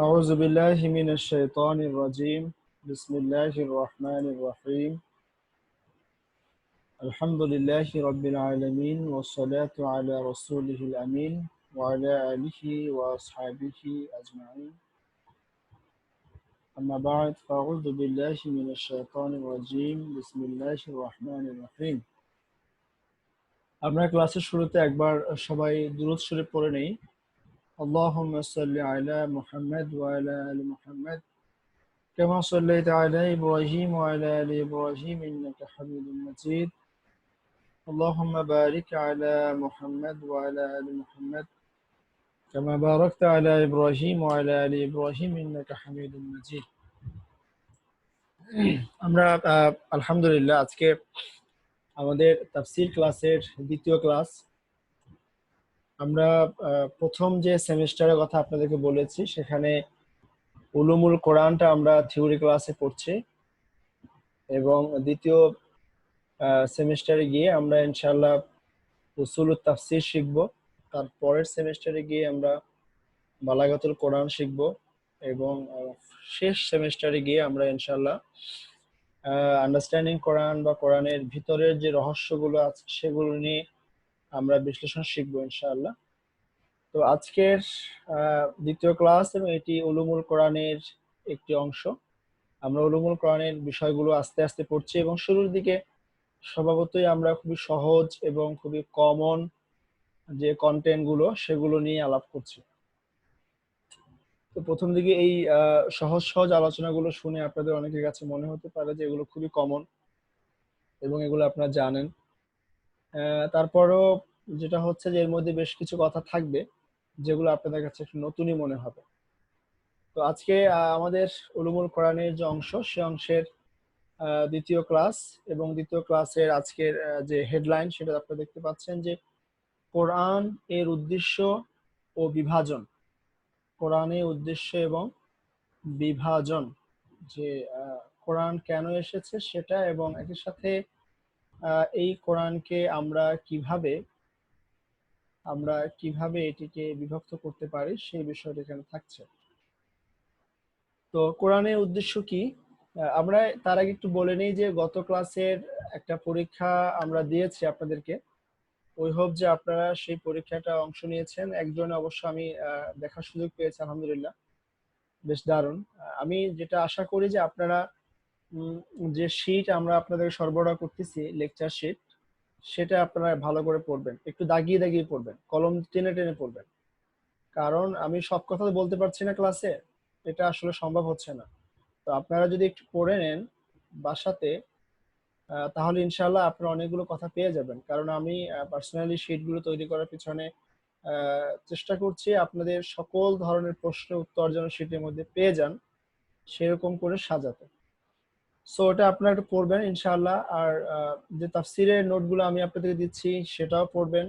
أعوذ بالله من الشيطان الرجيم. بسم الله الرحمن الرحيم. الحمد لله رب العالمين والصلاة على رسوله الأمين وعلى آله وأصحابه أجمعين. أما بعد فأعوذ بالله من الشيطان الرجيم. بسم الله الرحمن الرحيم. আমরা ক্লাসের শুরুতে একবার সবাই দুরূদ শরীফ পড়ে নেই। আল্লাহুম্মা সাল্লি আলা মুহাম্মাদ ওয়া আলা আলি মুহাম্মাদ كما صليت على إبراهيم وعلى آل إبراهيم إنك حميد مجيد. اللهم بارك على محمد وعلى آل محمد كما باركت على إبراهيم وعلى آل إبراهيم إنك حميد مجيد. আমরা আলহামদুলিল্লাহ আজকে আমাদের তাফসীর ক্লাসের দ্বিতীয় ক্লাস। আমরা প্রথম যে সেমিস্টারের কথা আপনাদেরকে বলেছি সেখানে উলুমুল কোরআনটা আমরা থিওরি ক্লাসে পড়ছি এবং দ্বিতীয় সেমিস্টারে গিয়ে আমরা ইনশাআল্লাহ উসুলুত তাফসীর শিখব। তারপরের সেমিস্টারে গিয়ে আমরা বালাগাতুল কোরআন শিখব এবং শেষ সেমিস্টারে গিয়ে আমরা ইনশাআল্লাহ আন্ডারস্ট্যান্ডিং কোরআন বা কোরআনের ভিতরের যে রহস্যগুলো আছে সেগুলো নিয়ে আমরা বিশ্লেষণ শিখব ইনশাআল্লাহ। তো আজকের দ্বিতীয় ক্লাস এবং এটি উলুমুল কোরআনের একটি অংশ। আমরা উলুমুল কোরআনের বিষয়গুলো আস্তে আস্তে পড়ছি এবং শুরুর দিকে স্বভাবতই আমরা খুবই সহজ এবং খুবই কমন যে কন্টেন্ট গুলো সেগুলো নিয়ে আলাপ করছি। তো প্রথম দিকে এই সহজ সহজ আলোচনাগুলো শুনে আপনাদের অনেকের কাছে মনে হতে পারে যে এগুলো খুবই কমন এবং এগুলো আপনারা জানেন। তারপরও যেটা হচ্ছে যে এর মধ্যে বেশ কিছু কথা থাকবে যেগুলো আপনাদের কাছে একটু নতুনই মনে হবে। তো আজকে আমাদের উলুমুল কোরআনের যে অংশ সে অংশের দ্বিতীয় ক্লাস এবং দ্বিতীয় ক্লাসের আজকের যে হেডলাইন সেটা আপনারা দেখতে পাচ্ছেন যে কোরআন এর উদ্দেশ্য ও বিভাজন। কোরআনের উদ্দেশ্য এবং বিভাজন, যে কোরআন কেন এসেছে সেটা এবং একই সাথে এই কোরআনকে আমরা কিভাবে এটিকে বিভক্ত করতে পারি সেই বিষয়টা এখানে থাকছে। তো কোরআনের উদ্দেশ্য কি আমরা তার আগে একটু বলে নিই যে গত ক্লাসের একটা পরীক্ষা আমরা দিয়েছি আপনাদেরকে। ওই হোপ যে আপনারা সেই পরীক্ষাটা অংশ নিয়েছেন। একজন অবশ্য আমি দেখার সুযোগ পেয়েছি, আলহামদুলিল্লাহ, বেশ দারুণ। আমি যেটা আশা করি যে আপনারা যে শীট আমরা আপনাদের সরবরাহ করতেছি লেকচার শীট, সেটা আপনারা ভালো করে পড়বেন, একটু দাগিয়ে দাগিয়ে পড়বেন, কলম টেনে টেনে পড়বেন। কারণ আমি সব কথা বলতে পারছি না ক্লাসে, এটা আসলে সম্ভব হচ্ছে না। তো আপনারা যদি একটু পড়ে নেন বাসাতে তাহলে ইনশাআল্লাহ আপনারা অনেকগুলো কথা পেয়ে যাবেন। কারণ আমি পার্সোনালি শীটগুলো তৈরি করার পিছনে চেষ্টা করছি আপনাদের সকল ধরনের প্রশ্ন উত্তর যেন শীটের মধ্যে পেয়ে যান সেরকম করে সাজাতে। সো ওটা আপনারা একটু পড়বেন ইনশাআল্লাহ। আর যে তাফসিরের নোটগুলো আমি আপনাদেরকে দিচ্ছি সেটাও পড়বেন।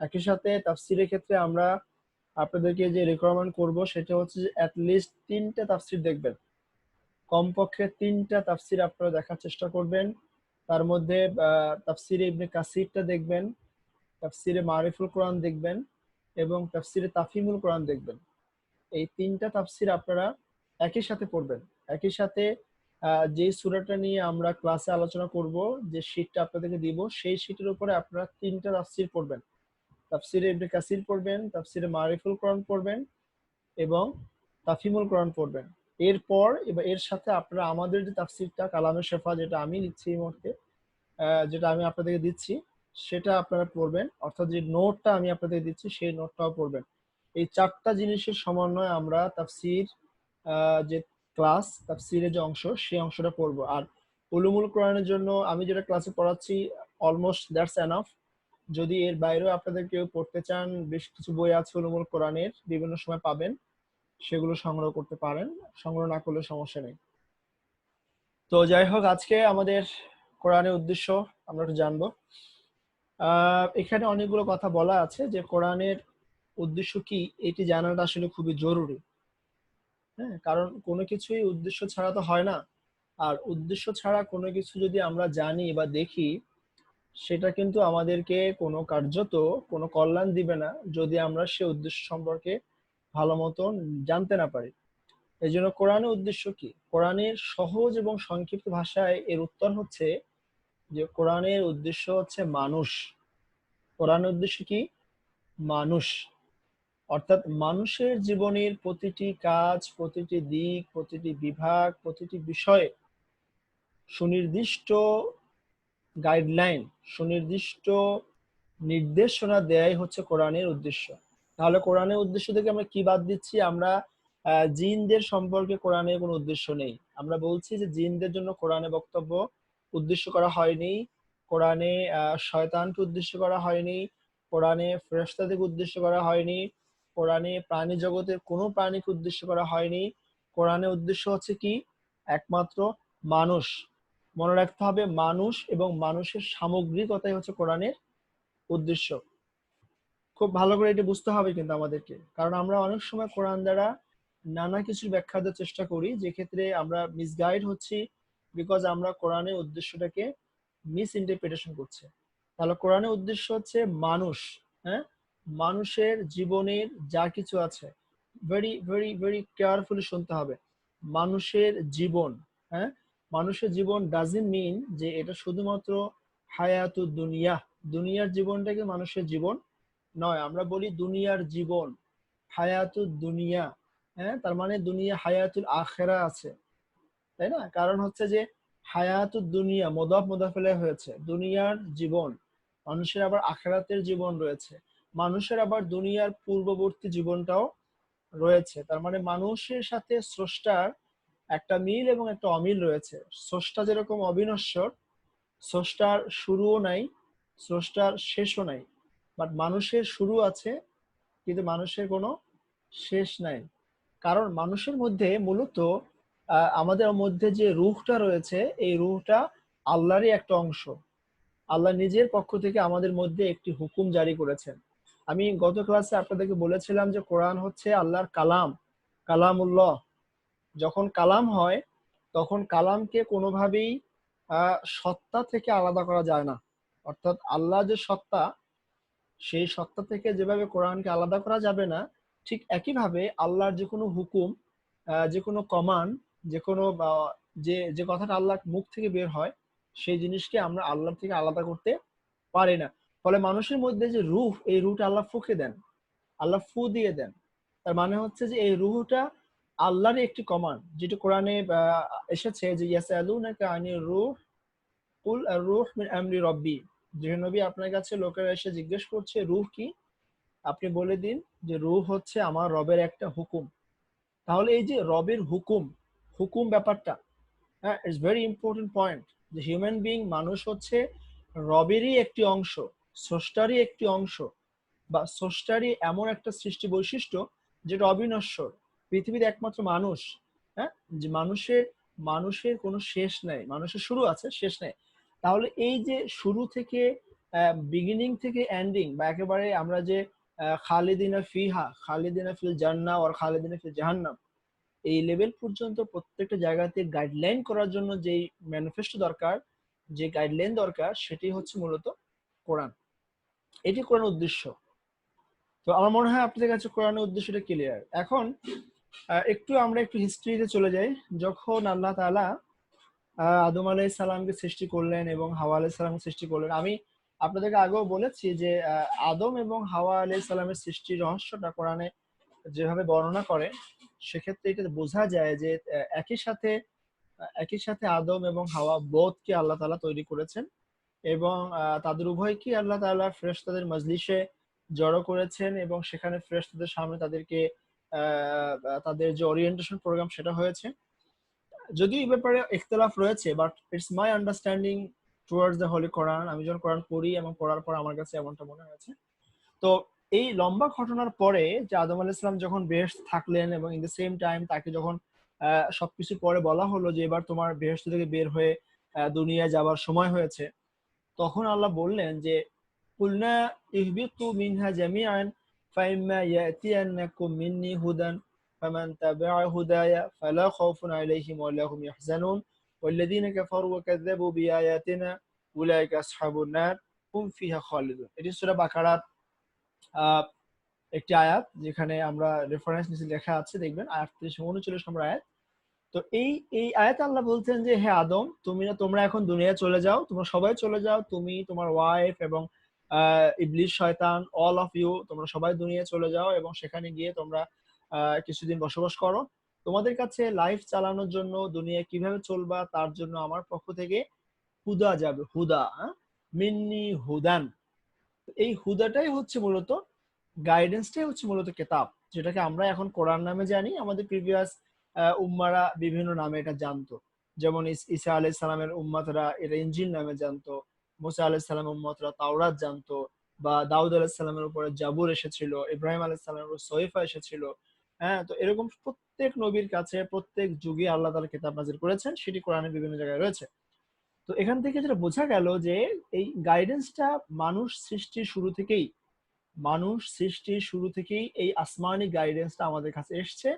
একই সাথে তাফসিরের ক্ষেত্রে আমরা আপনাদেরকে যে রিকমেন্ড করব সেটা হচ্ছে যে অ্যাটলিস্ট 3টা তাফসির দেখবেন, কমপক্ষে 3টা তাফসির আপনারা দেখার চেষ্টা করবেন। তার মধ্যে তাফসিরে ইবনে কাসিরটা দেখবেন, তাফসিরে মারিফুল কোরআন দেখবেন এবং তাফসিরে তাফহিমুল কোরআন দেখবেন। এই 3টা তাফসির আপনারা একই সাথে পড়বেন। একই সাথে যে সূরাটা নিয়ে আমরা ক্লাসে আলোচনা করব, যে শীটটা আপনাদেরকে দিব, সেই শীটের উপরে আপনারা 3টা তাফসির পড়বেন। তাফসিরে ইবনে কাসির পড়বেন, তাফসিরে মারিফুল কোরআন পড়বেন এবং তাফহিমুল কোরআন পড়বেন। এরপর এর সাথে আপনারা আমাদের যে তাফসিরটা কালামে শেফা, যেটা আমি লিখছি এই মুহূর্তে, যেটা আমি আপনাদেরকে দিচ্ছি সেটা আপনারা পড়বেন। অর্থাৎ যে নোটটা আমি আপনাদের দিচ্ছি সেই নোটটাও পড়বেন। এই 4টা জিনিসের সমন্বয়ে আমরা তাফসির যে ক্লাস, তাফসিরের যে অংশ সেই অংশটা পড়বো। আর উলুমুল কোরআনের জন্য আমি যেটা ক্লাসে পড়াচ্ছি অলমোস্ট দ্যাটস এনাফ। যদি এর বাইরেও আপনাদের কেউ পড়তে চান, বেশ কিছু বই আছে উলুমুল কোরআনের, বিভিন্ন সময় পাবেন, সেগুলো সংগ্রহ করতে পারেন, সংগ্রহ না করলে সমস্যা নেই। তো যাই হোক, আজকে আমাদের কোরআনের উদ্দেশ্য আমরা একটু জানবো। এখানে অনেকগুলো কথা বলা আছে যে কোরআনের উদ্দেশ্য কি এটি জানাটা আসলে খুবই জরুরি। হ্যাঁ, কারণ কোনো কিছুই উদ্দেশ্য ছাড়া তো হয় না। আর উদ্দেশ্য ছাড়া কোনো কিছু যদি আমরা জানি বা দেখি সেটা কিন্তু আমাদেরকে কার্যত কোনো কল্যাণ দিবে না যদি আমরা সে উদ্দেশ্য সম্পর্কে ভালো মতন জানতে না পারি। এই জন্য কোরআনের উদ্দেশ্য কি? কোরআনের সহজ এবং সংক্ষিপ্ত ভাষায় এর উত্তর হচ্ছে যে কোরআনের উদ্দেশ্য হচ্ছে মানুষ। কোরআনের উদ্দেশ্য কি? মানুষ। অর্থাৎ মানুষের জীবনের প্রতিটি কাজ, প্রতিটি দিক, প্রতিটি বিভাগ, প্রতিটি বিষয়ে সুনির্দিষ্ট গাইডলাইন, সুনির্দিষ্ট নির্দেশনা দেয়াই হচ্ছে কোরআনের উদ্দেশ্য। তাহলে কোরআনের উদ্দেশ্য থেকে আমরা কি বাদ দিচ্ছি? আমরা জিনদের সম্পর্কে কোরআনের কোনো উদ্দেশ্য নেই। আমরা বলছি যে জিনদের জন্য কোরআনে বক্তব্য উদ্দেশ্য করা হয়নি, কোরআনে শয়তানকে উদ্দেশ্য করা হয়নি, কোরআনে ফেরেশতাদেরকে উদ্দেশ্য করা হয়নি, কোরআনে প্রাণী জগতের কোনো প্রাণীকে উদ্দেশ্য করা হয়নি। কোরআনের উদ্দেশ্য হচ্ছে কি? একমাত্র মানুষ। মনে রাখতে হবে মানুষ এবং মানুষের সামগ্রিকতাই হচ্ছে কোরআনের উদ্দেশ্য। খুব ভালো করে এটা বুঝতে হবে কিন্তু আমাদেরকে, কারণ আমরা অনেক সময় কোরআন দ্বারা নানা কিছু ব্যাখ্যা দেওয়ার চেষ্টা করি, যে ক্ষেত্রে আমরা মিসগাইড হচ্ছি, বিকজ আমরা কোরআনের উদ্দেশ্যটাকে মিস ইন্টারপ্রিটেশন করছি। তাহলে কোরআনের উদ্দেশ্য হচ্ছে মানুষ। হ্যাঁ, মানুষের জীবনের যা কিছু আছে, ভেরি ভেরি ভেরি কেয়ারফুলি শুনতে হবে। মানুষের জীবন, হ্যাঁ, মানুষের জীবন ডাজন্ট মিন যে এটা শুধুমাত্র হায়াতুদ দুনিয়া, দুনিয়ার জীবনটাকে মানুষের জীবন নয়। আমরা বলি দুনিয়ার জীবন, হায়াতুদ দুনিয়া। হ্যাঁ, তার মানে দুনিয়া হায়াতুল আখেরা আছে, তাই না? কারণ হচ্ছে যে হায়াতুদ দুনিয়া মুদাফ মুদাফ ইলাইহি হয়েছে, দুনিয়ার জীবন। মানুষের আবার আখেরাতের জীবন রয়েছে, মানুষের আবার দুনিয়ার পূর্ববর্তী জীবনটাও রয়েছে। তার মানে মানুষের সাথে স্রষ্টার একটা মিল এবং একটা অমিল রয়েছে। স্রষ্টা যেরকম অবিনশ্বর, স্রষ্টার শুরুও নাই, স্রষ্টার শেষও নাই। বাট মানুষের শুরু আছে, কিন্তু মানুষের কোনো শেষ নাই। কারণ মানুষের মধ্যে মূলত আমাদের মধ্যে যে রূহটা রয়েছে, এই রূহটা আল্লাহরই একটা অংশ। আল্লাহ নিজের পক্ষ থেকে আমাদের মধ্যে একটি হুকুম জারি করেছেন। আমি গত ক্লাসে আপনাদেরকে বলেছিলাম যে কোরআন হচ্ছে আল্লাহর কালাম, কালামুল্লাহ। যখন কালাম হয়, তখন কালামকে কোনোভাবেই সত্তা থেকে আলাদা করা যায় না। অর্থাৎ আল্লাহ যে সত্তা, সেই সত্তা থেকে যেভাবে কোরআনকে আলাদা করা যাবে না, ঠিক একইভাবে আল্লাহর যে কোনো হুকুম, যে কোনো কমান্ড, যে কোনো যে যে কথাটা আল্লাহর মুখ থেকে বের হয়, সেই জিনিসকে আমরা আল্লাহ থেকে আলাদা করতে পারি না। ফলে মানুষের মধ্যে যে রূহ, এই রূহটা আল্লাহ ফুঁকে দেন, আল্লাহ ফু দিয়ে দেন। তার মানে হচ্ছে যে এই রূহটা আল্লাহরই একটি কমান্ড, যেটা কোরআনে এসেছে যে ইয়াসআলুনাকা আনির রূহ কুল আর রূহ মিন আমরি রব্বি। যে নবী, আপনার কাছে লোকেরা এসে জিজ্ঞেস করছে রূহ কি, আপনি বলে দিন যে রূহ হচ্ছে আমার রবের একটা হুকুম। তাহলে এই যে রবের হুকুম, হুকুম ব্যাপারটা, হ্যাঁ, ইটস ভেরি ইম্পর্টেন্ট পয়েন্ট। যে হিউম্যান বিং, মানুষ হচ্ছে রবেরই একটি অংশ, স্রষ্টারই একটি অংশ, বা স্রষ্টারই এমন একটা সৃষ্টি বৈশিষ্ট্য যেটা অবিনশ্বর। পৃথিবীর একমাত্র মানুষ, হ্যাঁ, যে মানুষের মানুষের কোনো শেষ নাই, মানুষের শুরু আছে, শেষ নাই। তাহলে এই যে শুরু থেকে, বিগিনিং থেকে এন্ডিং, বা একেবারে আমরা যে খালিদিনা ফিহা, খালিদিনা ফিল জান্নাহ আর খালিদিনা ফিল জাহান্নাম, এই লেভেল পর্যন্ত প্রত্যেকটা জায়গাতে গাইডলাইন করার জন্য যেই ম্যানিফেস্টো দরকার, যে গাইডলাইন দরকার, সেটি হচ্ছে মূলত কোরআন। এটি কোরআন উদ্দেশ্য। তো আমার মনে হয় আপনাদের কাছে কোরআনের উদ্দেশ্যটা ক্লিয়ার। এখন আমরা একটু হিস্ট্রিতে চলে যাই। যখন আল্লাহ তাআলা আদম আলাইহিস সালামকে সৃষ্টি করলেন এবং হাওয়া আলাইহিস সালামকে সৃষ্টি করলেন, আমি আপনাদেরকে আগেও বলেছি যে আদম এবং হাওয়া আলাইহিস সালামের সৃষ্টির রহস্যটা কোরআনে যেভাবে বর্ণনা করে, সেক্ষেত্রে এটা বোঝা যায় যে একই সাথে আদম এবং হাওয়া বোথকে আল্লাহ তাআলা তৈরি করেছেন, এবং তাদের উভয়কেই আল্লাহ তাআলা ফেরেশতাদের মজলিসে জড়ো করেছেন, এবং সেখানে ফেরেশতাদের সামনে তাদেরকে তাদের যে ওরিয়েন্টেশন প্রোগ্রাম সেটা হয়েছে। যদিও এই ব্যাপারে ইখতিলাফ রয়েছে, but it's my understanding towards the holy Quran. আমি যখন কোরআন পড়ি এবং পড়ার পর আমার কাছে এমনটা মনে হয়েছে। তো এই লম্বা ঘটনার পরে যে আদম আলাইহিস সালাম যখন বেহেশত থাকলেন, এবং ইন দ্য সেম টাইম তাকে যখন সবকিছু পরে বলা হলো যে এবার তোমার বেহেশত থেকে বের হয়ে দুনিয়ায় যাবার সময় হয়েছে, তখন আল্লাহ বললেন যে কুলনা ইহবিতু মিনহা জামিআন ফাইম্মা ইয়াতিয়ান্নাকুম মিন্নি হুদান ফামান তাবিআ হুদায়া ফালা খাউফুন আলাইহিম ওয়ালা হুম ইয়াহজানুন ওয়াল্লাযীনা কাফারু ওয়া কাযযাবু বিআয়াতিনা উলাইকা আসহাবুন নার হুম ফিহা খালিদুন। এটি সূরা বাকারার একটি আয়াত, যেখানে আমরা রেফারেন্স নিচে লেখা আছে, দেখবেন 38-39 নম্বর আয়াত। তো এই আয়াতে আল্লাহ বলছেন যে হে আদম, তোমরা এখন দুনিয়ায় চলে যাও, তোমরা সবাই চলে যাও, তুমি, তোমার ওয়াইফ এবং ইবলিস, শয়তান, অল অফ ইউ, তোমরা সবাই দুনিয়ায় চলে যাও এবং সেখানে গিয়ে তোমরা কিছুদিন বসবাস করো। তোমাদের কাছে লাইফ চালানোর জন্য, দুনিয়ায় কিভাবে চলবা তার জন্য আমার পক্ষ থেকে হুদা যাবে, হুদা, মিন্নি হুদান। এই হুদাটাই হচ্ছে মূলত, গাইডেন্সটাই হচ্ছে মূলত কেতাব, যেটাকে আমরা এখন কোরআন নামে জানি। আমাদের প্রিভিয়াস উম্মারা বিভিন্ন নামে এটা জানতো। যেমন ঈসা আলাইহিস সালামের উম্মতরা এটা ইনজিল নামে জানতো, মুসা আলাইহিস সালামের উম্মতরা তাওরাত জানতো, বা দাউদ আলাইহিস সালামের উপরে জাবুর এসেছিল, ইব্রাহিম আলাইহিস সালামের উপর সহিফা এসেছিল। হ্যাঁ, তো এরকম প্রত্যেক নবীর কাছে প্রত্যেক যুগে আল্লাহ তাআলা কিতাব নাযিল করেছেন, সেটি কোরআনের বিভিন্ন জায়গায় রয়েছে। তো এখান থেকে যেটা বোঝা গেল যে এই গাইডেন্সটা মানুষ সৃষ্টির শুরু থেকেই এই আসমানি গাইডেন্সটা আমাদের কাছে এসছে,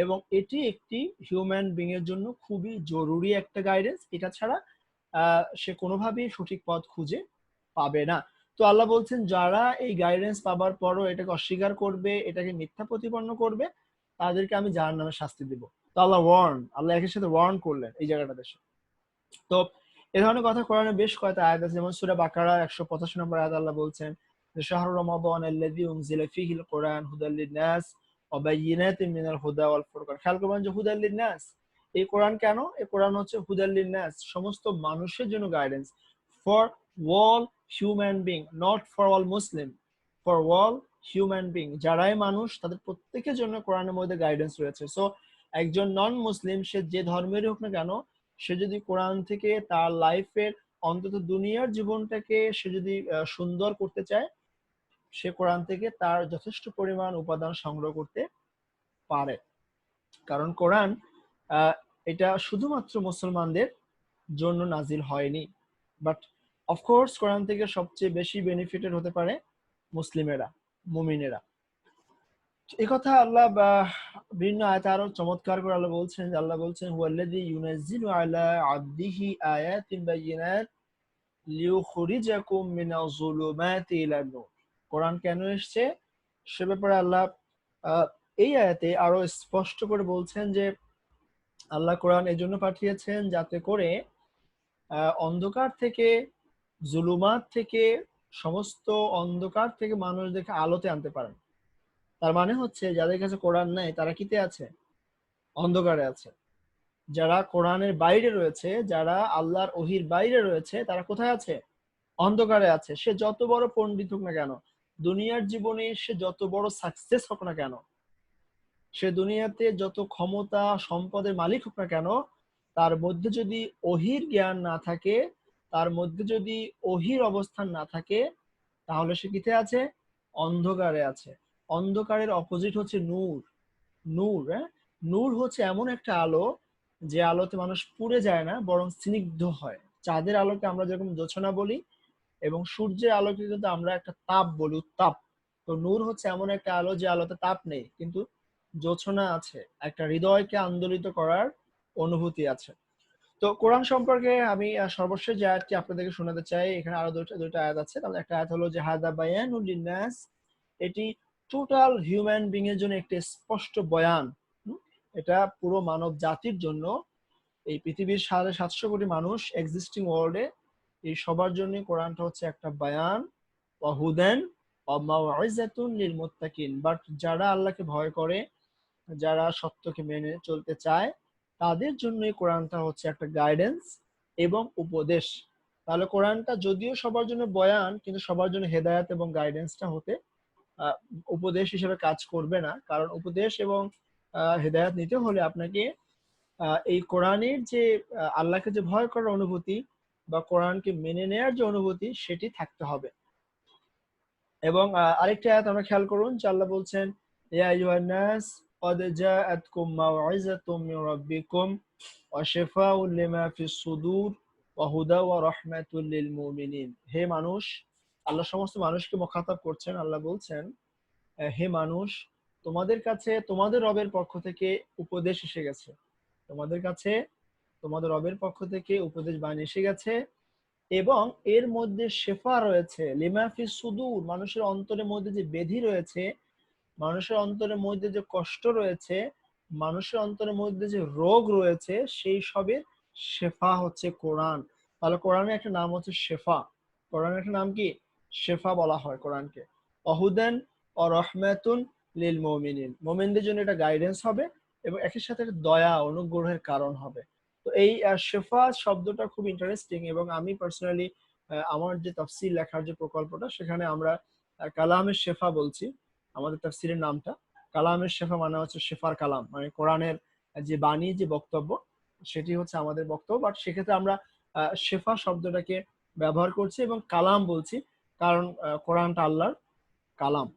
এবং এটি একটি হিউম্যান বিং এর জন্য খুবই জরুরি একটা গাইডেন্স। এটা ছাড়া সে কোনোভাবেই সঠিক পথ খুঁজে পাবে না। তো আল্লাহ বলছেন, যারা এই গাইডেন্স পাবার পরও এটাকে অস্বীকার করবে, এটাকে মিথ্যা প্রতিপন্ন করবে, তাদেরকে আমি জাহান্নামে শাস্তি দিব। তো আল্লাহ একের সাথে ওয়ার্ন করলেন এই জায়গাটাতে। তো এ ধরনের কথা কোরআনে বেশ কয়েকটা আয়াত আছে, যেমন সূরা বাকারা 185 নম্বর আয়াত আল্লাহ বলছেন যে শাহরু রমাদান আল্লাযী উনজিলা ফীহিল কুরআন হুদাল লিন-নাস ওয়া বায়্যিনাতিন মিনাল হুদা ওয়াল ফুরকান। খেয়াল করবেন যে হুদাল লিন-নাস, এই কোরআন কেন? এই কোরআন হচ্ছে হুদাল লিন-নাস, সমস্ত মানুষের জন্য guidance, for all human being, not for all Muslim, for all human being, যারাই মানুষ তাদের প্রত্যেকের জন্য কোরআনের মধ্যে গাইডেন্স রয়েছে। সো একজন নন মুসলিম, সে যে ধর্মেরই হোক না কেন, সে যদি কোরআন থেকে তার লাইফের, অন্তত দুনিয়ার জীবনটাকে সে যদি সুন্দর করতে চায়, সে কোরআন থেকে তার যথেষ্ট পরিমাণ উপাদান সংগ্রহ করতে পারে। কারণ কোরআন আহ, এটা শুধুমাত্র মুসলমানদের জন্য নাজিল হয়নি, বাট অফকোর্স কোরআন থেকে সবচেয়ে বেশি বেনিফিটেড হতে পারে মুসলিমেরা, মুমিনেরা। এই কথা আল্লাহ বিভিন্ন আয়াতে আরো চমৎকার করে আল্লাহ বলছেন হুয়াল্লাযী ইউনাজ্জিলু আলা আবদিহি আয়াতিন বায়্যিনাত লিইখরিজাকুম মিনাজ যুলুমাতি ইলান নূর। কোরআন কেন এসেছে সে ব্যাপারে আল্লাহ আহ, এই আয়াতে আরো স্পষ্ট করে বলছেন যে আল্লাহ কোরআন এই জন্য পাঠিয়েছেন যাতে করে অন্ধকার থেকে, জুলুমাত থেকে, সমস্ত অন্ধকার থেকে মানুষদেরকে আলোতে আনতে পারেন। তার মানে হচ্ছে যাদের কাছে কোরআন নাই তারা কিতে আছে? অন্ধকারে আছে। যারা কোরআনের বাইরে রয়েছে, যারা আল্লাহর ওহির বাইরে রয়েছে, তারা কোথায় আছে? অন্ধকারে আছে। সে যত বড় পণ্ডিত হোক না কেন, দুনিয়ার জীবনে সে যত বড় সাকসেস হোক না কেন, সে দুনিয়াতে যত ক্ষমতা সম্পদের মালিক হোক না কেন, তার মধ্যে যদি ওহির জ্ঞান না থাকে, তার মধ্যে যদি ওহির অবস্থান না থাকে, তাহলে সে কিতে আছে? অন্ধকারে আছে। অন্ধকারের অপোজিট হচ্ছে নূর। নূর, হ্যাঁ, নূর হচ্ছে এমন একটা আলো, যে আলোতে মানুষ পুড়ে যায় না, বরং স্নিগ্ধ হয়। চাঁদের আলোকে আমরা যেরকম জোছনা বলি, এবং সূর্যের আলোকে কিন্তু আমরা একটা তাপ বলি, উত্তাপ। তো নূর হচ্ছে এমন একটা আলো যে আলোতে তাপ নেই, কিন্তু জোছনা আছে, একটা হৃদয়কে আন্দোলিত করার অনুভূতি আছে। তো কোরআন সম্পর্কে আমি সর্বশেষ যে আয়াতটি আপনাদেরকে শোনাতে চাই, এখানে আরো দুইটা আয়াত আছে। তাহলে একটা আয়াত হলো যে হাদা বায়ানুল লিন্নাস, এটি টোটাল হিউম্যান বিং এর জন্য একটি স্পষ্ট বয়ান। এটা পুরো মানব জাতির জন্য, এই পৃথিবীর 750 কোটি মানুষ এক্সিস্টিং ওয়ার্ল্ডে, এই সবার জন্য কোরআনটা হচ্ছে একটা বায়ান, ওয়া হুদান ওয়া মাউইজাতুন লিল মুত্তাকিন। বাট যারা আল্লাহকে ভয় করে, যারা সত্যকে মেনে চলতে চায়, তাদের জন্য এই কোরআনটা হচ্ছে একটা গাইডেন্স এবং উপদেশ। তাহলে কোরআনটা যদিও সবার জন্য বয়ান, কিন্তু সবার জন্য হেদায়েত এবং গাইডেন্সটা হতে আহ, উপদেশ হিসেবে কাজ করবে না। কারণ উপদেশ এবং হেদায়েত নিতে হলে আপনাকে এই কোরআনের যে আল্লাহকে যে ভয় করার অনুভূতি, বা কোরআনকে মেনে নেয়ার যে অনুভূতি, সেটি থাকতে হবে। এবং আরেকটা আয়াত আমরা খেয়াল করুন যে আল্লাহ বলছেন ইয়া আইয়ুহান নাস قد جاءتكم موعظة من ربكم وشفاء لما في الصدور وهدى ورحمة للمؤمنين। হে মানুষ, আল্লাহ সমস্ত মানুষকে মুখাতাব করছেন। আল্লাহ বলছেন, হে মানুষ, তোমাদের কাছে তোমাদের রবের পক্ষ থেকে উপদেশ এসে গেছে। তোমাদের কাছে তোমাদের রবের পক্ষ থেকে উপদেশ বাণী এসে গেছে, এবং এর মধ্যে শেফা রয়েছে, লিমা ফিস সুদূর, মানুষের অন্তরের মধ্যে যে ব্যাধি রয়েছে, মানুষের অন্তরের মধ্যে যে কষ্ট রয়েছে, মানুষের অন্তরের মধ্যে যে রোগ রয়েছে, সেই সবের শেফা হচ্ছে কোরআন। তাহলে কোরআনের একটা নাম হচ্ছে শেফা। কোরআনের একটা নাম কি? শেফা বলা হয় কোরআনকে। অহুদান ও রহমাতুন লিল মুমিনিন, মুমিনদের জন্য এটা গাইডেন্স হবে এবং একই সাথে একটা দয়া অনুগ্রহের কারণ হবে। তো এই শেফা শব্দটা খুব ইন্টারেস্টিং, এবং আমি পার্সোনালি আমার যে তাফসীর লেখার যে প্রকল্পটা, সেখানে আমরা কালামের শেফা বলছি আমাদের তাফসীরের নামটা। কালামের শেফা মানে হচ্ছে শেফার কালাম, মানে কোরআনের যে বাণী, যে বক্তব্য, সেটি হচ্ছে আমাদের বক্তব্য। বাট সেক্ষেত্রে আমরা শেফা শব্দটাকে ব্যবহার করছি এবং কালাম বলছি, কারণ কোরআনটা আল্লাহর কালাম।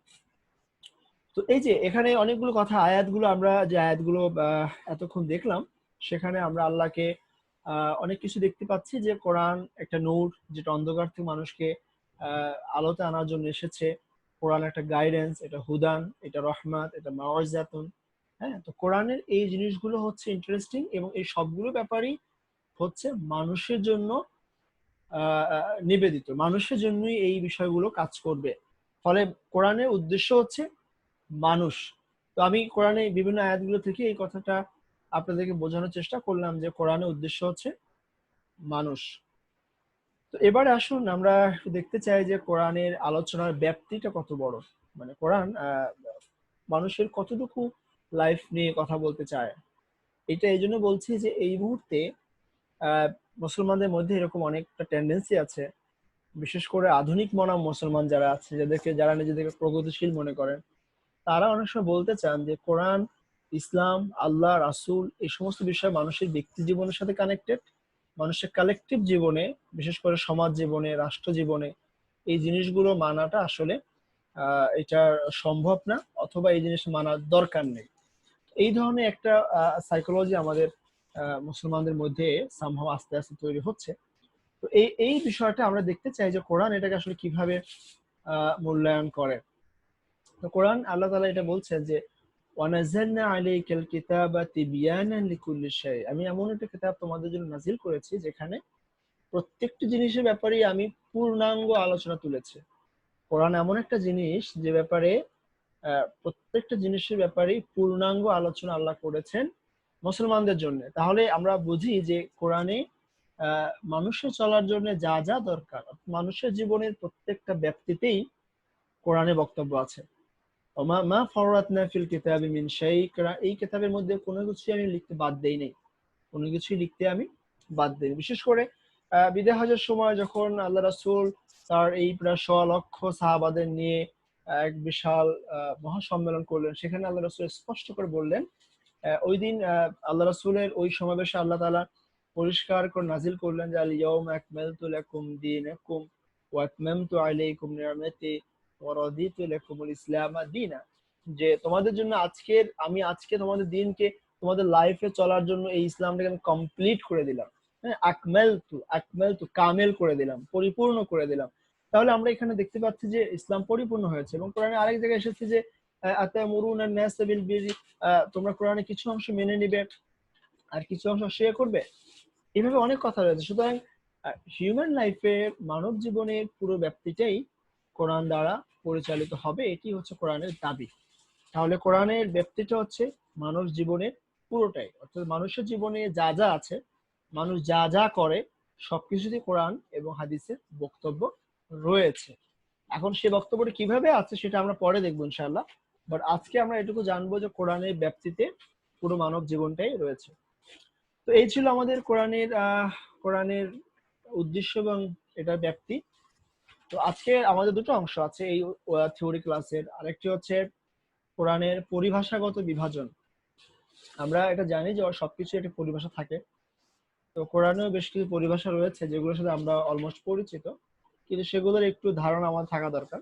তো এই যে এখানে অনেকগুলো কথা, আয়াতগুলো আমরা যে আয়াতগুলো এতক্ষণ দেখলাম, সেখানে আমরা আল্লাহকে অনেক কিছু দেখতে পাচ্ছি, যে কোরআন একটা নূর, যেটা অন্ধকার থেকে মানুষকে আলোতে আনার জন্য এসেছে। কোরআন একটা গাইডেন্স, এটা হুদান, এটা রহমাত, এটা মাওয়াজাতুন। হ্যাঁ, তো কোরআনের এই জিনিসগুলো হচ্ছে ইন্টারেস্টিং, এবং এই সবগুলো ব্যাপারই হচ্ছে মানুষের জন্য নিবেদিত, মানুষের জন্যই এই বিষয়গুলো কাজ করবে। ফলে কোরআনের উদ্দেশ্য হচ্ছে মানুষ। তো আমি কোরআনে বিভিন্ন আয়াতগুলো থেকে এই কথাটা আপনাদেরকে বোঝানোর চেষ্টা করলাম, যে কোরআনের উদ্দেশ্য হচ্ছে মানুষ। তো এবারে আসুন আমরা একটু দেখতে চাই যে কোরআনের আলোচনার ব্যাপ্তিটা কত বড়। মানে কোরআন মানুষের কতটুকু লাইফ নিয়ে কথা বলতে চায়। এটা এই জন্য বলছি যে এই মুহূর্তে আহ মুসলমানদের মধ্যে এরকম অনেকটা টেন্ডেন্সি আছে, বিশেষ করে আধুনিক মনা মুসলমান যারা আছে, যারা নিজেদেরকে প্রগতিশীল মনে করেন, তারা অনেক সময় বলতে চান যে কোরআন, ইসলাম, আল্লাহ, রাসূল, এই সমস্ত বিষয় মানুষের ব্যক্তি জীবনের সাথে কানেক্টেড। মানুষের কালেকটিভ জীবনে, বিশেষ করে সমাজ জীবনে, রাষ্ট্র জীবনে এই জিনিসগুলো মানাটা আসলে এটা সম্ভব না, অথবা এই জিনিস মানার দরকার নেই। এই ধরনের একটা সাইকোলজি আমাদের মুসলমানদের মধ্যে সামহাও আস্তে আস্তে তৈরি হচ্ছে। তো এই এই বিষয়টা আমরা দেখতে চাই যে কোরআন এটাকে আসলে কিভাবে মূল্যায়ন করে। তো কোরআন, আল্লাহ তাআলা এটা বলছেন যে ওয়ানাজ্জালনা আলাইকাল কিতাবা তিবয়ানান লিকুল্লি শাই, আমি এমন একটা কিতাব তোমাদের জন্য নাজিল করেছি যেখানে প্রত্যেকটি জিনিসের ব্যাপারে আমি পূর্ণাঙ্গ আলোচনা তুলেছি। কোরআন এমন একটা জিনিস যে ব্যাপারে প্রত্যেকটা জিনিসের ব্যাপারে পূর্ণাঙ্গ আলোচনা আল্লাহ করেছেন মুসলমানদের জন্য। তাহলে আমরা বুঝি যে কোরআনে মানুষের চলার জন্য যা যা দরকার, মানুষের জীবনের প্রত্যেকটা ব্যক্তিতেই কোরআনে বক্তব্য আছে। মা মা ফারাতনা ফিল কিতাবি মিন শাই, এই কিতাবের মধ্যে কোনো কিছু আমি লিখতে বাদ দেই নাই, কোনো কিছুই লিখতে আমি বাদ দেই। বিশেষ করে বিদায় হজের সময় যখন আল্লাহ রাসূল তার এই প্রায় ১০০ লক্ষ সাহাবাদের নিয়ে এক বিশাল মহাসম্মেলন করলেন, সেখানে আল্লাহ রাসূল স্পষ্ট করে বললেন, ওই দিন আল্লাহ রাসূলের ওই সমাবেশে আল্লাহ তাআলা পরিষ্কার করে নাজিল করলেন যে আল ইয়াউমা আকমালতু লাকুম দীনাকুম ওয়া আতমামতু আলাইকুম নি'মাতি ওয়া রাদিতু লাকুমুল ইসলাম দীনা, যে তোমাদের জন্য আজকে তোমাদের দিনকে, তোমাদের লাইফে চলার জন্য এই ইসলামটাকে আমি কমপ্লিট করে দিলাম। হ্যাঁ, আকমালতু কামেল করে দিলাম, পরিপূর্ণ করে দিলাম। তাহলে আমরা এখানে দেখতে পাচ্ছি যে ইসলাম পরিপূর্ণ হয়েছে। এবং কোরআনে আরেক জায়গায় এসেছে যে আতামুরুনা নাস বিল বিররি, তোমরা কোরআনে কিছু অংশ মেনে নিবে আর কিছু অংশ অস্বীকার করবে। এভাবে অনেক কথা রয়েছে। সুতরাং হিউম্যান লাইফে, মানব জীবনের পুরো ব্যাপ্তিটাই কোরআন দ্বারা পরিচালিত হবে, এটি হচ্ছে কোরআনের দাবি। তাহলে কোরআনের ব্যাপ্তিটা হচ্ছে মানব জীবনের পুরোটাই, অর্থাৎ মানুষের জীবনে যা যা আছে, মানুষ যা যা করে, সবকিছুতে কোরআন এবং হাদিসের বক্তব্য রয়েছে। এখন সে বক্তব্যটা কিভাবে আছে সেটা আমরা পরে দেখবো ইনশাআল্লাহ। বাট আজকে আমরা এটুকু জানবো যে কোরআনের ব্যাপ্তিতে পুরো মানব জীবনটাই রয়েছে। তো এই ছিল আমাদের কোরআনের উদ্দেশ্য এবং এটার ব্যাপ্তি। তো আজকে আমাদের দুটো অংশ আছে এই থিওরি ক্লাসের। আরেকটি হচ্ছে কোরআনের পরিভাষাগত বিভাজন। আমরা এটা জানি যে সবকিছু একটা পরিভাষা থাকে। তো কোরআনেও বেশ কিছু পরিভাষা রয়েছে যেগুলোর সাথে আমরা অলমোস্ট পরিচিত, কিন্তু সেগুলোর একটু ধারণা আমাদের থাকা দরকার।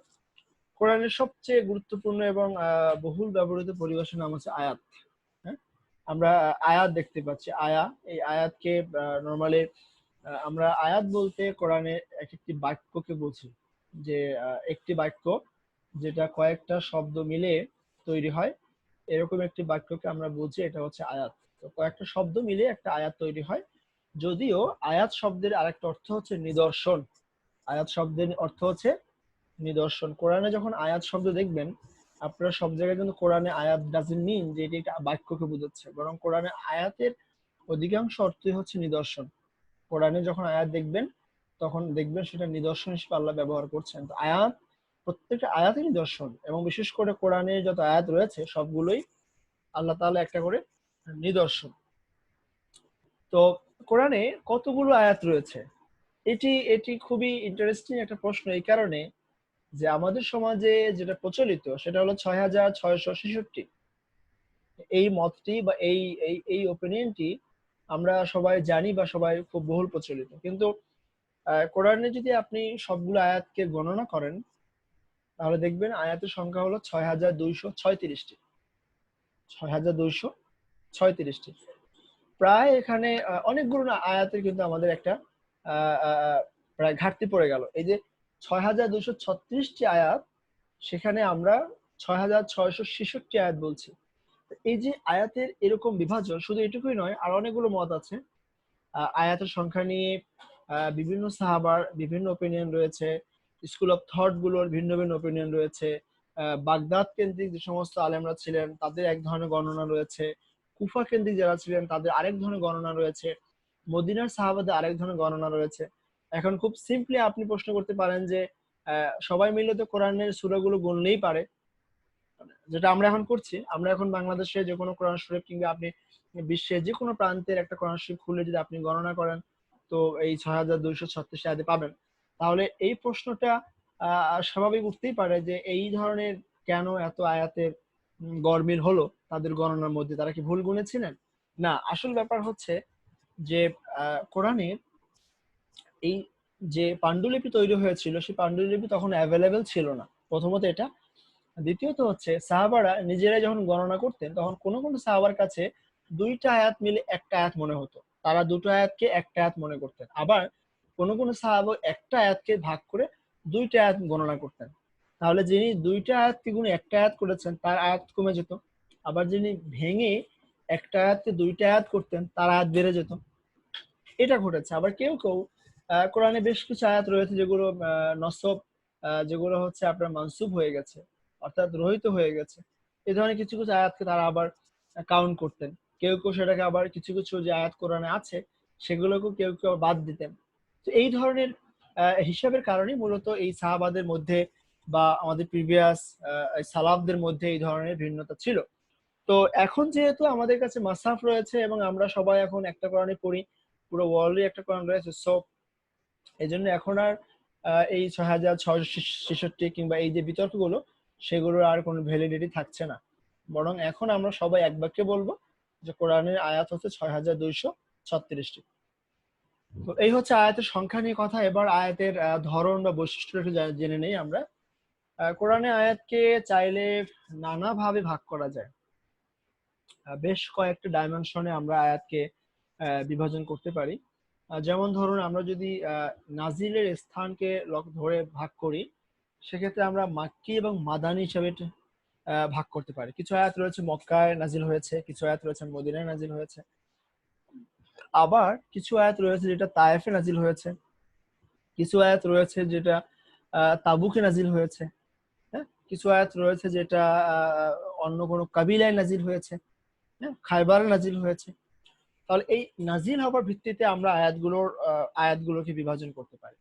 কোরআনের সবচেয়ে গুরুত্বপূর্ণ এবং বহুল ব্যবহৃত পরিভাষার নাম হচ্ছে আয়াত। হ্যাঁ, আমরা আয়াত দেখতে পাচ্ছি। এই আয়াতকে নরমালি আমরা আয়াত বলতে কোরআনে এক একটি বাক্যকে বুঝি, যে একটি বাক্য যেটা কয়েকটা শব্দ মিলে তৈরি হয়, এরকম একটি বাক্যকে আমরা বুঝি এটা হচ্ছে আয়াত। তো কয়েকটা শব্দ মিলে একটা আয়াত তৈরি হয়। যদিও আয়াত শব্দের আরেকটা অর্থ হচ্ছে নিদর্শন। আয়াত শব্দের অর্থ হচ্ছে নিদর্শন। কোরআনে যখন আয়াত শব্দ দেখবেন, আপনারা সব জায়গায় কিন্তু কোরআনে আয়াত ডাজন্ট মিন যে এটি একটা বাক্যকে বোঝাচ্ছে, বরং কোরআনে আয়াতের অধিকাংশ অর্থই হচ্ছে নিদর্শন। কোরআনে যখন আয়াত দেখবেন তখন দেখবেন সেটা নিদর্শন হিসেবে আল্লাহ ব্যবহার করছেন। তো আয়াত, প্রত্যেকটা আয়াতই নিদর্শন, এবং বিশেষ করে কোরআনে যত আয়াত রয়েছে সবগুলোই আল্লাহ তাআলা একটা করে নিদর্শন। তো কোরআনে কতগুলো আয়াত রয়েছে? এটি এটি খুবই ইন্টারেস্টিং একটা প্রশ্ন, এই কারণে যে আমাদের সমাজে যেটা প্রচলিত সেটা হলো ৬,৬৬৬। এই মতটি বা এই এই এই ওপিনিয়নটি আমরা সবাই জানি বা সবাই খুব বহুল প্রচলিত। কিন্তু কোরআনে যদি আপনি সবগুলো আয়াতকে গণনা করেন তাহলে দেখবেন আয়াতের সংখ্যা হলো ৬,২৩৬টি। ৬,২৩৬টি। প্রায় এখানে অনেকগুলো না আয়াতের কিন্তু আমাদের একটা প্রায় ঘাটতি পড়ে গেল। এই যে ৬,২৩৬টি আয়াত, সেখানে আমরা ৬,৬৬৬ আয়াত বলছি। এই যে আয়াতের এরকম বিভাজন, শুধু এটুকুই নয়, আর অনেকগুলো মত আছে। আয়াতের সংখ্যা নিয়ে বিভিন্ন সাহাবার বিভিন্ন ওপিনিয়ন রয়েছে, স্কুল অফ থট গুলোর ভিন্ন ভিন্ন ওপিনিয়ন রয়েছে। বাগদাদ কেন্দ্রিক যে সমস্ত আলেমরা ছিলেন তাদের এক ধরনের গণনা রয়েছে, কুফা কেন্দ্রিক যারা ছিলেন তাদের আরেক ধরনের গণনা রয়েছে, মদিনার সাহাবাদের আরেক ধরনের গণনা রয়েছে। এখন খুব সিম্পলি আপনি প্রশ্ন করতে পারেন যে সবাই মিলে তো কোরআনের সূরাগুলো গুনলেই পারে, যেটা আমরা এখন করছি। আমরা এখন বাংলাদেশে যে কোনো কোরআন শরীফ কিংবা আপনি বিশ্বের যে কোনো প্রান্তের একটা কোরআন শরীফ খুলে যদি আপনি গণনা করেন তো এই ৬,২৩৬ আয়াতে পাবেন। তাহলে এই প্রশ্নটা স্বাভাবিক উঠতেই পারে যে এই ধরনের কেন এত আয়াতের গরমিল হলো তাদের গণনার মধ্যে, তারা কি ভুল গুনেছিলেন? না, আসল ব্যাপার হচ্ছে যে কোরআনের এই যে পাণ্ডুলিপি তৈরি হয়েছিল সেই পাণ্ডুলিপি তখন অ্যাভেলেবেল ছিল না, প্রথমত এটা। দ্বিতীয়ত হচ্ছে সাহাবারা নিজেরাই যখন গণনা করতেন তখন কোন কোন সাহাবার কাছে দুইটা আয়াত মিলে একটা আয়াত মনে হতো, তারা দুটো আয়াতকে একটা আয়াত মনে করতেন। আবার কোন কোন সাহাবা একটা আয়াতকে ভাগ করে দুইটা আয়াত গণনা করতেন। তাহলে যিনি দুইটা আয়াতকে গুণে একটা আয়াত করেছেন তার আয়াত কমে যেত, আবার যিনি ভেঙে একটা আয়াতকে দুইটা আয়াত করতেন তার আয়াত বেড়ে যেত। এটা ঘটেছে। আবার কেউ কেউ কোরআনে বেশ কিছু আয়াত রয়েছে যেগুলো নসব, যেগুলো হচ্ছে আপনার মানসুব হয়ে গেছে, অর্থাৎ রহিত হয়ে গেছে। এই ধরনের কিছু কিছু আয়াতকে তারা আবার কাউন্ট করতেন। কেউ কেউ সেটাকে আবার কিছু কিছু যে আয়াত কোরআনে আছে সেগুলোকেও কেউ কেউ বাদ দিতেন। তো এই ধরনের হিসাবের কারণেই মূলত এই সাহাবাদের মধ্যে বা আমাদের প্রিভিয়াস সালাফদের মধ্যে এই ধরনের ভিন্নতা ছিল। তো এখন যেহেতু আমাদের কাছে মাসহাফ রয়েছে এবং আমরা সবাই এখন একটা কোরআনে পড়ি, পুরো ওয়ার্ল্ডে একটা কোরআন রয়েছে, সো এই জন্য এখন আর এই ৬,৬৬৬ কিংবা এই যে বিতর্কগুলো সেগুলোর আর কোনো ভ্যালিডিটি থাকছে না। বরং এখন আমরা সবাই এক বাক্যে বলবো যে কোরআনের আয়াত হচ্ছে ৬,২৩৬টি। তো এই হচ্ছে আয়াতের সংখ্যা নিয়ে কথা। এবার আয়াতের ধরন বা বৈশিষ্ট্য একটু জেনে নেই আমরা। কোরআনে আয়াতকে চাইলে নানাভাবে ভাগ করা যায়। বেশ কয়েকটা ডাইমেনশনে আমরা আয়াতকে বিভাজন করতে পারি। যেমন ধরুন আমরা যদি নাজিলের স্থানকে ধরে ভাগ করি সেক্ষেত্রে আমরা মাক্কি এবং মাদানী হিসেবে ভাগ করতে পারি। কিছু আয়াত রয়েছে মক্কায় নাজিল হয়েছে, কিছু আয়াত রয়েছে মদিনায় নাজিল হয়েছে, আবার কিছু আয়াত রয়েছে যেটা তায়েফে নাজিল হয়েছে, কিছু আয়াত রয়েছে যেটা তাবুকে নাজিল হয়েছে, হ্যাঁ, কিছু আয়াত রয়েছে যেটা অন্য কোনো কাবিলায় নাজিল হয়েছে, হ্যাঁ, খায়বারে নাজিল হয়েছে। তাহলে এই নাজিল হওয়ার ভিত্তিতে আমরা আয়াতগুলোকে বিভাজন করতে পারি।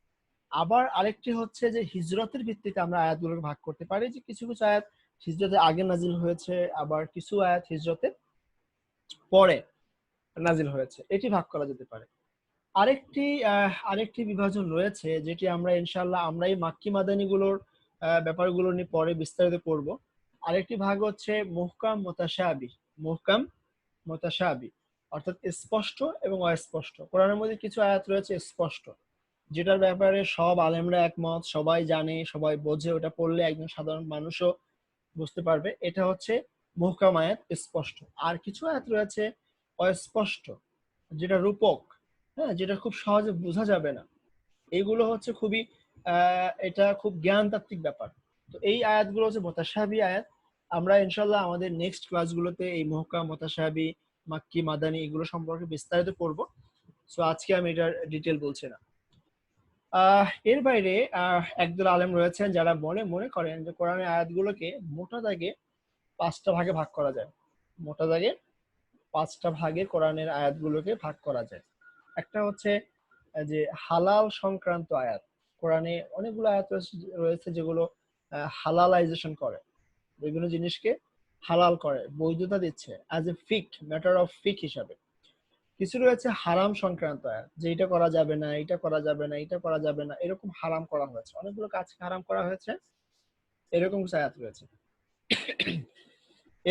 আবার আরেকটি হচ্ছে যে হিজরতের ভিত্তিতে আমরা আয়াতগুলোকে ভাগ করতে পারি, যে কিছু কিছু আয়াত হিজরতের আগে নাজিল হয়েছে, আবার কিছু আয়াত হিজরতের পরে নাজিল হয়েছে, এটি ভাগ করা যেতে পারে। আরেকটি বিভাজন রয়েছে যেটি আমরা ইনশাআল্লাহ আমরা এই মাক্কি মাদানী গুলোর ব্যাপারগুলো নিয়ে পরে বিস্তারিত করব। আরেকটি ভাগ হচ্ছে মুহকাম মুতাশাবি। মুহকাম মুতাশাবি অর্থাৎ স্পষ্ট এবং অস্পষ্ট। কোরআনের মধ্যে কিছু আয়াত রয়েছে স্পষ্ট, যেটার ব্যাপারে সব আলেমরা একমত, সবাই জানে, সবাই বোঝে, ওটা পড়লে একজন সাধারণ মানুষও বুঝতে পারবে, এটা হচ্ছে মুহকাম আয়াত, স্পষ্ট। আর কিছু আয়াত রয়েছে অস্পষ্ট, যেটা রূপক, হ্যাঁ, যেটা খুব সহজে বোঝা যাবে না। এইগুলো হচ্ছে খুবই এটা খুব জ্ঞানতাত্ত্বিক ব্যাপার। তো এই আয়াতগুলো হচ্ছে মুতাশাবি আয়াত। আমরা ইনশাল্লাহ আমাদের নেক্সট ক্লাসগুলোতে এই মুহকাম, মুতাশাবি, মাক্কি, মাদানী এগুলো সম্পর্কে বিস্তারিত পড়বো। সো আজকে আমি এটার ডিটেল বলছি না। এর বাইরে একদল আলেম রয়েছেন যারা মনে করেন যে কোরআনের আয়াতগুলোকে মোটা দাগে 5টা ভাগে ভাগ করা যায়। মোটা দাগে 5টা ভাগে কোরআনের আয়াতগুলোকে ভাগ করা যায়। একটা হচ্ছে যে হালাল সংক্রান্ত আয়াত। কোরআনে অনেকগুলো আয়াত রয়েছে যেগুলো হালালাইজেশন করে, বিভিন্ন জিনিসকে হালাল করে, বৈধতা দিচ্ছে অ্যাজ এ ফিক ম্যাটার অফ ফিক হিসাবে। কিছু রয়েছে হারাম সংক্রান্ত আয়াত, যে এটা করা যাবে না, এটা করা যাবে না, এটা করা যাবে না, এরকম হারাম করা হয়েছে, অনেকগুলো কাজকে হারাম করা হয়েছে, এরকম কিছু আয়াত রয়েছে।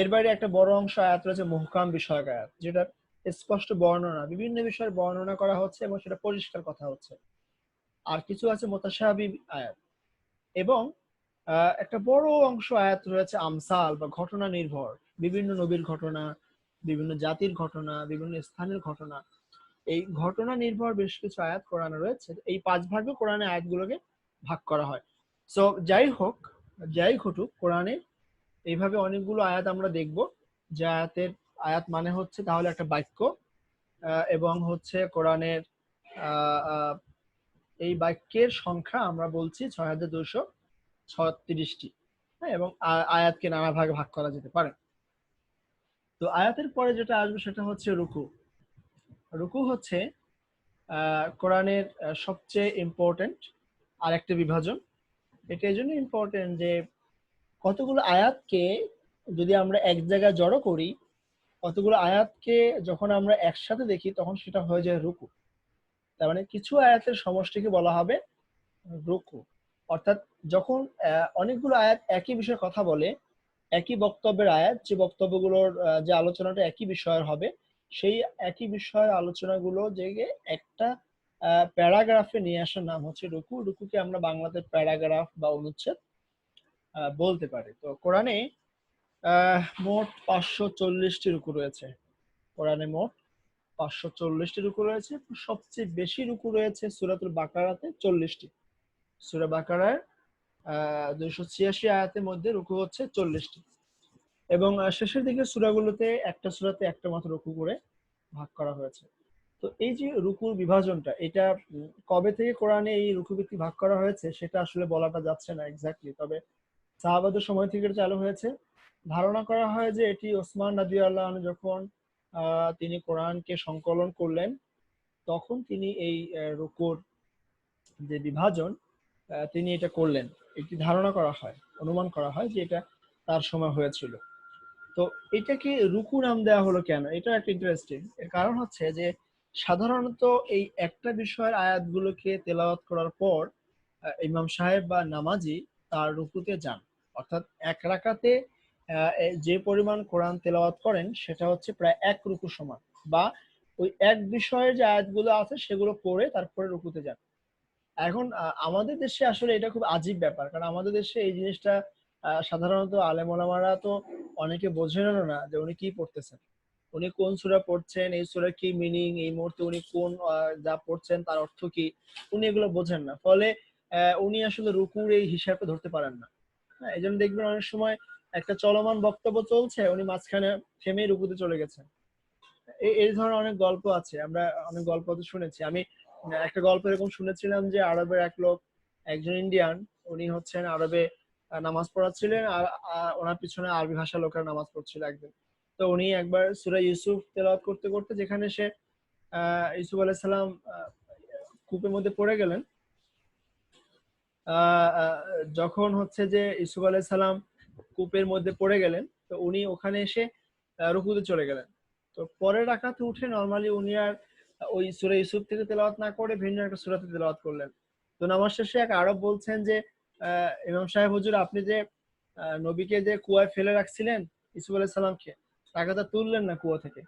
এর বাইরে একটা বড় অংশ আয়াত রয়েছে মুহকাম বিষয়ক আয়াত, যেটা স্পষ্ট বর্ণনা, বিভিন্ন বিষয়ের বর্ণনা করা হচ্ছে এবং সেটা পরিষ্কার কথা হচ্ছে। আর কিছু আছে মুতাশাবিহ আয়াত, এবং একটা বড় অংশ আয়াত রয়েছে আমসাল বা ঘটনা নির্ভর, বিভিন্ন নবীর ঘটনা, বিভিন্ন জাতির ঘটনা, বিভিন্ন স্থানের ঘটনা, এই ঘটনা নির্ভর বেশ কিছু আয়াত কোরআনে রয়েছে। এই 5 ভাগে কোরআনে আয়াতগুলোকে ভাগ করা হয়। সো যাই ঘটুক, কোরআনে এইভাবে অনেকগুলো আয়াত আমরা দেখব, যে আয়াত মানে হচ্ছে তাহলে একটা বাক্য, এবং হচ্ছে কোরআনের এই বাক্যের সংখ্যা আমরা বলছি 6236টি। হ্যাঁ, এবং আয়াতকে নানা ভাগে ভাগ করা যেতে পারে। তো আয়াতের পরে যেটা আসবে সেটা হচ্ছে রুকু। রুকু হচ্ছে কোরআনের সবচেয়ে ইম্পর্টেন্ট আর একটা বিভাজন। এটা এই জন্য ইম্পর্টেন্ট যে কতগুলো আয়াতকে যদি আমরা এক জায়গায় জড়ো করি, কতগুলো আয়াতকে যখন আমরা একসাথে দেখি তখন সেটা হয়ে যায় রুকু। তার মানে কিছু আয়াতের সমষ্টিকে বলা হবে রুকু। অর্থাৎ যখন অনেকগুলো আয়াত একই বিষয়ে কথা বলে, একই বক্তব্যের আয়াত, যে বক্তব্যগুলোর যে আলোচনাটা একই বিষয়ের হবে, সেই একই বিষয়ের আলোচনাগুলো যে একটা প্যারাগ্রাফে নিয়ে আসার নাম হচ্ছে রুকু। রুকুকে আমরা বাংলাতে প্যারাগ্রাফ বা অনুচ্ছেদ বলতে পারি। তো কোরআনে মোট 540টি রুকু রয়েছে। কোরআনে মোট 540টি রুকু রয়েছে। সবচেয়ে বেশি রুকু রয়েছে সূরাতুল বাকারাতে 40টি। সূরা বাকারার 286 আয়াতের মধ্যে রুকু হচ্ছে 40টি, এবং শেষের দিকে সূরাগুলোতে একটা সূরাতে একটা মাত্র রুকু করে ভাগ করা হয়েছে। তো এই যে রুকুর বিভাজনটা, এটা কবে থেকে কোরআনে এই রুকু ভিত্তিক ভাগ করা হয়েছে সেটা আসলে বলাটা যাচ্ছে না এক্স্যাক্টলি, তবে সাহাবাদের সময় থেকে এটা চালু হয়েছে। ধারণা করা হয় যে এটি ওসমান রাদিয়াল্লাহু আনহু যখন তিনি কোরআনকে সংকলন করলেন, তখন তিনি এই রুকুর যে বিভাজন তিনি এটা করলেন। এটি ধারণা করা হয়, অনুমান করা হয় যে এটা তার সময় হয়েছিল। তো এটাকে রুকু নাম দেওয়া হলো কেন, এটা একটা ইন্টারেস্টিং। এর কারণ হচ্ছে যে সাধারণত এই একটা বিষয়ের আয়াতগুলোকে তেলাওয়াত করার পর ইমাম সাহেব বা নামাজি তার রুকুতে যান। অর্থাৎ এক রাকাতে যে পরিমাণ কোরআন তেলাওয়াত করেন সেটা হচ্ছে প্রায় এক রুকু সমান, বা ওই এক বিষয়ের যে আয়াতগুলো আছে সেগুলো পড়ে তারপরে রুকুতে যান। এখন আমাদের দেশে আসলে এটা খুব আজীব ব্যাপার, কারণ আমাদের দেশে এই জিনিসটা সাধারণত আলেম ওলামারা তো অনেকে বোঝেনও না যে উনি কি পড়তেছেন, উনি কোন সূরা পড়ছেন, এই সূরার কি মিনিং, এই মুহূর্তে উনি কোন যা পড়ছেন তার অর্থ কি, উনি এগুলো বোঝেন না। ফলে উনি আসলে রুকুর এই হিসাবটা ধরতে পারেন না। হ্যাঁ, এই জন্য দেখবেন অনেক সময় একটা চলমান বক্তব্য চলছে, উনি মাঝখানে থেমে রুকুতে চলে গেছেন। এই ধরনের অনেক গল্প আছে, আমরা অনেক গল্প তো শুনেছি। আমি একটা গল্প এরকম শুনেছিলাম যে আরবের এক লোক, একজন ইন্ডিয়ান, উনি হচ্ছেন আরবে নামাজ পড়াচ্ছিলেন, আর ওনার পিছনে আরবি ভাষা লোকেরা নামাজ পড়ছিল একদিন। তো উনি একবার সূরা ইউসুফ তেলাওয়াত করতে করতে, যেখানে সে ইউসুফ আলাইহিস সালাম কূপের মধ্যে পড়ে গেলেন, আহ, আহ, যখন হচ্ছে যে ইউসুফ আলাইহিস সালাম কূপের মধ্যে পড়ে গেলেন, তো উনি ওখানে এসে রুকুতে চলে গেলেন। তো পরের রাকাতে উঠে নরমালি উনি আর ওই সূরা ইউসুফ থেকে তেলাওয়াত না করে ভিন্ন একটা সূরাতে তেলাওয়াত করলেন। তো নামাজ শেষে এক আরব বলছেন যে ইমাম সাহেব হুজুর, আপনি যে নবীকে যে কুয়ায় ফেলে রাখছিলেন, ইউসুফ আলাইহিস সালামকে, তাকে তো তুললেন না কুয়া থেকে।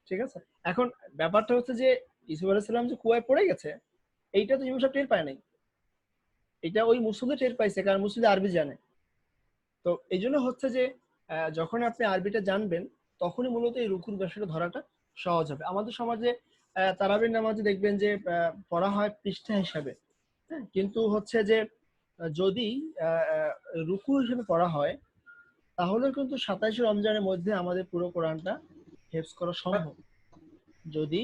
ঠিক আছে, এখন ব্যাপারটা হচ্ছে যে ইউসুফ আলাইহিস সালাম যে কুয়ায় পড়ে গেছে, এইটা তো ইমাম সাহেব টের পায় নাই, এটা ওই মুসলিদে টের পাইছে, কারণ মুসলিদ আরবি জানে। তো এই জন্য হচ্ছে যে যখন আপনি আরবিটা জানবেন, তখনই মূলত এই রুকুর বিষয়টা ধরাটা সহজ হবে। আমাদের সমাজে তারাবির নামাজে দেখবেন যে পড়া হয় পৃষ্ঠা হিসাবে। হ্যাঁ, কিন্তু হচ্ছে যে যদি আহ, আহ, রুকু হিসেবে পড়া হয়, তাহলে কিন্তু 27 রমজানের মধ্যে আমাদের পুরো কোরআনটা হেফজ করা সম্ভব। যদি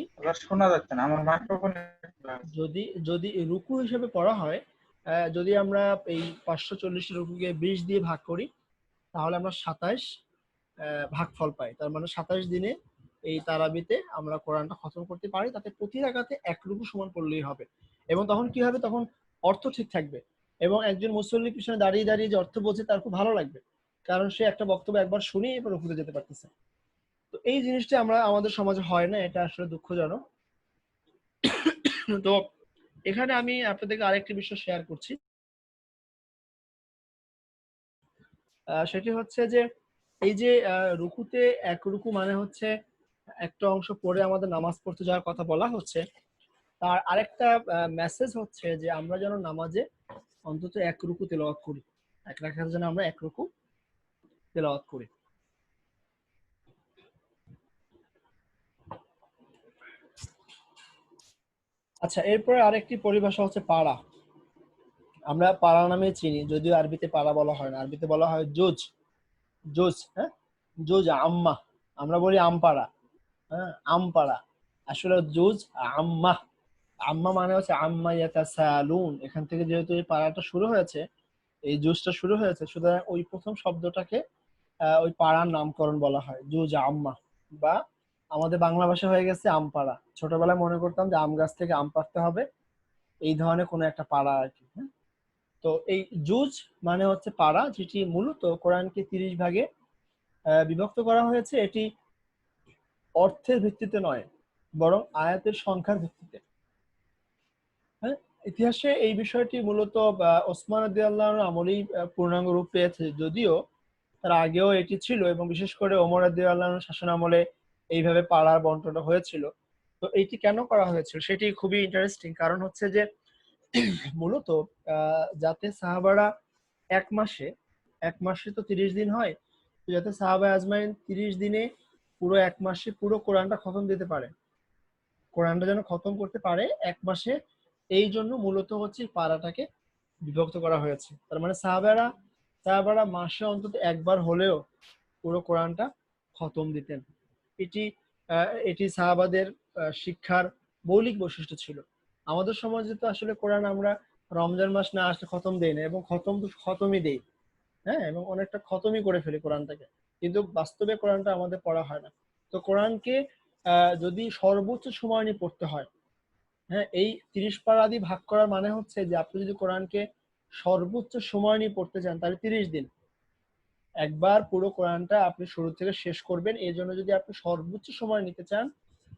শোনা যাচ্ছে না, আমার মাইক্রোফোন। যদি যদি রুকু হিসেবে পড়া হয়, যদি আমরা এই 540 রুকুকে 20 দিয়ে ভাগ করি, তাহলে আমরা 27 ভাগফল পাই। তার মানে 27 দিনে এই তারাবিতে আমরা কোরআনটা খতম করতে পারি। তাতে প্রতি রাকাতে 1 রুকু সমান পড়লেই হবে। এবং তখন কি হবে, তখন অর্থ ঠিক থাকবে এবং একজন মুসল্লির পিছনে দাঁড়িয়ে দাঁড়িয়ে যে অর্থ বোঝে তার খুব ভালো লাগবে, কারণ সে একটা বক্তব্য একবার শুনে এবার রুকুতে যেতে পারতেছে। তো এই জিনিসটা আমরা আমাদের সমাজে হয় না, এটা আসলে দুঃখজনক। তো এখানে আমি আপনাদেরকে আরেকটি বিষয় শেয়ার করছি, সেটি হচ্ছে যে এই যে রুকুতে 1 রুকু মানে হচ্ছে একটা অংশ পড়ে আমাদের নামাজ পড়তে যাওয়ার কথা বলা হচ্ছে। তার আরেকটা মেসেজ হচ্ছে যে আমরা যেন নামাজে অন্তত 1 রুকু তেলাওয়াত করি, 1 রাকাতের জন্য আমরা 1 রুকু তেলাওয়াত করি। আচ্ছা, এরপরে আরেকটি পরিভাষা হচ্ছে পাড়া। আমরা পাড়া নামে চিনি, যদিও আরবিতে পাড়া বলা হয় না, আরবিতে বলা হয় জুজ। জুজ, হ্যাঁ, জুজ আম্মা, আমরা বলি আমপাড়া, হ্যাঁ, আমপাড়া, আসলে জুজ আম্মা। আম্মা মানে হচ্ছে আম্মা ইয়াতাসালুন, এখান থেকে যেহেতু এই পাড়াটা শুরু হয়েছে, এই জুজটা শুরু হয়েছে, সুতরাং ওই প্রথম শব্দটাকে ওই পাড়ার নামকরণ বলা হয় জুজ আম্মা, বা আমাদের বাংলা ভাষা হয়ে গেছে আমপাড়া। ছোটবেলায় মনে করতাম যে আম গাছ থেকে আম পাড়তে হবে, এই ধরনের কোনো একটা পাড়া আর কি, হ্যাঁ। তো এই জুজ মানে হচ্ছে পাড়া, যেটি মূলত কোরআনকে 30 ভাগে বিভক্ত করা হয়েছে। এটি অর্থের ভিত্তিতে নয়, বরং আয়াতের সংখ্যার ভিত্তিতে। হ্যাঁ, ইতিহাসে এই বিষয়টি মূলত ওসমান রাদিয়াল্লাহু আমলেই পূর্ণাঙ্গ রূপ পেয়েছে, যদিও তার আগেও এটি ছিল এবং বিশেষ করে ওমর রাদিয়াল্লাহু শাসন আমলে এইভাবে পাড়ার বন্টনটা হয়েছিল। তো এইটি কেন করা হয়েছিল সেটি খুবই ইন্টারেস্টিং, কারণ হচ্ছে যে মূলত যাতে সাহাবারা এক মাসে, এক মাসে তো 30 দিন হয়, তো যাতে সাহাবা আজমাইন 30 দিনে পুরো এক মাসে পুরো কোরআনটা খতম দিতে পারে, কোরআনটা যেন খতম করতে পারে এক মাসে, এই জন্য মূলত হচ্ছে পাড়াটাকে বিভক্ত করা হয়েছে। তার মানে সাহাবারা মাসে অন্তত একবার হলেও পুরো কোরআনটা খতম দিতেন। এটি এটি সাহাবাদের শিক্ষার মৌলিক বৈশিষ্ট্য ছিল। আমাদের সমাজে তো আসলে কোরআন আমরা রমজান মাস না আসলে খতম দেই না, এবং খতম তো খতমই দেই, হ্যাঁ, এবং অনেকটা খতমই করে ফেলি কোরআনটাকে, কিন্তু বাস্তবে কোরআনটা আমাদের পড়া হয় না। তো কোরআনকে যদি সর্বোচ্চ সময় নিয়ে পড়তে হয়, হ্যাঁ, এই 30 পারা দিয়ে ভাগ করার মানে হচ্ছে যে আপনি যদি কোরআনকে সর্বোচ্চ সময় নিয়ে পড়তে চান তাহলে 30 দিন, একবার পুরো কোরআনটা আপনি শুরু থেকে শেষ করবেন। এই জন্য যদি আপনি সর্বোচ্চ সময় নিতে চান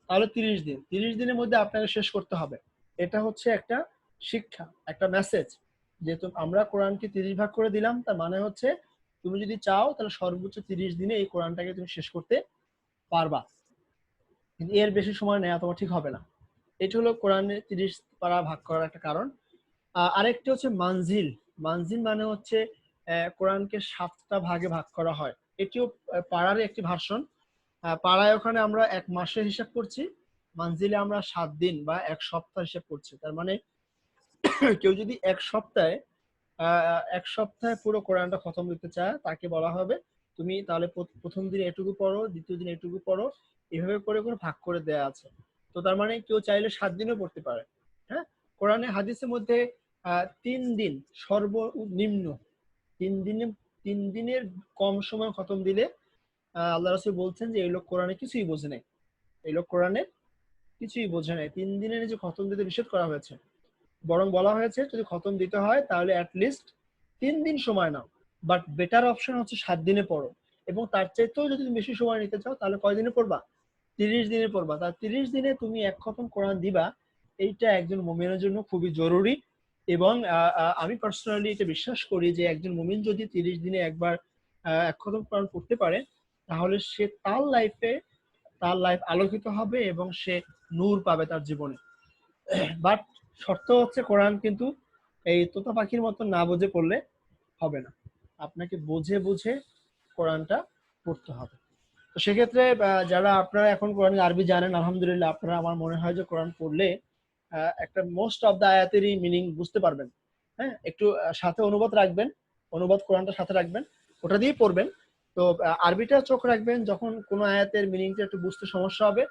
তাহলে 30 দিন, 30 দিনের মধ্যে আপনাকে শেষ করতে হবে। এটা হচ্ছে একটা শিক্ষা, একটা মেসেজ, যেহেতু আমরা কোরআনকে 30 ভাগ করে দিলাম, তার মানে হচ্ছে তুমি যদি চাও তাহলে সর্বোচ্চ 30 দিনে এই কোরআনটাকে তুমি শেষ করতে পারবা, কিন্তু এর বেশি সময় নেওয়া তোমার ঠিক হবে না। এটি হলো কোরআনে 30 পারা ভাগ করার একটা কারণ। আরেকটি হচ্ছে মানজিল। মানজিল মানে হচ্ছে কোরআনকে 7টা ভাগে ভাগ করা হয়, এটিও পাড়ার একটি ভার্সন। পাড়ায় ওখানে আমরা এক মাসের হিসাব করছি, মানজিলে আমরা 7 দিন বা 1 সপ্তাহ হিসাব করছি। তার মানে কেউ যদি এক সপ্তাহে পুরো কোরআনটা খতম দিতে চায়, তাকে বলা হবে তুমি তাহলে প্রথম দিন এটুকু পড়ো, দ্বিতীয় দিন এটুকু পড়ো, এভাবে করে করে ভাগ করে দেয়া আছে। তো তার মানে কেউ চাইলে 7 দিনও পড়তে পারে, হ্যাঁ। কোরআনে হাদিসের মধ্যে 3 দিন সর্বনিম্ন, 3 দিনে, 3 দিনের কম সময় খতম দিলে আল্লাহ রাসূল বলছেন যে এই লোক কোরআনে কিছুই বোঝে নাই, এই লোক কোরআনে কিছুই বোঝে নাই। 3 দিনের যে খতম দিতে নিষেধ করা হয়েছে, বরং বলা হয়েছে যদি খতম দিতে হয় তাহলে অ্যাটলিস্ট 3 দিন সময় নাও, বাট বেটার অপশন হচ্ছে 7 দিনে পড়ো। এবং তার চাইতেও যদি তুমি বেশি সময় নিতে চাও তাহলে কয় দিনে পড়বা, 30 দিনে পড়বা। তার 30 দিনে তুমি এক খতম কোরআন দিবা, এইটা একজন মুমিনের জন্য খুবই জরুরি। এবং আমি পার্সোনালি এটা বিশ্বাস করি যে একজন মুমিন যদি 30 দিনে একবার এক খতম কোরআন পড়তে পারে, তাহলে সে তার লাইফ আলোকিত হবে এবং সে নূর পাবে তার জীবনে। বাট শর্ত হচ্ছে কোরআন কিন্তু এই তোতা পাখির মতো না বুঝে পড়লে হবে না, আপনাকে বুঝে বুঝে কোরআনটা পড়তে হবে। তো সেক্ষেত্রে যারা আপনারা এখন কোরআন আরবি জানেন, আলহামদুলিল্লাহ, আপনারা আমার মনে হয় যে কোরআন পড়লে একটা মোস্ট অফ দা আয়াতেরই মিনিং বুঝতে পারবেন। হ্যাঁ, একটু সাথে অনুবাদ রাখবেন, অনুবাদ কোরআনটা সাথে রাখবেন, ওটা দিয়ে পড়বেন। তো আরবিটা চোখ রাখবেন, যখন কোনো আয়াতের মিনিংটা একটু বুঝতে সমস্যা হবে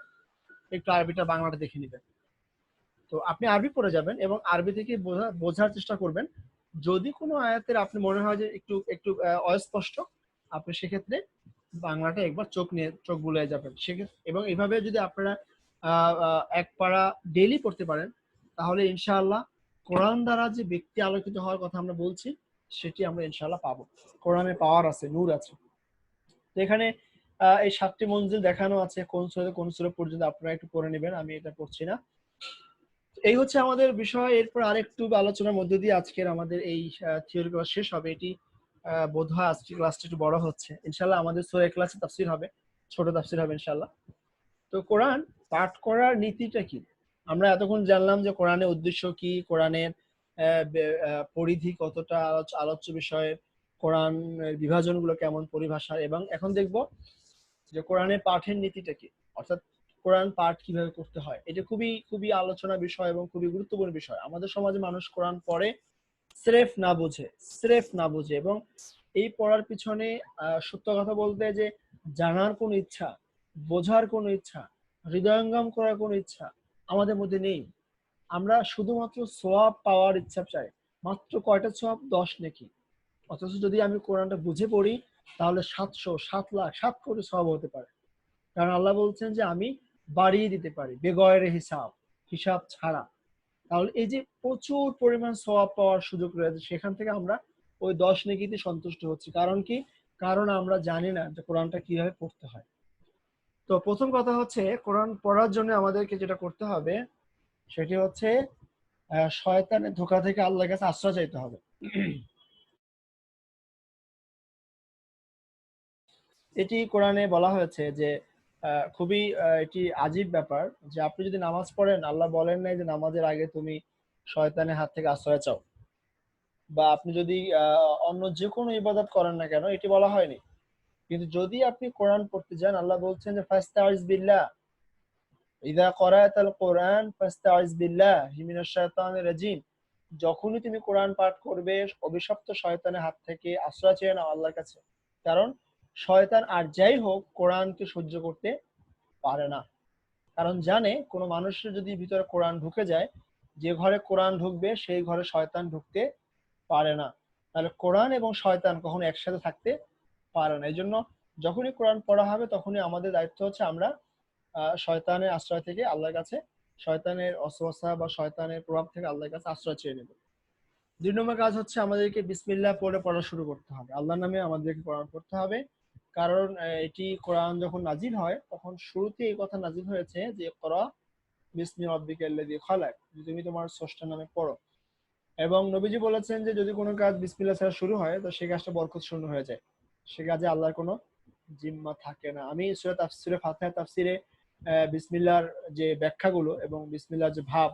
একটু আরবিটা বাংলাটা দেখে নেবেন। তো আপনি আরবি পড়ে যাবেন এবং আরবি থেকে বোঝার চেষ্টা করবেন। যদি কোনো আয়াতের আপনি মনে হয় যে একটু একটু অস্পষ্ট, আপনি সেক্ষেত্রে বাংলাটা একবার চোখ বুলিয়ে যাবেন সেক্ষেত্রে। এবং এভাবে যদি আপনারা এক পারা ডেইলি পড়তে পারেন, তাহলে ইনশাআল্লাহ কোরআন দ্বারা যে ব্যক্তি আলোকিত হওয়ার কথা আমরা বলছি, সেটি আমরা ইনশাআল্লাহ পাবো। কোরআনে পাওয়ার আছে, নূর আছে। তো এখানে এই 7টি মঞ্জিল দেখানো আছে, কোন সূরা পর্যন্ত আপনারা একটু পড়ে নেবেন, আমি এটা পড়ছি না। এই হচ্ছে আমাদের বিষয়। এরপর আরেকটু আলোচনার মধ্যে দিয়ে আজকের আমাদের এই থিওরি ক্লাস শেষ হবে। এটি বোধহয় আজকের ক্লাসটা একটু বড় হচ্ছে। ইনশাআল্লাহ আমাদের সূরা ইখলাসে তাফসীর হবে, ছোট তাফসীর হবে ইনশাআল্লাহ। তো কোরআন পাঠ করার নীতিটা কি? আমরা এতক্ষণ জানলাম যে কোরআনের উদ্দেশ্য কি, কোরআনের পরিধি কতটা, আলোচ্য বিষয়ে কোরআনের বিভাজনগুলো কেমন, পরিভাষা, এবং এখন দেখব যে কোরআনের পাঠের নীতিটা কি, অর্থাৎ কোরআন পাঠ কিভাবে করতে হয়। এটা খুবই খুবই আলোচনা বিষয় এবং খুবই গুরুত্বপূর্ণ বিষয়। আমাদের সমাজে মানুষ কোরআন পড়ে স্রেফ না বুঝে এবং এই পড়ার পিছনে সত্য কথা বলতে যে জানার কোনো ইচ্ছা, বোঝার কোনো ইচ্ছা, হৃদয়ঙ্গম করার কোনো ইচ্ছা আমাদের মধ্যে নেই। আমরা শুধুমাত্র সওয়াব পাওয়ার ইচ্ছা চাই। মাত্র কয়টা সওয়াব? 10 নেকি। অথচ যদি আমি কোরআনটা বুঝে পড়ি, তাহলে 700, 7 লাখ, 7 কোটি সওয়াব হতে পারে। কারণ আল্লাহ বলছেন যে আমি বাড়িয়ে দিতে পারি বেগয়ের হিসাব ছাড়া। তাহলে এই যে প্রচুর পরিমাণ সওয়াব পাওয়ার সুযোগ রয়েছে, সেখান থেকে আমরা ওই 10 নেকিতে সন্তুষ্ট হচ্ছি। কারণ কি? কারণ আমরা জানি না যে কোরআনটা কিভাবে পড়তে হয়। তো প্রথম কথা হচ্ছে, কোরআন পড়ার জন্য আমাদেরকে যেটা করতে হবে সেটি হচ্ছে শয়তানের ধোঁকা থেকে আল্লাহর কাছে আশ্রয় চাইতে হবে। এটি কোরআনে বলা হয়েছে যে খুবই এটি আজীব ব্যাপার যে আপনি যদি নামাজ পড়েন, আল্লাহ বলেন নাই যে নামাজের আগে তুমি শয়তানের হাত থেকে আশ্রয় চাও, বা আপনি যদি অন্য যে কোনো ইবাদত করেন না কেন, এটি বলা হয়নি। কিন্তু যদি আপনি কোরআন পড়তে যান, আল্লাহ বলছেন যে ফাস্তাইজ বিল্লাহ, ইযা ক্বরাআতাল কোরআন ফাস্তাইজ বিল্লাহি মিনাশ শাইতানির রাজিম। যখনই তুমি কোরআন পাঠ করবে, অভিশপ্ত শয়তানের হাত থেকে আশ্রয় চেয়ে নাও আল্লাহর কাছে। কারণ শয়তান আর যাই হোক কোরআনকে সহ্য করতে পারে না। কারণ জানে কোনো মানুষের যদি ভিতরে কোরআন ঢুকে যায়, যে ঘরে কোরআন ঢুকবে সেই ঘরে শয়তান ঢুকতে পারে না। তাহলে কোরআন এবং শয়তান কখনো একসাথে থাকতে পারে না। এই জন্য যখনই কোরআন পড়া হবে, তখনই আমাদের দায়িত্ব হচ্ছে আমরা শয়তানের আশ্রয় থেকে আল্লাহর কাছে, শয়তানের অসওয়াসা বা শয়তানের প্রভাব থেকে আল্লাহর কাছে আশ্রয় চেয়ে নেব। 2 নম্বর কাজ হচ্ছে আমাদেরকে বিসমিল্লাহ পড়ে পড়া শুরু করতে হবে। আল্লাহর নামে আমাদেরকে কোরআন পড়তে হবে। কারণ এটি কোরআন যখন নাজিল হয়, তখন শুরুতে এই কথা নাজিল হয়েছে যে ইকরা বিসমি রাব্বিকাল্লাযী খালাক, যে তুমি তোমার স্রষ্টার নামে পড়ো। এবং নবীজি বলেছেন যে যদি কোনো কাজ বিসমিল্লাহ ছাড়া শুরু হয়, তো সেই কাজটা বরকত শূন্য হয়ে যায়, সে কাজে আল্লাহর কোনো জিম্মা থাকে না। আমি সূরা ফাতিহা তাফসিরে বিসমিল্লাহর যে ব্যাখ্যাগুলো এবং বিসমিল্লাহর যে ভাব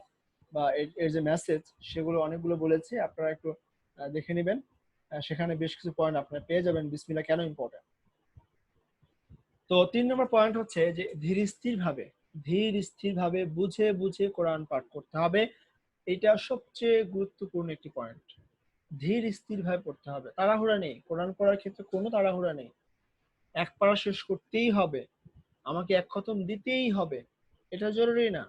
বা এর যে মেসেজ, সেগুলো অনেকগুলো বলেছি, আপনারা একটু দেখে নেবেন। সেখানে বেশ কিছু পয়েন্ট আপনারা পেয়ে যাবেন বিসমিল্লাহ কেন ইম্পর্টেন্ট। তো 3 নম্বর পয়েন্ট হচ্ছে যে ধীর স্থির ভাবে বুঝে বুঝে কোরআন পাঠ করতে হবে। এটা সবচেয়ে গুরুত্বপূর্ণ একটি পয়েন্ট। ধীর স্থির ভাবে পড়তে হবে, তাড়াহুড়া নেই। কোরআন পড়ার ক্ষেত্রে কোনো তাড়াহুড়া নেই। এক পারা শেষ করতেই হবে, আমাকে এক খতম দিতেই হবে, এটা জরুরি না।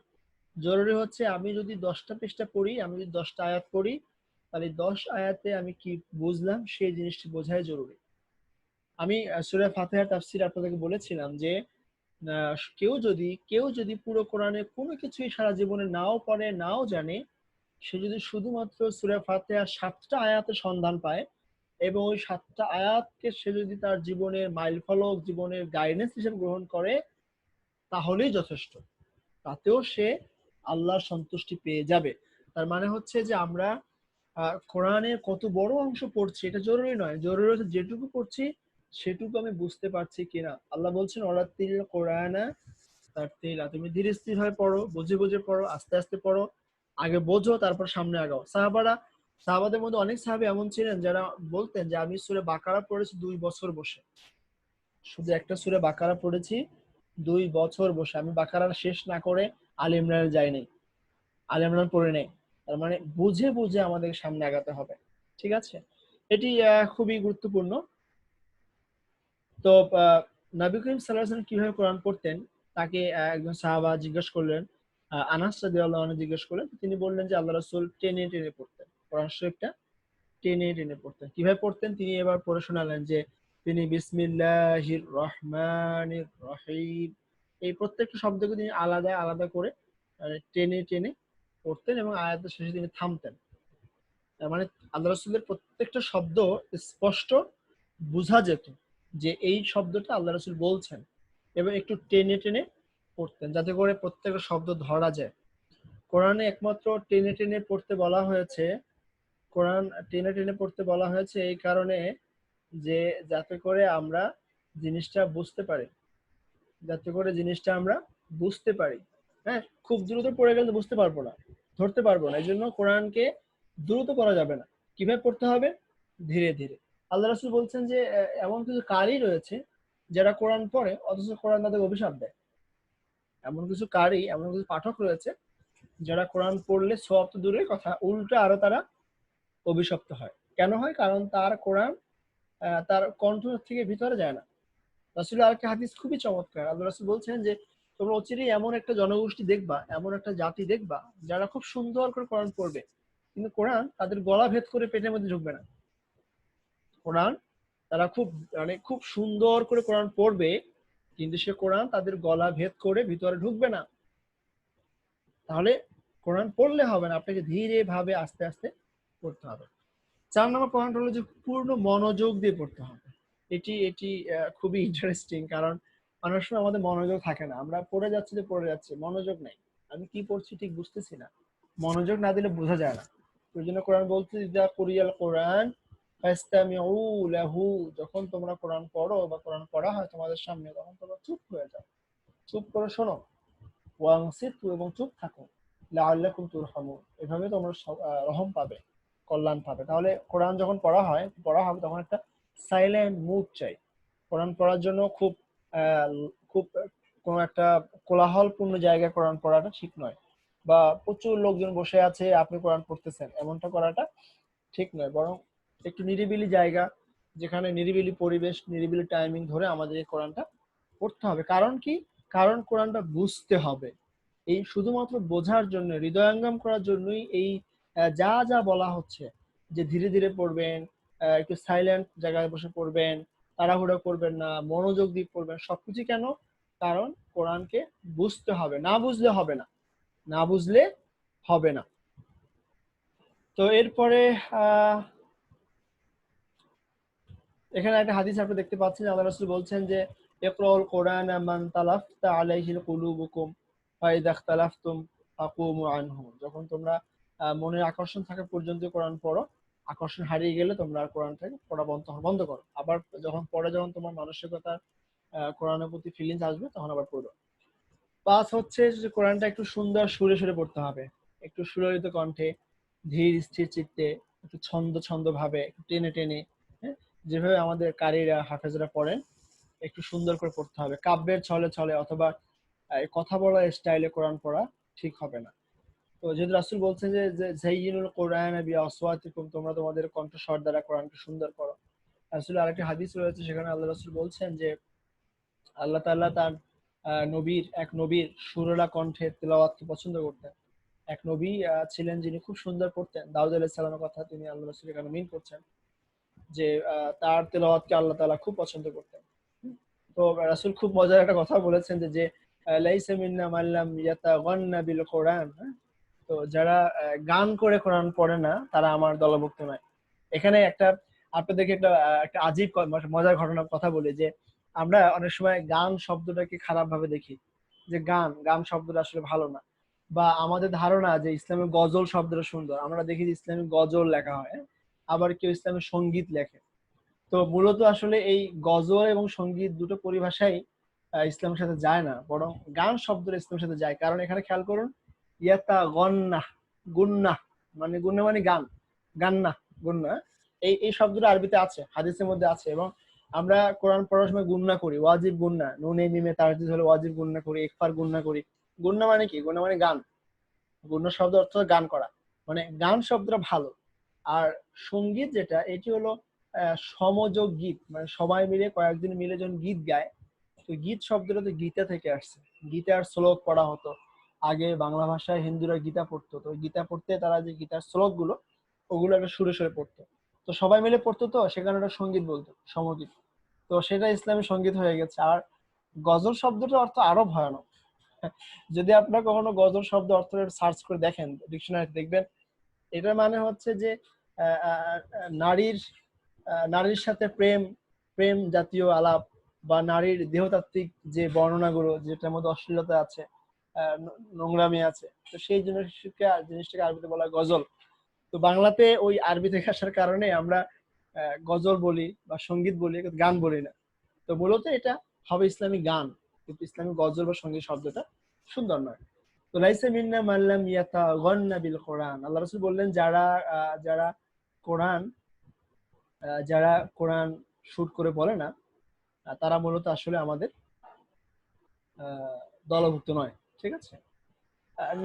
জরুরি হচ্ছে আমি যদি 10টা পৃষ্ঠা পড়ি, আমি যদি 10টা আয়াত পড়ি, তাহলে 10 আয়াতে আমি কি বুঝলাম সেই জিনিসটি বোঝাই জরুরি। আমি সূরা ফাতিহার তাফসীর আপনাদেরকে বলেছিলাম যে কেউ যদি পুরো কোরআনের কোনো কিছুই সারা জীবনে নাও পড়ে, নাও জানে, সে যদি শুধুমাত্র সূরা ফাতিহার 7টা আয়াতের সন্ধান পায় এবং ওই 7টা আয়াতকে সে যদি তার জীবনের মাইলফলক, জীবনের গাইডেন্স হিসেবে গ্রহণ করে, তাহলেই যথেষ্ট। তাতেও সে আল্লাহর সন্তুষ্টি পেয়ে যাবে। তার মানে হচ্ছে যে আমরা কোরআনের কত বড় অংশ পড়ছি এটা জরুরি নয়। জরুরি হচ্ছে যেটুকু পড়ছি সেটুকু আমি বুঝতে পারছি কিনা। আল্লাহ বলছেন ওয়ারাত্তিল কোরআনা তারতিলা, তুমি ধীরে স্থির হয়ে পড়ো, বুঝে বুঝে পড়ো, আস্তে আস্তে পড়ো। আগে বোঝো, তারপর সামনে আগাও। সাহাবাদের মধ্যে অনেক সাহাবী এমন ছিলেন যারা বলতেন যে আমি সূরা বাকারা পড়েছি 2 বছর বসে। শুধু একটা সূরা বাকারা পড়েছি 2 বছর বসে। আমি বাকারার শেষ না করে আলে ইমরানে যাই নাই, আলে ইমরান পড়ে নেই। তার মানে বুঝে বুঝে আমাদের সামনে আগাতে হবে। ঠিক আছে? এটি খুবই গুরুত্বপূর্ণ। তো নবী করিম সাল্লাল্লাহু আলাইহি ওয়াসাল্লাম কিভাবে কোরআন পড়তেন তাকে একজন সাহাবা জিজ্ঞেস করলেন, আনাস রাদিয়াল্লাহু আনহু জিজ্ঞেস করলেন, তিনি বললেন যে আল্লাহ রাসূল টেনে টেনে পড়তেন, কোরআন শরীফটা টেনে টেনে পড়তেন। কিভাবে পড়তেন তিনি এবার পড়ে শোনালেন যে তিনি বিসমিল্লাহির রহমানির রহিম, এই প্রত্যেকটা শব্দকে তিনি আলাদা আলাদা করে টেনে টেনে পড়তেন এবং আয়াতের শেষে তিনি থামতেন। মানে আল্লাহ রাসূলের প্রত্যেকটা শব্দ স্পষ্ট বোঝা যেত যে এই শব্দটা আল্লাহ রাসূল বলছেন, এবং একটু টেনে টেনে পড়তেন যাতে করে প্রত্যেকটা শব্দ ধরা যায়। কোরআনে একমাত্র টেনে টেনে পড়তে বলা হয়েছে, কোরআন টেনে টেনে পড়তে বলা হয়েছে এই কারণে যে যাতে করে আমরা জিনিসটা বুঝতে পারি, যাতে করে জিনিসটা আমরা বুঝতে পারি। হ্যাঁ, খুব দ্রুত পড়ে গেলে বুঝতে পারবো না, ধরতে পারবো না। এই জন্য কোরআনকে দ্রুত পড়া যাবে না। কিভাবে পড়তে হবে? ধীরে ধীরে। আল্লাহ রাসূল বলছেন যে এমন কিছু কারি রয়েছে যারা কোরআন পড়ে অথচ কোরআন তাদের অভিশাপ দেয়। এমন কিছু কারি, এমন কিছু পাঠক রয়েছে যারা কোরআন পড়লে সওয়াব তো দূরের কথা, উল্টো আরো তারা অভিশপ্ত হয়। কেন হয়? কারণ তার কোরআন তার কণ্ঠ থেকে ভিতরে যায় না। রাসূলের আরেকটা হাদিস খুবই চমৎকার। আল্লাহ রাসূল বলছেন যে তোমরা অচিরেই এমন একটা জনগোষ্ঠী দেখবা, এমন একটা জাতি দেখবা যারা খুব সুন্দর করে কোরআন পড়বে, কিন্তু কোরআন তাদের গলা ভেদ করে পেটের মধ্যে ঢুকবে না। কোরআন তারা খুব মানে খুব সুন্দর করে কোরআন পড়বে, কিন্তু সে কোরআন তাদের গলা ভেদ করে ভিতরে ঢুকবে না। তাহলে কোরআন পড়লে হবে না, আপনাকে ধীরে ভাবে আস্তে আস্তে পড়তে হবে। ৪ নম্বর পয়েন্ট হলো যে পূর্ণ মনোযোগ দিয়ে পড়তে হবে। এটি এটি খুবই ইন্টারেস্টিং, কারণ অনেক সময় আমাদের মনোযোগ থাকে না, আমরা পড়ে যাচ্ছি যে পড়ে যাচ্ছি, মনোযোগ নেই, আমি কি পড়ছি ঠিক বুঝতেছি না। মনোযোগ না দিলে বোঝা যায় না। ওই জন্য কোরআন বলছে ইযা কুরিয়াল কোরআন ফাসতামিউ লাহু, যখন তোমরা কোরআন পড়ো বা কোরআন পড়া হয় তোমাদের সামনে, তখন তোমরা চুপ হয়ে যাও, চুপ করে শোনো। ওয়াংসিতু, এবং চুপ থাকো। লাআল্লাকুম তুরহামুন, এভাবে তোমরা রহম পাবে, কল্যাণ পাবে। তাহলে কোরআন যখন পড়া হবে তখন একটা সাইলেন্ট মুড চাই। কোরআন পড়ার জন্য খুব আহ, খুব কোনো একটা কোলাহলপূর্ণ জায়গায় কোরআন পড়াটা ঠিক নয়, বা প্রচুর লোকজন বসে আছে আপনি কোরআন পড়তেছেন এমনটা করাটা ঠিক নয়। বরং একটু নিরিবিলি জায়গা, যেখানে নিরিবিলি পরিবেশ, নিরিবিলি টাইমিং ধরে আমাদের এই কোরআনটা পড়তে হবে। কারণ কি? কারণ কোরআনটা বুঝতে হবে। এই শুধুমাত্র বোঝার জন্য, হৃদয়ঙ্গম করার জন্যই এই যা যা বলা হচ্ছে যে ধীরে ধীরে পড়বেন, একটু সাইলেন্ট জায়গায় বসে পড়বেন, তাড়াহুড়ো করবেন না, মনোযোগ দিয়ে পড়বেন, সবকিছু কেন? কারণ কোরআনকে বুঝতে হবে, না বুঝলে হবে না, না বুঝলে হবে না। তো এরপরে আহ এখানে একটা হাদিস আপনি দেখতে পাচ্ছেন, আল্লাহ রাসূল বলছেন যে ইকরাউল কোরআন মান তালাফতা আলাইহিল কুলুবুকুম ফাইদা ইখতালাফতুম ফাকুমু আনহু, যখন তোমরা মনের আকর্ষণ থাকা পর্যন্ত কোরআন পড়ো, আকর্ষণ হারিয়ে গেলে তোমরা আর কোরআনটাকে পড়া বন্ধ করো। আবার যখন তোমার মানসিকতা কোরআনের প্রতি ফিলিংস আসবে তখন আবার পড়ো। ৫ হচ্ছে যে কোরআনটা একটু সুন্দর সুরে সুরে পড়তে হবে, একটু সুললিত কণ্ঠে, ধীর স্থির চিত্তে, একটু ছন্দ ছন্দ ভাবে, একটু টেনে টেনে, হ্যাঁ, যেভাবে আমাদের কারীরা হাফেজরা পড়েন একটু সুন্দর করে পড়তে হবে। কাব্যের ছলে ছলে অথবা কথা বলার স্টাইলে কোরআন পড়া ঠিক হবে না। তো যেহেতু রাসূল বলছেন যে যায়িনুল কোরআন বিআসওয়াতিকুম, তোমরা তোমাদের কণ্ঠস্বর দ্বারা কোরআনকে সুন্দর করো। রাসূলের আরেকটি হাদিস রয়েছে, সেখানে আল্লাহ রাসূল বলছেন যে আল্লাহ তাআলা তার এক নবীর সুরেলা কণ্ঠে তেলাওয়াতকে পছন্দ করতেন। এক নবী ছিলেন যিনি খুব সুন্দর পড়তেন, দাউদ আলাইহিস সালামের কথা তিনি আল্লাহ রাসূল এখানে মিন করছেন যে তার তেলাওয়াতকে আল্লাহ তাআলা খুব পছন্দ করতেন। তো রাসূল খুব মজার একটা কথা বলেছেন যে লাইসা মিন্না মান লাম ইয়াতাগান্না বিল কোরআন, হ্যাঁ? তো যারা গান করে কোরআন পড়ে না তারা আমার দলভুক্ত নয়। এখানে আপনাদেরকে একটা আজীব মজার ঘটনার কথা বলি যে আমরা অনেক সময় গান শব্দটাকে খারাপ ভাবে দেখি, যে গান গান শব্দটা আসলে ভালো না, বা আমাদের ধারণা যে ইসলামের গজল শব্দটা সুন্দর, আমরা দেখি যে ইসলামিক গজল লেখা হয়, হ্যাঁ? আবার কেউ ইসলামের সঙ্গীত লেখে। তো মূলত আসলে এই গজল এবং সঙ্গীত দুটো পরিভাষাই ইসলামের সাথে যায় না, বরং গান শব্দটা ইসলামের সাথে যায়। কারণ এখানে খেয়াল করুন, ইয়াতা গন্না, গুন্না, মানে গুন্না মানে গান, গান্না, গুন্না, এই শব্দটা আরবিতে আছে, হাদিসের মধ্যে আছে। এবং আমরা কোরআন পড়ার সময় গুন্না করি, ওয়াজিব গুন্না, নুনে মিমে তারদিদ হলে ওয়াজিব গুন্না করি, ইকফার গুন্না করি। গুন্না মানে কি? গুন্না মানে গান। গুন্না শব্দ অর্থ গান করা, মানে গান শব্দটা ভালো। আর সঙ্গীত যেটা, এটি হলো সমযোগ গীত, মানে সবাই মিলে কয়েকজন মিলে যখন গীত গায়, তো গীত শব্দটা তো গীতা থেকে আসছে, গীতার শ্লোক পড়া হতো আগে বাংলা ভাষায়, হিন্দুরা গীতা পড়তো, তো গীতা পড়তে তারা যে গীতার শ্লোক গুলো ওগুলো একটা সুরে সুরে পড়তো, তো সবাই মিলে পড়তো, তো সেখানে একটা সঙ্গীত বলতো, সমগীত। তো সেটা ইসলামী সঙ্গীত হয়ে গেছে। আর গজল শব্দটার অর্থ আরো ভয়ানক। যদি আপনার কখনো গজল শব্দ অর্থ সার্চ করে দেখেন ডিকশনারিতে, দেখবেন এটার মানে হচ্ছে যে আহ, আহ, নারীর নারীর সাথে প্রেম, প্রেম জাতীয় আলাপ, বা নারীর দেহতাত্ত্বিক যে বর্ণনাগুলো যেটার মধ্যে অশ্লীলতা আছে, নোংরামি আছে, তো সেই জিনিসটাকে আরবিতে বলা হয় গজল। তো বাংলাতে ওই আরবি থেকে আসার কারণে আমরা গজল বলি বা সঙ্গীত বলি, কিন্তু গান বলি না। তো মূলত এটা হবে ইসলামিক গান, কিন্তু ইসলামিক গজল বা সঙ্গীত শব্দটা সুন্দর নয়। তো লাইসা মিন্না মাল্লাম ইয়াতাগান্না বিল কোরআন, আল্লাহ রাসূল বললেন যারা যারা কোরআন যারা কোরআন শুট করে বলে না, তারা মূলত আসলে আমাদের আহ, দলভুক্ত নয়। ঠিক আছে।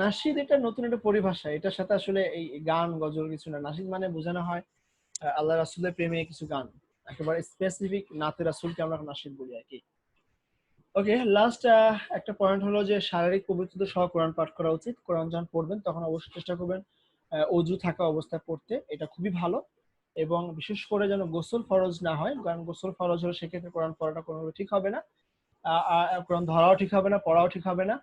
নাশিদ এটা নতুন একটা পরিভাষা, এটার সাথে আসলে এই গান গজল কিছু না। নাশিদ মানে বোঝানো হয় আল্লাহ রাসূলের প্রেমে কিছু গান, একেবারে স্পেসিফিক নাতে রাসূলকে আমরা নাশিদ বলি আর কি। ওকে, লাস্ট একটা পয়েন্ট হলো যে শারীরিক পবিত্রতা সহ কোরআন পাঠ করা উচিত। কোরআন যখন পড়বেন তখন অবশ্যই চেষ্টা করবেন অজু থাকা অবস্থায় পড়তে, এটা খুবই ভালো। এবং বিশেষ করে যেন গোসল ফরজ না হয়, কারণ গোসল ফরজ হলে সেক্ষেত্রে কোরআন পড়াটা কোনোভাবে ঠিক হবে না, কোরআন ধরাও ঠিক হবে না, পড়াও ঠিক হবে না।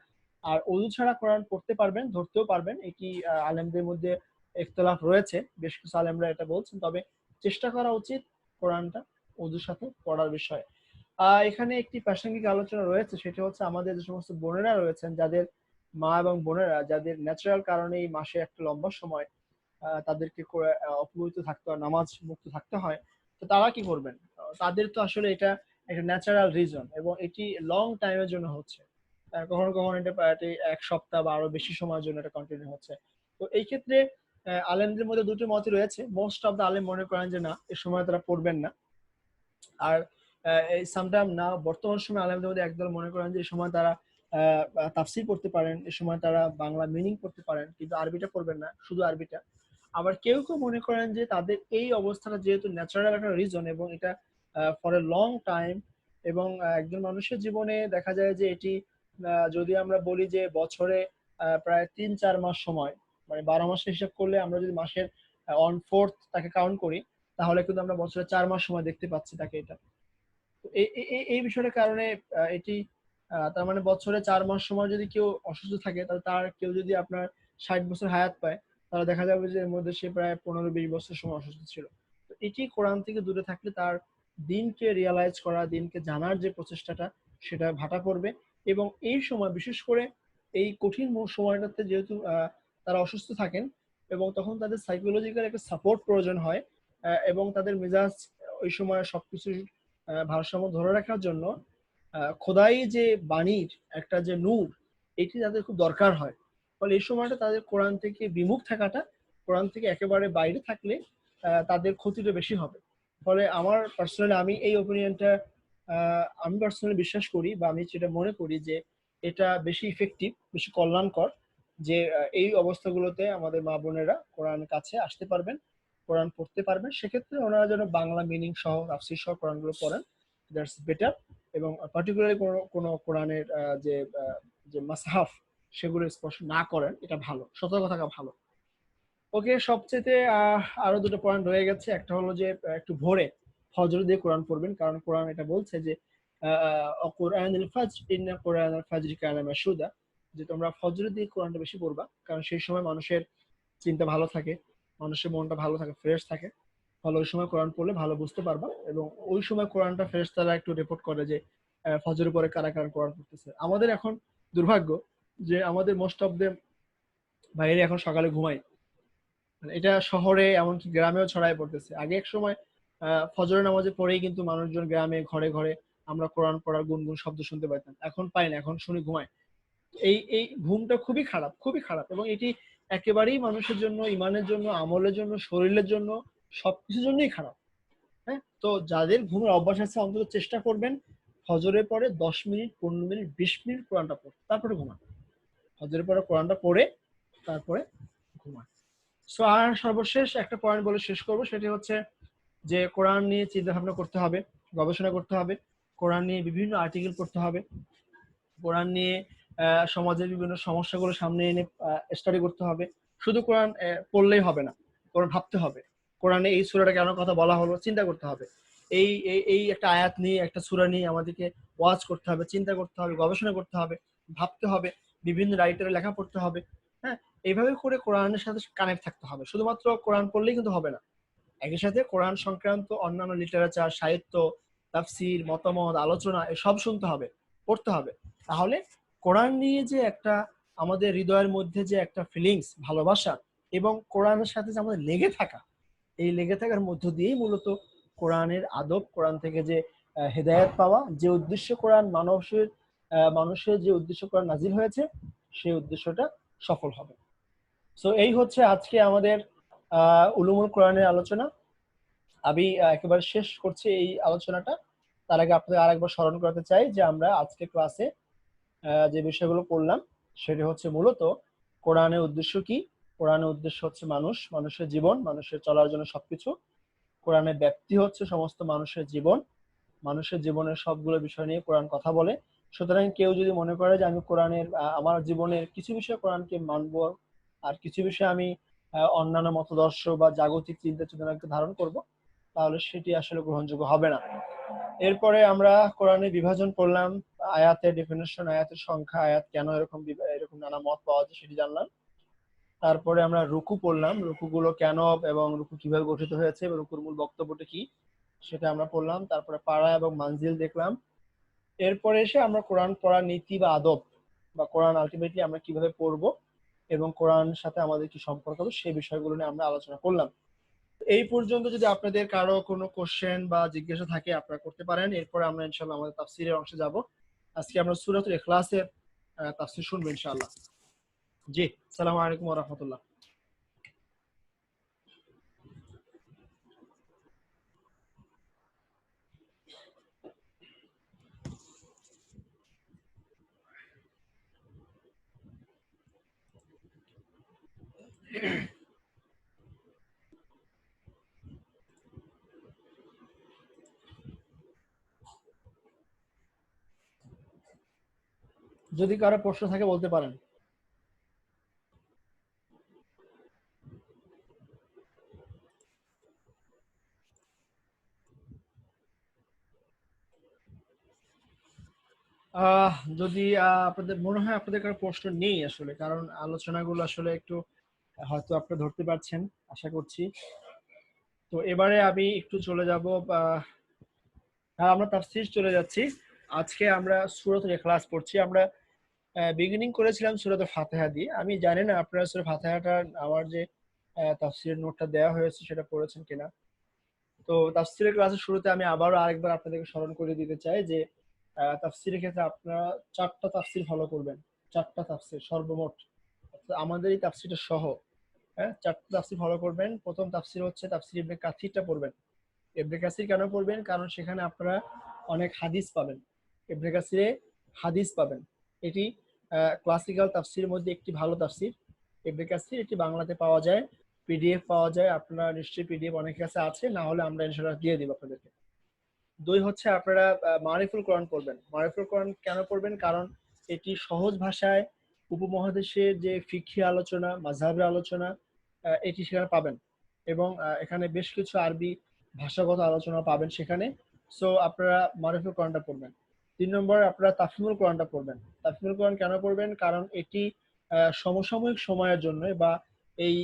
আর অজু ছাড়া কোরআন পড়তে পারবেন, ধরতেও পারবেন, এটি আলেমদের মধ্যে ইখতিলাফ রয়েছে, বেশ কিছু আলেমরা এটা বলছেন, তবে চেষ্টা করা উচিত কোরআনটা অজুর সাথে পড়ার বিষয়ে। এখানে একটি প্রাসঙ্গিক আলোচনা রয়েছে, সেটা হচ্ছে আমাদের যে সমস্ত বোনেরা রয়েছেন, যাদের মা এবং বোনেরা যাদের ন্যাচারাল কারণে এই মাসে একটা লম্বা সময় তাদেরকে অপবিত্র থাকতে হয়, নামাজ মুক্ত থাকতে হয়, তো তারা কি করবেন? তাদের তো আসলে এটা একটা ন্যাচারাল রিজন, এবং এটি লং টাইমের জন্য হচ্ছে। কখনো কখনো এটি এক সপ্তাহ বা আরো বেশি সময়ের জন্য এটা কন্টিনিউ হচ্ছে। তো এই ক্ষেত্রে আলেমদের মধ্যে দুটো মতই রয়েছে। মোস্ট অফ দ্য আলেম মনে করেন যে না, এ সময় তারা পড়বেন না। আর এই সামটাইম না, বর্তমান সময় আলেমদের মধ্যে একদল মনে করেন যে এই সময় তারা তাফসীর পড়তে পারেন, এই সময় তারা বাংলা মিনিং পড়তে পারেন, কিন্তু আরবিটা পড়বেন না, শুধু আরবিটা। আবার কেউ কেউ মনে করেন যে তাদের এই অবস্থাটা যেহেতু ন্যাচারাল একটা রিজন, এবং এটা ফর এ লং টাইম, এবং একজন মানুষের জীবনে দেখা যায় যে এটি যদি আমরা বলি যে বছরে প্রায় ৩-৪ মাস সময়, মানে 12 মাসের হিসাব করলে আমরা যদি মাসের 1/4 তাকে কাউন্ট করি, তাহলে কিন্তু আমরা বছরে 4 মাস সময় দেখতে পাচ্ছি তাকে। এটা তো এই বিষয়টার কারণে এটি তার মানে বছরে 4 মাস সময় যদি কেউ অসুস্থ থাকে, তাহলে তার কেউ যদি আপনার 60 বছর হায়াত পায়, তাহলে দেখা যাবে যে এর মধ্যে সে প্রায় 15-20 বছর সময় অসুস্থ ছিল। তো এটি কোরআন থেকে দূরে থাকলে তার দিনকে রিয়ালাইজ করা, দিনকে জানার যে প্রচেষ্টাটা, সেটা ভাটা পড়বে। এবং এই সময় বিশেষ করে এই কঠিন সময়টাতে যেহেতু তারা অসুস্থ থাকেন, এবং তখন তাদের সাইকোলজিক্যাল একটা সাপোর্ট প্রয়োজন হয়, এবং তাদের মেজাজ ওই সময় সবকিছু ভারসাম্য ধরে রাখার জন্য খোদাই যে বাণীর একটা যে নূর, এটি তাদের খুব দরকার হয়। ফলে এই সময়টা তাদের কোরআন থেকে বিমুখ থাকাটা, কোরআন থেকে একেবারে বাইরে থাকলে তাদের ক্ষতিটা বেশি হবে। ফলে আমার পার্সোনালি, আমি এই ওপিনিয়নটা আমি পার্সোনালি বিশ্বাস করি, বা আমি যেটা মনে করি যে এটা বেশি ইফেক্টিভ, বেশি কল্যাণকর, যে এই অবস্থাগুলোতে আমাদের মা বোনেরা কোরআন কাছে আসতে পারবেন, কোরআন পড়তে পারবেন। সেক্ষেত্রে ওনারা যেন বাংলা মিনিং সহ, তাফসীর সহ কোরআনগুলো পড়েন, দ্যাটস বেটার। এবং পার্টিকুলারলি কোনো কোনো কোরআনের যে মাসহাফ, সেগুলো স্পর্শ না করেন, এটা ভালো, সতর্ক থাকা ভালো। ওকে, সবচেয়ে আরো দুটো পয়েন্ট রয়ে গেছে। একটা হলো যে একটু ভোরে ফজর দিয়ে কোরআন পড়বেন, কারণ কোরআন এটা বলছে যে কোরআনুল ফাজর, ইন্না কোরআনুল ফাজরি কানা মাশহুদা, যে তোমরা ফজর দিয়ে কোরআনটা বেশি পড়বা, কারণ সেই সময় মানুষের চিন্তা ভালো থাকে, মানুষের মনটা ভালো থাকে, ফ্রেশ থাকে। ফলে ওই সময় কোরআন পড়লে ভালো বুঝতে পারবা। এবং ওই সময় কোরআনটা ফেরেশতারা একটু রিপোর্ট করে যে ফজরের পরে কারা কারা কোরআন পড়তেছে। আমাদের এখন দুর্ভাগ্য যে আমাদের মোস্ট অফ দ্য বাইরে এখন সকালে ঘুমায়, মানে এটা শহরে এমনকি গ্রামেও ছড়ায় পড়তেছে। আগে এক সময় ফজরের নামাজে পড়েই কিন্তু মানুষজন গ্রামে ঘরে ঘরে আমরা কোরআন পড়ার গুনগুন শব্দ শুনতে পাইতাম, এখন পাই না, এখন শুনি ঘুমায়। এই এই ঘুমটা খুবই খারাপ, খুবই খারাপ, এবং এটি একেবারেই মানুষের জন্য, ইমানের জন্য, আমলের জন্য, শরীরের জন্য, সবকিছুর জন্যই খারাপ। হ্যাঁ, তো যাদের ঘুমের অভ্যাস আছে অন্তত চেষ্টা করবেন ফজরের পরে 10 মিনিট, 15 মিনিট, 20 মিনিট কোরআনটা পড়তে, তারপরে ঘুমান। ফজরের পরে কোরআনটা পড়ে তারপরে ঘুমান। সো আর সর্বশেষ একটা পয়েন্ট বলে শেষ করবো, সেটি হচ্ছে যে কোরআন নিয়ে চিন্তা ভাবনা করতে হবে, গবেষণা করতে হবে। কোরআন নিয়ে বিভিন্ন আর্টিকেল পড়তে হবে, কোরআন নিয়ে সমাজের বিভিন্ন সমস্যাগুলো সামনে এনে স্টাডি করতে হবে। শুধু কোরআন পড়লেই হবে না, কোরআন ভাবতে হবে। কোরআনে এই সূরাটা কেন কথা বলা হলো চিন্তা করতে হবে। এই এই এই একটা আয়াত নিয়ে, একটা সূরা নিয়ে আমাদেরকে ওয়াজ করতে হবে, চিন্তা করতে হবে, গবেষণা করতে হবে, ভাবতে হবে, বিভিন্ন রাইটারের লেখা পড়তে হবে। হ্যাঁ, এইভাবে করে কোরআনের সাথে কানেক্ট থাকতে হবে। শুধুমাত্র কোরআন পড়লেই কিন্তু হবে না, একই সাথে কোরআন সংক্রান্ত অন্যান্য লিটারেচার, সাহিত্য, তাফসির, মতামত, আলোচনা এসব শুনতে হবে, পড়তে হবে। তাহলে কোরআন নিয়ে যে একটা আমাদের হৃদয়ের মধ্যে যে একটা ফিলিংস, ভালোবাসা এবং কোরআনের সাথে যে আমাদের লেগে থাকা, এই লেগে থাকার মধ্য দিয়েই মূলত কোরআনের আদব, কোরআন থেকে যে হেদায়েত পাওয়া, যে উদ্দেশ্য কোরআন মানুষের যে উদ্দেশ্য কোরআন নাজিল হয়েছে, সেই উদ্দেশ্যটা সফল হবে। সো এই হচ্ছে আজকে আমাদের উলুমুল কোরআনের আলোচনা। আমি একেবারে শেষ করছি এই আলোচনাটা। তার আগে আপনাদের আরেকবার স্মরণ করাতে চাই যে আমরা আজকে ক্লাসে যে বিষয়গুলো পড়লাম সেটা হচ্ছে মূলত কোরআনের উদ্দেশ্য কি। কোরআনের উদ্দেশ্য হচ্ছে মানুষ, মানুষের জীবন, মানুষের চলার জন্য সবকিছু। কোরআনের ব্যাপ্তি হচ্ছে সমস্ত মানুষের জীবন, মানুষের জীবনের সবগুলো বিষয় নিয়ে কোরআন কথা বলে। সুতরাং কেউ যদি মনে করে যে আমি কোরআনের আমার জীবনের কিছু বিষয় কোরআনকে মানবো, আর কিছু বিষয় আমি অন্যান্য মতদর্শ বা জাগতিক চিন্তা চেতনাকে ধারণ করব, তাহলে সেটি আসলে গ্রহণযোগ্য হবে না। এরপরে আমরা কোরআনের বিভাজন করলাম, আয়াতের ডেফিনেশন, আয়াতের সংখ্যা, আয়াত কেন এরকম এরকম নানা মত পাওয়া যায় সেটি জানলাম। তারপরে আমরা রুকু পড়লাম, রুকুগুলো কেন এবং রুকু কিভাবে গঠিত হয়েছে এবং রুকুর মূল বক্তব্যটা কি সেটা আমরা পড়লাম। তারপরে পাড়া এবং মানজিল দেখলাম। এরপরে এসে আমরা কোরআন পড়ার নীতি বা আদব, বা কোরআন আলটিমেটলি আমরা কিভাবে পড়বো এবং কোরআন সাথে আমাদের কি সম্পর্ক হবে সেই বিষয়গুলো নিয়ে আমরা আলোচনা করলাম। এই পর্যন্ত যদি আপনাদের কারো কোনো কোশ্চেন বা জিজ্ঞাসা থাকে আপনারা করতে পারেন। এরপরে আমরা ইনশাআল্লাহ আমাদের তাফসীরের অংশে যাব। আজকে আমরা সূরাতুল ইখলাসের তাফসীর শুনবো ইনশাআল্লাহ। জি, আসসালামু আলাইকুম ওয়া রাহমাতুল্লাহ। যদি কারো প্রশ্ন থাকে বলতে পারেন। যদি আপনাদের মনে হয় আপনাদের কারো প্রশ্ন নেই আসলে, কারণ আলোচনাগুলো আসলে একটু হয়তো আপনারা ধরতে পারছেন আশা করছি। তো এবারে আমি একটু চলে যাব, আমরা তাফসীর চলে যাচ্ছি। আজকে আমরা সূরাতুল ইখলাস পড়ছি। আমরা বিগিনিং করেছিলাম সূরাতুল ফাতিহা দিয়ে। আমি জানি না আপনারা সূরা ফাতিহাটা আমার যে তাফসীরের নোটটা দেওয়া হয়েছে সেটা পড়েছেন কিনা। তো তাফসীরের ক্লাসের শুরুতে আমি আবারও আরেকবার আপনাদেরকে স্মরণ করে দিতে চাই যে তাফসীরের ক্ষেত্রে আপনারা 4টা তাফসীর ফলো করবেন। 4টা তাফসীর সর্বমোট। অর্থাৎ আমাদের এই তাফসীরটা সহ, হ্যাঁ, 4টা তাফসীর ফলো করবেন। প্রথম তাফসীর হচ্ছে তাফসীর ইবনে কাসিরটা পড়বেন। ইবনে কাসির কেন পড়বেন? কারণ সেখানে আপনারা অনেক হাদিস পাবেন। ইবনে কাসিরে হাদিস পাবেন। এটি ক্লাসিক্যাল তাফসীরের মধ্যে একটি ভালো তাফসীর। ইবনে কাসির এটি বাংলাতে পাওয়া যায়, পিডিএফ পাওয়া যায়। আপনারা নিশ্চয়ই পিডিএফ অনেকের কাছে আছে, না হলে আমরা ইনশাআল্লাহ দিয়ে দিব আপনাদেরকে। 2 হচ্ছে আপনারা মারিফুল কোরআন পড়বেন। মারিফুল কোরআন কেন পড়বেন? কারণ এটি সহজ ভাষায় উপমহাদেশের যে ফিকহি আলোচনা, মাযহাবের আলোচনা এটি সেখানে পাবেন, এবং এখানে বেশ কিছু আরবি ভাষাগত আলোচনা পাবেন সেখানে। সো আপনারা মারিফুল কোরআনটা পড়বেন। 3 নম্বর আপনারা তাফহিমুল কোরআনটা পড়বেন। তাফহিমুল কোরআন কেন পড়বেন? কারণ এটি সমসাময়িক সময়ের জন্য, বা এই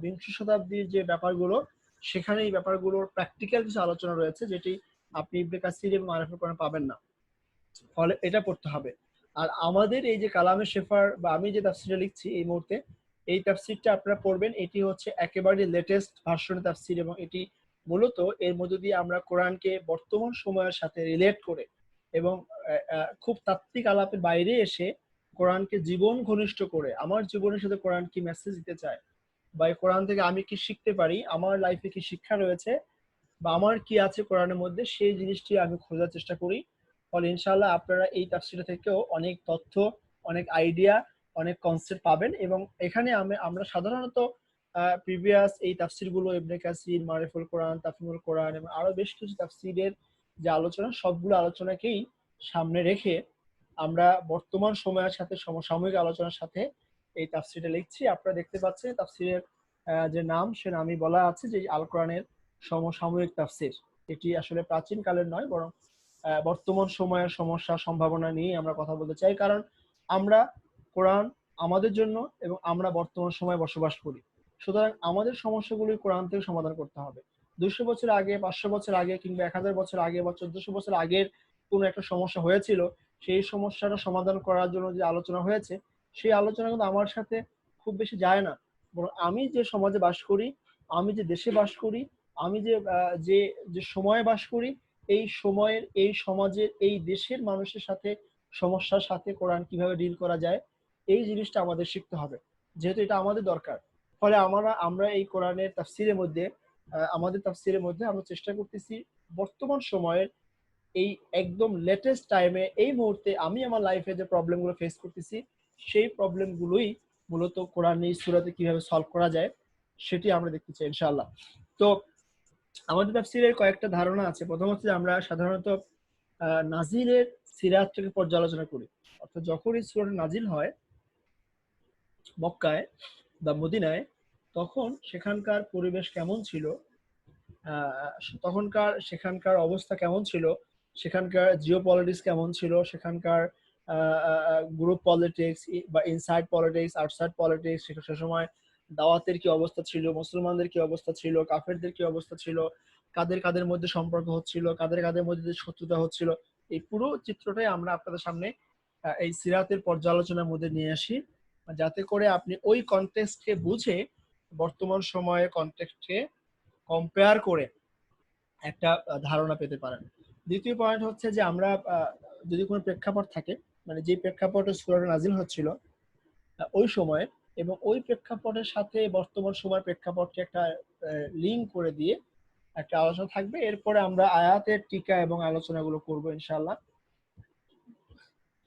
বিংশ শতাব্দীর যে ব্যাপারগুলো, সেখানে এই ব্যাপারগুলোর প্র্যাকটিক্যাল কিছু আলোচনা রয়েছে যেটি আপনি ইবনে কাসির এবং মারিফুল কোরআনে পাবেন না। ফলে এটা পড়তে হবে। আর আমাদের এই যে কালামে শেফার, বা আমি যে তাফসিরটা লিখছি এই মুহূর্তে, এই তাফসিরটা আপনারা পড়বেন। এটি হচ্ছে একেবারে লেটেস্ট ভার্সনের তাফসির, এবং এটি মূলত এর মধ্য দিয়ে আমরা কোরআনকে বর্তমান সময়ের সাথে রিলেট করে এবং খুব তাত্ত্বিক আলাপের বাইরে এসে কোরআনকে জীবন ঘনিষ্ঠ করে, আমার জীবনের সাথে কোরআন কি মেসেজ দিতে চায়, বা এই কোরআন থেকে আমি কি শিখতে পারি, আমার লাইফে কি শিক্ষা রয়েছে, বা আমার কি আছে কোরআনের মধ্যে, সেই জিনিসটি আমি খোঁজার চেষ্টা করি। ফলে ইনশাআল্লাহ আপনারা এই তাফসীর থেকেও অনেক তথ্য, অনেক আইডিয়া, অনেক কনসেপ্ট পাবেন। এবং এখানে আমরা সাধারণত প্রিভিয়াস এই তাফসীরগুলো ইবনে কাসির, মারিফুল কোরআন, তাফহিমুল কোরআন এবং আরো বেশ কিছু তাফসীরের যে আলোচনা, সবগুলো আলোচনাকেই সামনে রেখে আমরা বর্তমান সময়ের সাথে সমসাময়িক আলোচনার সাথে এই তাফসিরটা লিখছি। আপনারা দেখতে পাচ্ছেন তাফসিরের যে নাম, সে নামই বলা আছে যে আল কোরআনের সমসাময়িক তাফসির। এটি আসলে প্রাচীন কালের নয়, বরং বর্তমান সময়ের সমস্যা সম্ভাবনা নিয়ে আমরা কথা বলতে চাই। কারণ আমরা কোরআন আমাদের জন্য এবং আমরা বর্তমান সময়ে বসবাস করি, সুতরাং আমাদের সমস্যাগুলি কোরআন থেকে সমাধান করতে হবে। 200 বছর আগে, 500 বছর আগে, কিংবা 1000 বছর আগে বা 1400 বছর আগের কোনো একটা সমস্যা হয়েছিল, সেই সমস্যাটা সমাধান করার জন্য যে আলোচনা হয়েছে, সেই আলোচনা কিন্তু আমার সাথে খুব বেশি যায় না। বরং আমি যে সমাজে বাস করি, আমি যে দেশে বাস করি, আমি যে যে সময়ে বাস করি, এই সময়ের, এই সমাজের, এই দেশের মানুষের সাথে, সমস্যার সাথে কোরআন কিভাবে ডিল করা যায়, এই জিনিসটা আমাদের শিখতে হবে, যেহেতু এটা আমাদের দরকার। ফলে আমরা এই কোরআনের তাফসিরের মধ্যে, আমাদের তাফসিরের মধ্যে আমরা চেষ্টা করতেছি বর্তমান সময়ের এই একদম লেটেস্ট টাইমে, এই মুহূর্তে আমি আমার লাইফে যে প্রবলেমগুলো ফেস করতেছি, সেই প্রবলেমগুলোই মূলত কোরআন এই সূরাতে কিভাবে সলভ করা যায় সেটি আমরা দেখতে চাই ইনশাআল্লাহ। তো আমাদের তাফসীরের কয়েকটা ধারণা আছে। প্রথম হচ্ছে যে আমরা সাধারণত নাজিলের সিরাতটাকে পর্যালোচনা করি। অর্থাৎ যখন এই সূরাটা নাজিল হয় মক্কায় বা মদিনায়, তখন সেখানকার পরিবেশ কেমন ছিল, সেখানকার অবস্থা কেমন ছিল, সেখানকার জিও পলিটিক্স কেমন ছিল, সেখানকার গ্রুপ পলিটিক্স বা ইনসাইড পলিটিক্স, আউটসাইড পলিটিক্স, সে সময় দাওয়াতের কি অবস্থা ছিল, মুসলমানদের কি অবস্থা ছিল, কাফেরদের কি অবস্থা ছিল, কাদের কাদের মধ্যে সম্পর্ক হচ্ছিল, কাদের কাদের মধ্যে শত্রুতা হচ্ছিল, এই পুরো চিত্রটাই আমরা আপনাদের সামনে এই সিরাতের পর্যালোচনার মধ্যে নিয়ে আসি, যাতে করে আপনি ওই কনটেক্সটকে বুঝে বর্তমান সময়ের কনটেক্সটকে কম্পেয়ার করে একটা ধারণা পেতে পারেন। দ্বিতীয় পয়েন্ট হচ্ছে যে আমরা যদি কোনো প্রেক্ষাপট থাকে, মানে যে প্রেক্ষাপটে সূরাটা নাজিল হচ্ছিল ওই সময়ে, এবং ওই প্রেক্ষাপটের সাথে বর্তমান সময়ের প্রেক্ষাপটকে একটা লিঙ্ক করে দিয়ে একটা আলোচনা থাকবে। এরপরে আমরা আয়াতের টিকা এবং আলোচনাগুলো করব ইনশাআল্লাহ।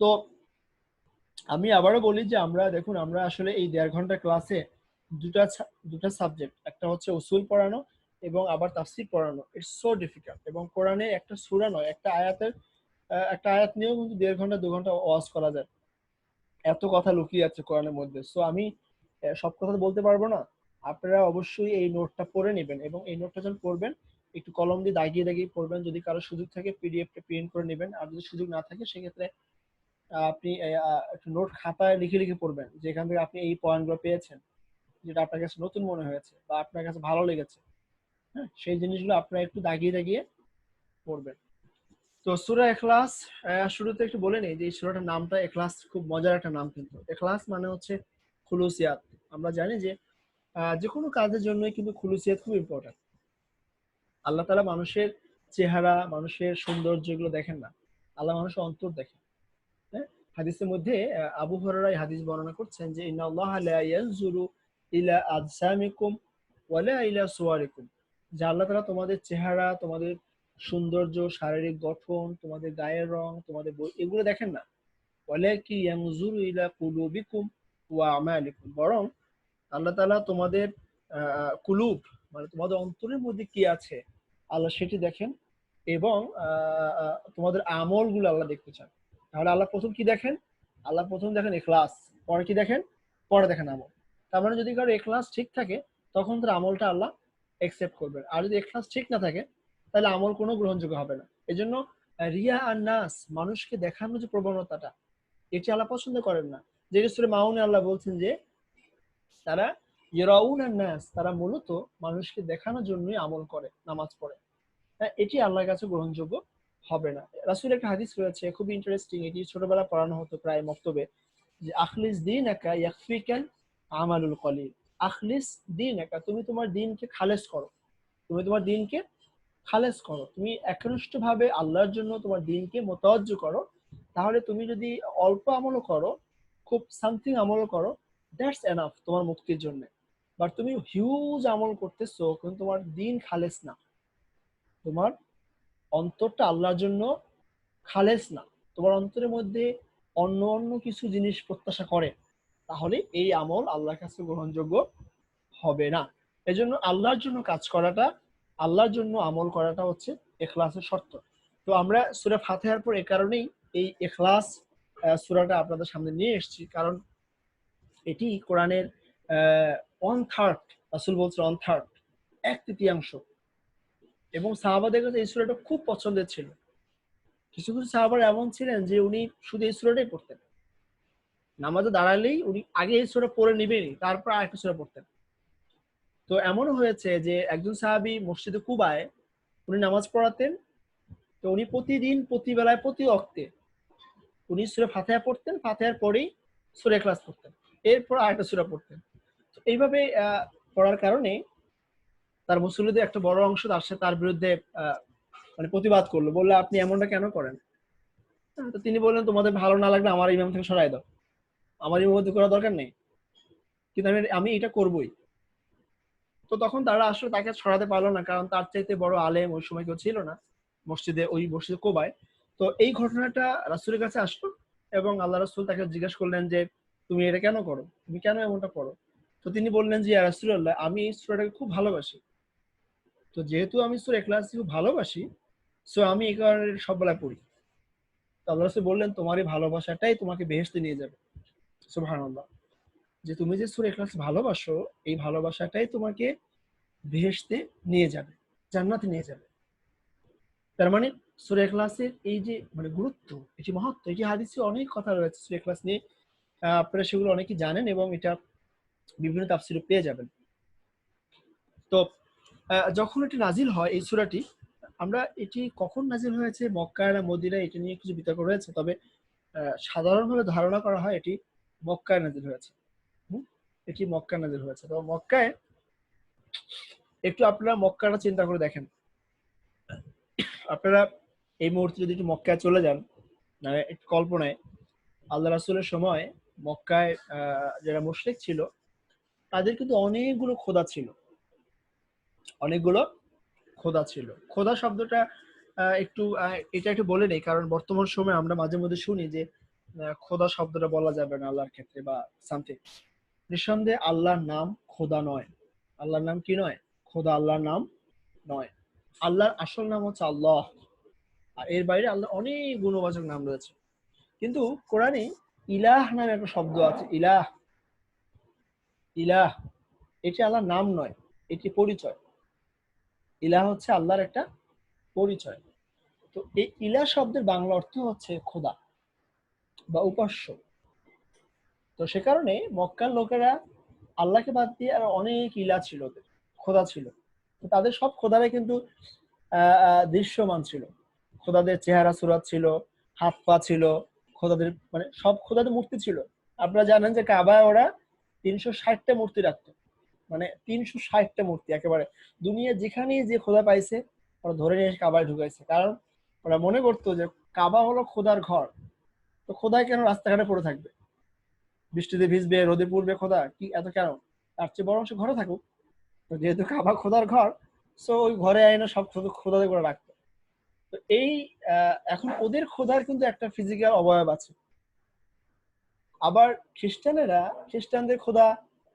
তো আমি আবারও বলি যে আমরা দেখুন, আমরা আসলে এই 1.5 ঘন্টা ক্লাসে দুটা সাবজেক্ট, একটা হচ্ছে উসুল পড়ানো এবং আবার তাফসীর পড়ানো। It's so difficult. এবং কোরআনে একটা সূরা নয়, একটা আয়াত নিয়েও কিন্তু 1.5 ঘন্টা 2 ঘন্টা ওয়াজ করা যায়, এত কথা লুকিয়ে আছে কোরআনের মধ্যে। সো আমি সব কথা তো বলতে পারবো না। আপনারা অবশ্যই এই নোটটা পড়ে নেবেন, এবং এই নোটটা যখন পড়বেন একটু কলম দিয়ে দাগিয়ে দাগিয়ে পড়বেন। যদি কারো সুযোগ থাকে পিডিএফটা প্রিন্ট করে নেবেন, আর যদি সুযোগ না থাকে সেক্ষেত্রে আপনি একটু নোট খাতায় লিখে লিখে পড়বেন, যেখান থেকে আপনি এই পয়েন্টগুলো পেয়েছেন, যেটা আপনার কাছে নতুন মনে হয়েছে বা আপনার কাছে ভালো লেগেছে। হ্যাঁ, সেই জিনিসগুলো আপনারা একটু দাগিয়ে দাগিয়ে পড়বেন। তো সূরা ইখলাস, শুরুতে একটু বলে নেই যে এই সূরাটার নামটা ইখলাস খুব মজার একটা নাম। কিন্তু ইখলাস মানে হচ্ছে খুলুসিয়াত। আমরা জানি যে যে কোনো কাজের জন্যই কিন্তু খুলুসিয়াত খুব ইম্পর্টেন্ট। আল্লাহ তাআলা মানুষের চেহারা, মানুষের সৌন্দর্য এগুলো দেখেন না, আল্লাহ মানুষের অন্তর দেখেন। হ্যাঁ, হাদিসের মধ্যে আবু হুরায়রা এই হাদিস বর্ণনা করছেন যে ইন্নাল্লাহা লা ইয়ানজুরু ইলা আজসামিকুম ওয়ালা ইলা সুওয়ারিকুম, যে আল্লাহ তাআলা তোমাদের চেহারা, তোমাদের সৌন্দর্য, শারীরিক গঠন, তোমাদের গায়ের রং, তোমাদের এগুলো দেখেন না। ওয়ালাকিন ইয়ানজুরু ইলা কুলুবিকুম ওয়া আমালিকুম, বরং আল্লাহ তাআলা তোমাদের কুলুব, মানে তোমাদের অন্তরের মধ্যে কি আছে আল্লাহ সেটি দেখেন, এবং তোমাদের আমলগুলো আল্লাহ দেখতে চান। তাহলে আল্লাহ প্রথম কি দেখেন? আল্লাহ প্রথম দেখেন ইখলাস, পরে কি দেখেন? পরে দেখেন আমল। তার মানে যদি কারো ইখলাস ঠিক থাকে, তখন তার আমলটা আল্লাহ একসেপ্ট করবেন। আর যদি ইখলাস ঠিক না থাকে, তাহলে আমল কোনো গ্রহণযোগ্য হবে না। এজন্য রিয়া আর নাস, মানুষকে দেখানোর যে প্রবণতাটা, এটি আল্লাহ পছন্দ করেন না। যে সূরা মাউনে আল্লাহ বলছেন যে তারা ইয়ারাউনান নাস, তারা মূলত মানুষকে দেখানোর জন্যই আমল করে, নামাজ পড়ে। হ্যাঁ, এটি আল্লাহর কাছে গ্রহণযোগ্য হবে না। রাসূলের একটা হাদিস রয়েছে খুব ইন্টারেস্টিং, এটি ছোটবেলা পড়ানো হতো প্রায় মক্তবে, যে আখলিস দীনাকা ইয়াকফিকাল আমালুল কলিল। আখলিস দীনাকা, তুমি তোমার দ্বীনকে খালেস করো, তুমি তোমার দ্বীনকে খালেস করো, তুমি একনিষ্ঠভাবে আল্লাহর জন্য তোমার দ্বীনকে মোতাওয়াজ্জু করো। তাহলে তুমি যদি অল্প আমলও করো, খুব সামথিং আমলও করো, দ্যাটস এনাফ তোমার মুক্তির জন্য। বাট তুমি হিউজ আমল করতেছো কিন্তু তোমার দ্বীন খালেস না, তোমার অন্তরটা আল্লাহর জন্য খালেস না, তোমার অন্তরের মধ্যে অন্য অন্য কিছু জিনিস প্রত্যাশা করে, তাহলে এই আমল আল্লাহর কাছে গ্রহণযোগ্য হবে না। এজন্য আল্লাহর জন্য কাজ করাটা, আল্লাহর জন্য আমল করাটা হচ্ছে ইখলাসের শর্ত। তো আমরা সূরা ফাতিহার পর এই কারণেই এই ইখলাস সূরাটা আপনাদের সামনে নিয়ে এসেছি, কারণ এটি কোরআনের 1/3, রাসূল বলছেন 1/3, 1/3, এবং সাহাবাদের কাছে এই সূরাটা খুব পছন্দের ছিল। কিছু কিছু সাহাবারা এমন ছিলেন যে উনি শুধু এই সূরাটাই পড়তেন, নামাজে দাঁড়ালেই উনি আগে এই সূরা পড়ে নেবেনই, তারপর আরেকটা সূরা পড়তেন। তো এমনও হয়েছে যে একজন সাহাবী মসজিদে কুবায় উনি নামাজ পড়াতেন, তো উনি প্রতিদিন প্রতি বেলায় প্রতি ওয়াক্তে উনি সূরা ফাতিহা পড়তেন, ফাতিহার পরেই সূরা ইখলাস পড়তেন, এরপর আরেকটা সূরা পড়তেন। তো এইভাবে পড়ার কারণে তার মুসল্লিদের একটা বড় অংশ তার বিরুদ্ধে মানে প্রতিবাদ করলো, বললো আপনি এমনটা কেন করেন? তো তিনি বললেন তোমাদের ভালো না লাগলে আমার ইমাম থেকে সরাই দাও, আমার ইমামতি করার দরকার নেই, কিন্তু আমি এটা করবই। তো তখন তারা আসলে তাকে সরাতে পারলো না, কারণ তার চাইতে বড় আলেম ওই সময় কেউ ছিল না মসজিদে কোবায়। তো এই ঘটনাটা রাসূলের কাছে আসলো এবং আল্লাহ রাসূল তাকে জিজ্ঞেস করলেন যে তুমি এটা কেন করো, তুমি কেন এমনটা করো? তো তিনি বললেন যে ইয়া রাসূলুল্লাহ, আমি এই সূরাটাকে খুব ভালোবাসি, তো যেহেতু আমি সূরা ইখলাস খুব ভালোবাসি, সো আমি এই কারণে সববেলায় পড়ি। তো আল্লাহ রাসূল বললেন তোমার এই ভালোবাসাটাই তোমাকে বেহেশতে নিয়ে যাবে। সুবহানাল্লাহ, যে তুমি যে সূরা ইখলাস ভালোবাসো, এই ভালোবাসাটাই তোমাকে বেহেশতে নিয়ে যাবে, জান্নাতে নিয়ে যাবে। তার মানে সূরা ইখলাসের এই যে মানে গুরুত্ব, এটি মহত্ব, এটি হাদিসে অনেক কথা রয়েছে সূরা ইখলাস নিয়ে। আপনারা সেগুলো অনেকেই জানেন এবং এটা বিভিন্ন তাফসীরে পেয়ে যাবেন। তো যখন এটি নাজিল হয় এই সূরাটি, আমরা এটি কখন নাজিল হয়েছে, মক্কা না মদিনায়, এটা নিয়ে কিছু বিতর্ক রয়েছে, তবে সাধারণভাবে ধারণা করা হয় এটি মক্কায় নাজিল হয়েছে। এটি মক্কায় নাজিল হয়েছে। তো মক্কায়, একটু আপনারা মক্কাটা চিন্তা করে দেখেন, আপনারা এই মুহূর্তে যদি একটু মক্কায় চলে যান, একটু কল্পনায়, আল্লাহ রাসূলের সময় মক্কায় যারা মুশরিক ছিল তাদের কিন্তু অনেকগুলো খোদা ছিল, অনেকগুলো খোদা ছিল। খোদা শব্দটা এটা একটু বলে নেই, কারণ বর্তমান সময়ে আমরা মাঝে মধ্যে শুনি যে খোদা শব্দটা বলা যাবে না আল্লাহর ক্ষেত্রে বা সামথিং। নিঃসন্দেহে আল্লাহর নাম খোদা নয়। আল্লাহর নাম কি নয়? খোদা আল্লাহর নাম নয়। আল্লাহর আসল নাম হচ্ছে আল্লাহ, আর এর বাইরে আল্লাহর অনেক গুণবাচক নাম রয়েছে। কিন্তু কোরআনে ইলাহ নামে একটা শব্দ আছে, ইলাহ। ইলাহ এটি আল্লাহর নাম নয়, এটি পরিচয়। ইলাহ হচ্ছে আল্লাহর একটা পরিচয়। তো এই ইলাহ শব্দের বাংলা অর্থ হচ্ছে খোদা বা উপাস্য। তো সে কারণে মক্কার লোকেরা আল্লাহকে বাদ দিয়ে আর অনেক ইলাহ ছিল, ওদের খোদা ছিল। তো তাদের সব খোদারাই কিন্তু দৃশ্যমান ছিল। খোদাদের চেহারা সুরাত ছিল, হাত পা ছিল, খোদাদের মানে সব খোদাদের মূর্তি ছিল। আপনারা জানেন যে কাবায় ওরা 360টা মূর্তি রাখতো, মানে 360টা মূর্তি একেবারে দুনিয়া যেখানেই যে খোদা পাইছে ওরা ধরে নিয়ে এসে কাবায় ঢুকাইছে, কারণ ওরা মনে করতো যে কাবা হলো খোদার ঘর, তো খোদাই কেন রাস্তাঘাটে পড়ে থাকবে, বৃষ্টিতে ভিজবে, রোদে পুড়বে, খোদা কি এত কেন? তার চেয়ে বরং সে ঘরে থাকুক। তো যেহেতু কাবা খোদার ঘর, সো ওই ঘরে আইনা সব খোদাদের করে রাখতো। তো এই এখন ওদের খোদার কিন্তু একটা ফিজিক্যাল অবয়ব আছে। আবার খ্রিস্টানদের খোদা,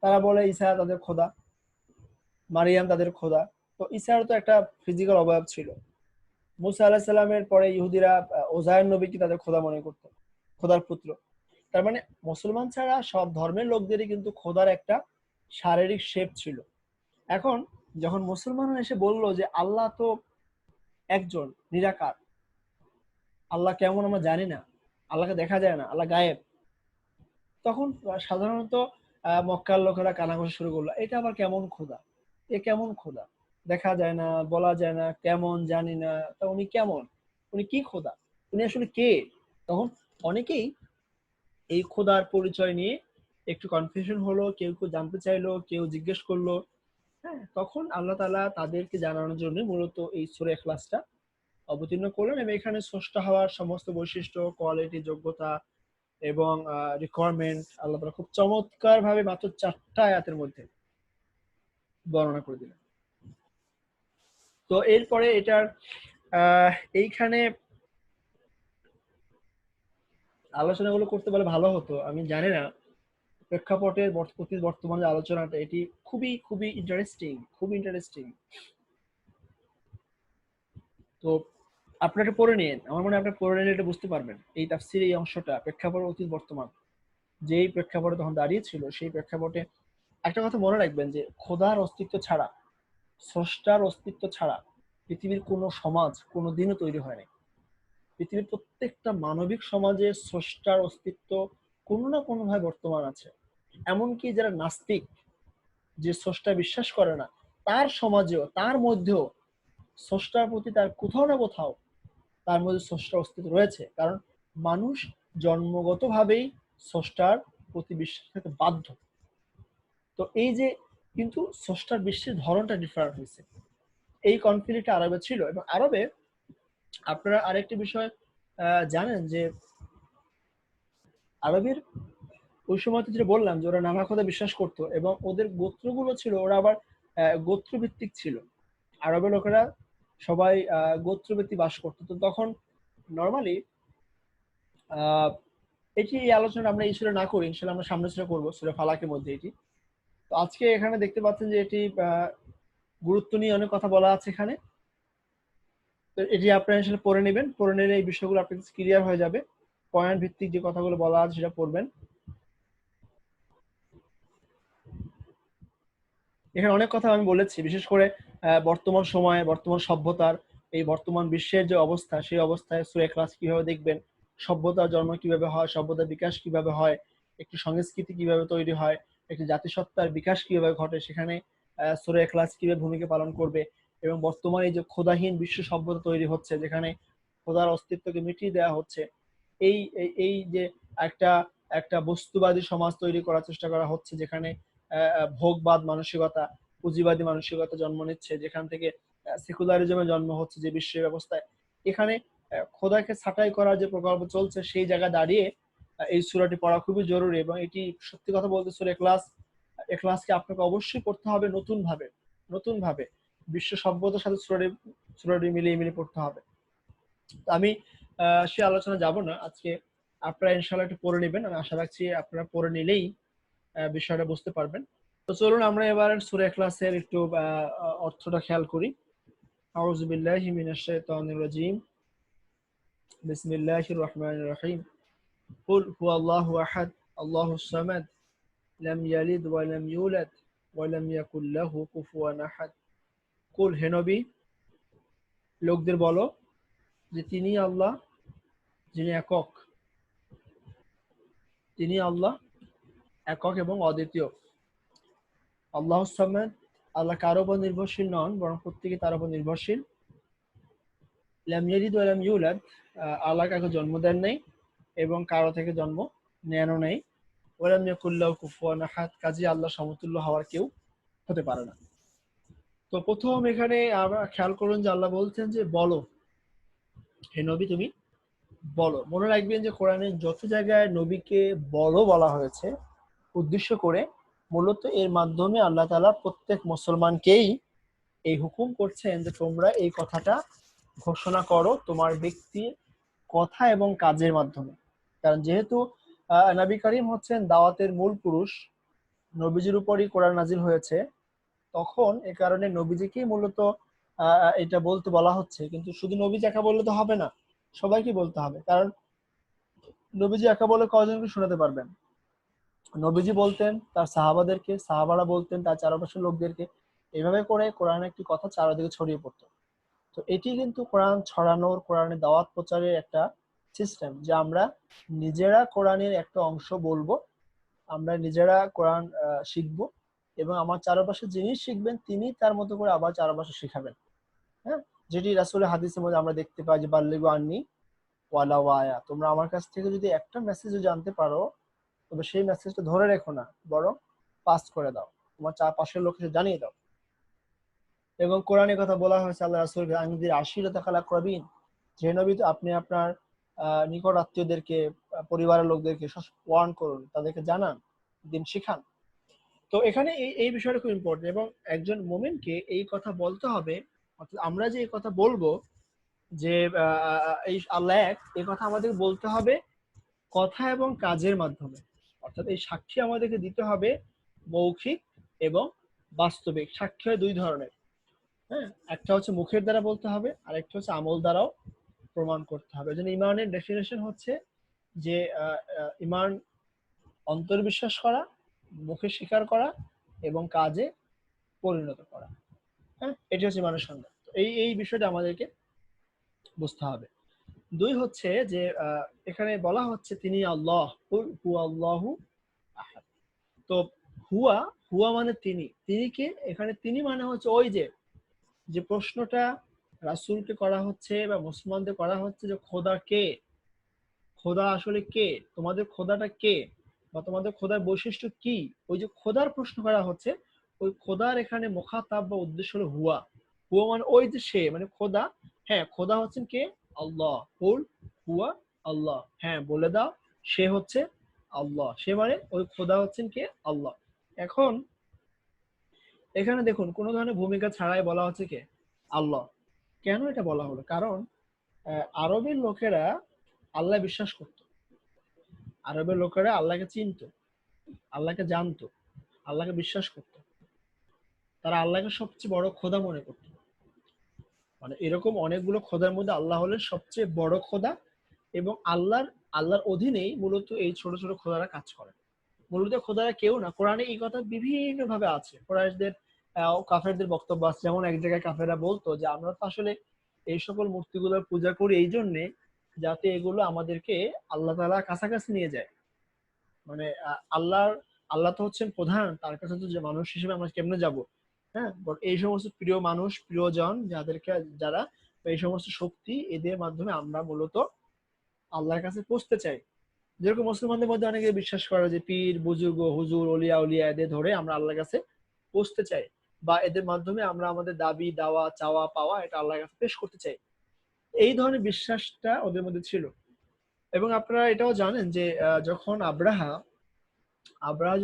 তারা বলে ঈসা তাদের খোদা, মারিয়াম তাদের খোদা। তো ঈসার তো একটা ফিজিক্যাল অবয়ব ছিল। মুসা আলাহিসাল্লামের সাল্লামের পরে ইহুদিরা ওজায়ের নবীকে তাদের খোদা মনে করতো, খোদার পুত্র। তার মানে মুসলমান ছাড়া সব ধর্মের লোকদেরই কিন্তু খোদার একটা শারীরিক শেপ ছিল। এখন যখন মুসলমানরা এসে বলল যে আল্লাহ তো একজন নিরাকার, আল্লাহ কেমন আমরা জানি না, আল্লাহকে দেখা যায় না, আল্লাহ গায়েব, তখন সাধারণত মক্কার লোকেরা কানাঘুষা শুরু করলো, এটা আবার কেমন খোদা, এ কেমন খোদা, দেখা যায় না, বলা যায় না, কেমন জানি না, তা উনি কেমন, উনি কি খোদা, উনি আসলে কে? তখন অনেকেই এই খোদার পরিচয় নিয়ে একটু কনফিউশন হলো, কেউ কেউ জানতে চাইলো, কেউ জিজ্ঞেস করলো। হ্যাঁ, তখন আল্লাহ তাআলা তাদেরকে জানানোর জন্য মূলত এই সূরা ইখলাসটা অবতীর্ণ করলেন, এবং এখানে স্রষ্টা হওয়ার সমস্ত বৈশিষ্ট্য, কোয়ালিটি, যোগ্যতা এবং রিকোয়ারমেন্ট আল্লাহ তাআলা খুব চমৎকার ভাবে মাত্র 4টা আয়াতের মধ্যে বর্ণনা করে দিলেন। তো এরপরে এটার এইখানে আলোচনাগুলো করতে পারলে ভালো হতো, আমি জানি না প্রেক্ষাপটের বর্তমানে আলোচনাটা এটি খুবই খুবই ইন্টারেস্টিং, খুবই ইন্টারেস্টিং। তো আপনারা এটা পড়ে নিন, আমার মনে হয় আপনি পড়ে নিলে এটা বুঝতে পারবেন। এই তাফসীরের এই অংশটা প্রেক্ষাপট অতীত বর্তমান যেই প্রেক্ষাপটে তখন দাঁড়িয়ে ছিল, সেই প্রেক্ষাপটে একটা কথা মনে রাখবেন যে খোদার অস্তিত্ব ছাড়া, স্রষ্টার অস্তিত্ব ছাড়া পৃথিবীর কোনো সমাজ কোনো দিনও তৈরি হয়নি। পৃথিবীর প্রত্যেকটা মানবিক সমাজে স্রষ্টার অস্তিত্ব কোনো না কোনো ভাবে বর্তমান আছে। এমনকি যারা নাস্তিক, যে স্রষ্টা বিশ্বাস করে না, তার সমাজেও তার মধ্যেও স্রষ্টার প্রতি তার কোথাও না কোথাও তার মধ্যে স্রষ্টার অস্তিত্ব রয়েছে। কারণ মানুষ জন্মগতভাবেই স্রষ্টার প্রতি বিশ্বাস করতে বাধ্য। তো এই যে, কিন্তু স্রষ্টার বিশ্বের ধরনটা ডিফারেন্ট হয়েছে। এই কনফ্লিক্ট আরবে ছিল, এবং আরবে আপনারা আরেকটি বিষয় জানেন যে আরবের ওই সময় যেটা বললাম যে ওরা নানা কথা বিশ্বাস করতো, এবং ওদের গোত্রগুলো ছিল, ওরা আবার গোত্রভিত্তিক ছিল। আরবের লোকেরা সবাই গোত্রভিত্তিক বাস করতো। তো তখন নর্মালি আহ এটি এই আলোচনা আমরা এই সুরে না করি, ইনশাল্লাহ আমরা সামনে সুরে করবো, সুরে ফালাকের মধ্যে এটি। তো আজকে এখানে দেখতে পাচ্ছেন যে এটি গুরুত্ব নিয়ে অনেক কথা বলা আছে এখানে। তো এটি আপনারা আসলে পড়ে নেবেন, পড়ে নিলে এই বিষয়গুলো আপনার কাছে ক্লিয়ার হয়ে যাবে। পয়েন্ট ভিত্তিক যে কথাগুলো বলা আছে সেটা পড়বেন। এখানে অনেক কথা আমি বলেছি, বিশেষ করে বর্তমান সময়ে বর্তমান সভ্যতার এই বর্তমান বিশ্বের যে অবস্থা, সেই অবস্থায় সূরা ইখলাস কিভাবে দেখবেন, সভ্যতার জন্ম কিভাবে হয়, সভ্যতার বিকাশ কিভাবে হয়, একটি সংস্কৃতি কিভাবে তৈরি হয়, একটি জাতিসত্তার বিকাশ কিভাবে ঘটে, সেখানে সূরা ইখলাস কিভাবে ভূমিকা পালন করবে। এবং বর্তমানে যে খোদাহীন বিশ্ব সভ্যতা তৈরি হচ্ছে, যেখানে খোদার অস্তিত্বকে মিটিয়ে দেওয়া হচ্ছে, এই এই যে একটা একটা বস্তুবাদী সমাজ তৈরি করার চেষ্টা করা হচ্ছে, যেখানে ভোগবাদ মানসিকতা, পুঁজিবাদী মানসিকতা জন্ম নিচ্ছে, যেখান থেকে সেকুলারিজমের জন্ম হচ্ছে যে বিশ্ব ব্যবস্থায়, এখানে খোদাকে ছাঁটাই করার যে প্রকল্প চলছে, সেই জায়গায় দাঁড়িয়ে এই সূরাটি পড়া খুবই জরুরি। এবং এটি সত্যি কথা বলতে সূরা ইখলাস, ইখলাসকে আপনাকে অবশ্যই পড়তে হবে নতুন ভাবে, নতুন ভাবে বিশ্ব সভ্যতার সাথে সূরাটি মিলিয়ে মিলিয়ে পড়তে হবে। আমি সে আলোচনা যাব না আজকে, আপনারা ইনশাআল্লাহ একটু পড়ে নেবেন। আমি আশা রাখছি আপনারা পড়ে নিলেই বিষয়টা বুঝতে পারবেন। তো চলুন আমরা এবার সূরা ইখলাসের একটু অর্থটা খেয়াল করি। আউযু বিল্লাহি মিনাশ শাইতানির রাজীম। বিসমিল্লাহির রহমানির রহিম। কুল হুয়াল্লাহু আহাদ, আল্লাহুস সামাদ, লাম ইয়ালিদ ওয়া লাম ইউলাদ ওয়া লাম ইয়াকুল লাহু কুফুয়ান আহাদ। কুল, হে নবী, লোকদের বলো যে তিনি আল্লাহ, যিনি একক, তিনি আল্লাহ একক এবং অদ্বিতীয়। আল্লাহুস সামাদ, আল্লাহ কারো উপর নির্ভরশীল নন, বরং প্রত্যেকে তার উপর নির্ভরশীল। লাম ইয়ালিদ ওয়া লাম ইউলাদ, আল্লাহ কাউকে জন্ম দেন নাই এবং কারো থেকে জন্ম নেনও নেই। ওয়া লাম ইয়াকুল লাহু কুফুয়ান আহাদ, কাজেই আল্লাহ সমতুল্য হওয়ার কেউ হতে পারে না। তো প্রথম এখানে আমরা খেয়াল করুন যে আল্লাহ বলছেন যে বলো, হে নবী তুমি বলো। মনে রাখবেন যে কোরআনের যত জায়গায় নবীকে বলো বলা হয়েছে উদ্দেশ্য করে, মূলত এর মাধ্যমে আল্লাহ তাআলা প্রত্যেক মুসলমানকেই এই হুকুম করছেন যে তোমরা এই কথাটা ঘোষণা করো তোমার ব্যক্তির কথা এবং কাজের মাধ্যমে। কারণ যেহেতু নবী করিম হচ্ছেন দাওয়াতের মূল পুরুষ, নবীজির উপরই কোরআন নাজিল হয়েছে, তখন এ কারণে নবীজিকেই মূলত এটা বলতে বলা হচ্ছে। কিন্তু শুধু নবীজি একা বললে তো হবে না, সবাইকে বলতে হবে। কারণ নবীজি একা বলে কয়জনকে শোনাতে পারবেন? নবীজি বলতেন তার সাহাবাদেরকে, সাহাবারা বলতেন তার চারপাশের লোকদেরকে। এইভাবে করে কোরআনের একটি কথা চারিদিকে ছড়িয়ে পড়তো। তো এটি কিন্তু কোরআন ছড়ানোর, কোরআনের দাওয়াত প্রচারের একটা সিস্টেম, যে আমরা নিজেরা কোরআনের একটা অংশ বলবো, আমরা নিজেরা কোরআন শিখবো, এবং আমার চারপাশে যিনি শিখবেন তিনি তার মতো করে আবার চারপাশে শিখাবেন। হ্যাঁ, যেটি রাসূলের হাদিসের মধ্যে আমরা দেখতে পাই যে বাল্লিগু আন্নি ওয়ালাউ আয়া, তোমরা আমার কাছ থেকে যদি একটা মেসেজও জানতে পারো, তবে সেই মেসেজটা ধরে রেখো না, বরং পাস করে দাও, তোমার চারপাশের লোককে জানিয়ে দাও। এবং কোরআনের কথা বলা হয়েছে আল্লাহ রাসূলকে, আনজির আশিরাতাকাল আকরাবিন, যে নবী আপনি আপনার নিকট আত্মীয়দেরকে, পরিবারের লোকদেরকে ওয়ার্ন করুন, তাদেরকে জানান, দিন শিখান। তো এখানে এই এই বিষয়টা খুব ইম্পর্টেন্ট। এবং একজন মুমিনকে এই কথা বলতে হবে, অর্থাৎ আমরা যে এই কথা বলবো যে এই আল্লাহ এক, এই কথা আমাদের বলতে হবে কথা এবং কাজের মাধ্যমে। অর্থাৎ এই সাক্ষী আমাদেরকে দিতে হবে মৌখিক এবং বাস্তবিক। সাক্ষী হয় দুই ধরনের। হ্যাঁ, একটা হচ্ছে মুখের দ্বারা বলতে হবে, আর একটা হচ্ছে আমল দ্বারাও প্রমাণ করতে হবে। যেন ইমানের ডেফিনেশন হচ্ছে যে ইমান অন্তর্বিশ্বাস করা, মুখে স্বীকার করা এবং কাজে পরিণত করা। হ্যাঁ, এটি হচ্ছে ইমানের সংজ্ঞা। এই এই বিষয়টা আমাদেরকে বুঝতে হবে। 2 হচ্ছে যে এখানে বলা হচ্ছে তিনি আল্লাহ, কুল হুয়াল্লাহু আহাদ। তো হুয়া, হুয়া মানে তিনি, তিনি কে? এখানে তিনি মানে হচ্ছে ওই যে যে প্রশ্নটা রাসূলকে করা হচ্ছে বা মুসলমানদের করা হচ্ছে যে খোদা কে, খোদা আসলে কে, তোমাদের খোদাটা কে, বা তোমাদের খোদার বৈশিষ্ট্য কি, ওই যে খোদার প্রশ্ন করা হচ্ছে, ওই খোদার এখানে মুখাতাব বা উদ্দেশ্য হলো হুয়া। হুয়া মানে ওই যে সে, মানে খোদা। হ্যাঁ, খোদা হচ্ছেন কে? আল্লাহ। কুল হুয়া আল্লাহ, হ্যাঁ বলে দাও সে হচ্ছে আল্লাহ। সে মানে ওই খোদা হচ্ছেন কে? আল্লাহ। এখন এখানে দেখুন কোন ধরনের ভূমিকা ছাড়াই বলা হচ্ছে কে? আল্লাহ। কেন এটা বলা হলো? কারণ আরবের লোকেরা আল্লাহ বিশ্বাস করত, আরবের লোকেরা আল্লাহকে চিনত, আল্লাহকে জানতো, আল্লাহকে বিশ্বাস করত। তারা আল্লাহকে সবচেয়ে বড় খোদা মনে করত। মানে এরকম অনেকগুলো খোদার মধ্যে আল্লাহ হলেন সবচেয়ে বড় খোদা, এবং আল্লাহর অধীনেই মূলত এই ছোট ছোট খোদারা কাজ করে। মূলত খোদারা কেউ না, কোরআনে এই কথা বিভিন্ন ভাবে আছে। কোরাইশদের কাফেরদের বক্তব্য আছে, যেমন এক জায়গায় কাফেররা বলতো যে আমরা তো আসলে এই সকল মূর্তিগুলোর পূজা করি এই জন্যে যাতে এগুলো আমাদেরকে আল্লাহ তাআলা কাছাকাছি নিয়ে যায়। মানে আল্লাহ তো হচ্ছেন প্রধান, তার কাছে তো যে মানুষ হিসেবে আমরা কেমনে যাব? হ্যাঁ, but এই সমস্ত প্রিয় মানুষ, প্রিয়জন যাদেরকে, যারা এই সমস্ত শক্তি, এদের মাধ্যমে আমরা মূলত আল্লাহর কাছে পৌঁছতে চাই। যেরকম মুসলমানদের মধ্যে অনেকে বিশ্বাস করে যে পীর বুজুর্গ হুজুর অলিয়া উলিয়া এদের ধরে আমরা আল্লাহর কাছে পৌঁছতে চাই, বা এদের মাধ্যমে আমরা আমাদের দাবি দাওয়া চাওয়া পাওয়া এটা আল্লাহর কাছে পেশ করতে চাই। এই ধরনের বিশ্বাসটা ওদের মধ্যে ছিল। এবং আপনারা এটাও জানেন যে যখন আব্রাহা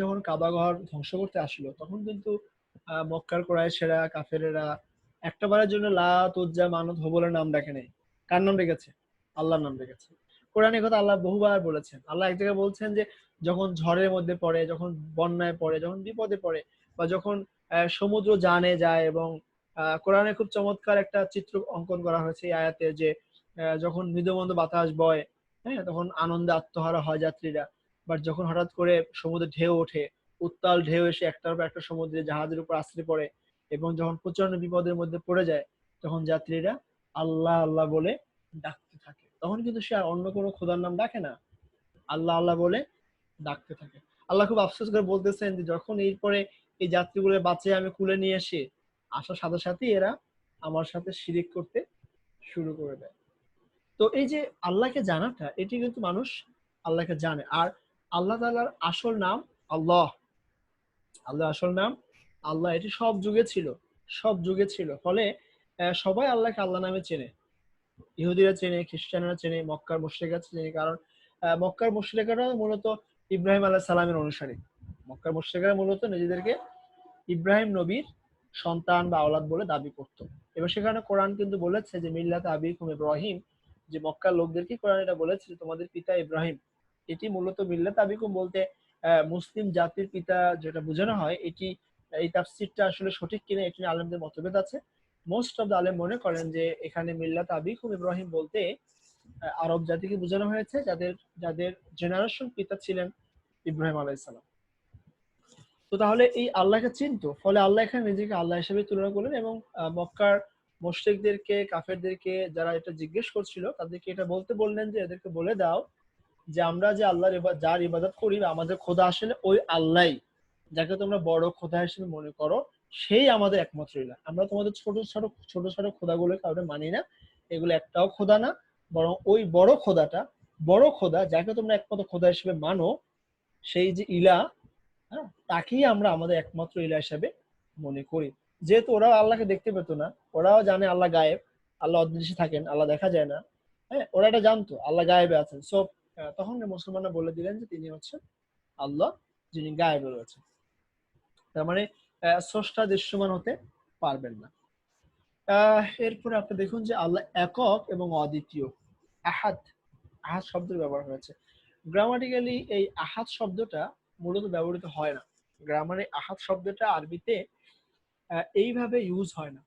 যখন কাবা ঘর ধ্বংস করতে আসলো, তখন কিন্তু মক্কার কুরাইশেরা কাফেরেরা একটা বারের জন্য লাত উজ্জা মানত হবলের নাম ডাকে নাই। কার নাম রেখেছে? আল্লাহর নাম রেখেছে। কোরআনে কথা আল্লাহ বহুবার বলেছেন। আল্লাহ এক জায়গায় বলছেন যে যখন ঝড়ের মধ্যে পড়ে, যখন বন্যায় পড়ে, যখন বিপদে পড়ে, বা যখন সমুদ্র জানে যায়, এবং কোরআনে খুব চমৎকার একটা চিত্র অঙ্কন করা হয়েছে এই আয়াতে, যে যখন মৃদুমন্দ বাতাস বয়, হ্যাঁ, তখন আনন্দে আত্মহারা হয় যাত্রীরা। বাট যখন হঠাৎ করে সমুদ্রে ঢেউ ওঠে, উত্তাল ঢেউ এসে একটার পর একটা সমুদ্রে জাহাজের উপর আছড়ে পড়ে, এবং যখন প্রচন্ড বিপদের মধ্যে পড়ে যায়, তখন যাত্রীরা আল্লাহ আল্লাহ বলে ডাকতে থাকে। তখন কিন্তু সে আর অন্য কোনো খোদার নাম ডাকে না, আল্লাহ আল্লাহ বলে ডাকতে থাকে। আল্লাহ খুব আফসোস করে বলতেছেন যে যখন এরপরে এই যাত্রীগুলো বাঁচিয়ে আমি কুলে নিয়ে এসে আসার সাথে সাথে এরা আমার সাথে শিরিক করতে শুরু করে দেয়। তো এই যে আল্লাহকে জানাটা, এটি কিন্তু মানুষ আল্লাহকে জানে। আর আল্লাহ তাআলার আসল নাম আল্লাহ। আল্লাহর আসল নাম আল্লাহ। এটি সব যুগে ছিল, সব যুগে ছিল। ফলে সবাই আল্লাহকে আল্লাহ নামে চেনে। ইহুদিরা চেনে, খ্রিস্টানরা চেনে, মক্কার মুশরিকরা চেনে। কারণ মক্কার মুশরিকরা মূলত ইব্রাহিম আলাইহিস সালামের অনুসারী। মক্কার মুশরিকরা মূলত নিজেদেরকে ইব্রাহিম নবীর সন্তান বা আওলাদ বলে দাবি করত। এবার সেখানে কোরআন কিন্তু বলেছে যে মিল্লাত আবিকুম ইব্রাহিম, যে মক্কার লোকদেরকে কোরআন এটা বলেছে যে তোমাদের পিতা ইব্রাহিম। এটি মূলত মিল্লাত আবিকুম বলতে মুসলিম জাতির পিতা যেটা বোঝানো হয়, এটি এই তাফসীরটা আসলে সঠিক কিনা এটি নিয়ে আলেমদের মতভেদ আছে। মোস্ট অফ দ্য আলেম মনে করেন যে এখানে মিল্লাত আবিকুম ইব্রাহিম বলতে আরব জাতিকে বোঝানো হয়েছে, যাদের যাদের জেনারেশন পিতা ছিলেন ইব্রাহিম আলাইহিস সালাম। তো তাহলে এই আল্লাহকে চিনতো, ফলে আল্লাহ এখানে নিজেকে আল্লাহ হিসেবে তুলনা করলেন, এবং মক্কার মুশরিকদেরকে, কাফেরদেরকে যারা এটা জিজ্ঞেস করছিল, তাদেরকে এটা বলতে বললেন যে এদেরকে বলে দাও যে আমরা যে আল্লাহর যার ইবাদত করি বা আমাদের খোদা আসলে ওই আল্লাহই, যাকে তোমরা বড় খোদা হিসেবে মনে করো, সেই আমাদের একমাত্র ইলাহ। আমরা তোমাদের ছোট ছোট খোদাগুলো কাউকে মানি না, এগুলো একটাও খোদা না। বরং ওই বড় খোদাটা, বড় খোদা যাকে তোমরা একমাত্র খোদা হিসেবে মানো, সেই যে ইলাহ, হ্যাঁ, তাকেই আমরা আমাদের একমাত্র ইলাহ হিসাবে মনে করি। যেহেতু ওরাও আল্লাহকে দেখতে পেতো না, ওরাও জানে আল্লাহ গায়েব, আল্লাহ অদৃশ্যে থাকেন, আল্লাহ দেখা যায় না। হ্যাঁ, ওরা এটা জানতো আল্লাহ গায়েবে আছেন। সো তখন মুসলমানরা বলে দিলেন যে তিনি হচ্ছেন আল্লাহ, যিনি গায়েবে রয়েছেন। তার মানে স্রষ্টা দৃশ্যমান হতে পারবেন না। এরপরে আপনি দেখুন যে আল্লাহ একক এবং অদ্বিতীয়। আহাদ, আহাদ শব্দের ব্যবহার হয়েছে। গ্রামাটিক্যালি এই আহাদ শব্দটা মূলত ব্যবহৃত হয় না। গ্রামারে আহাদ শব্দটা আরবিতে এইভাবে ইউজ হয় না।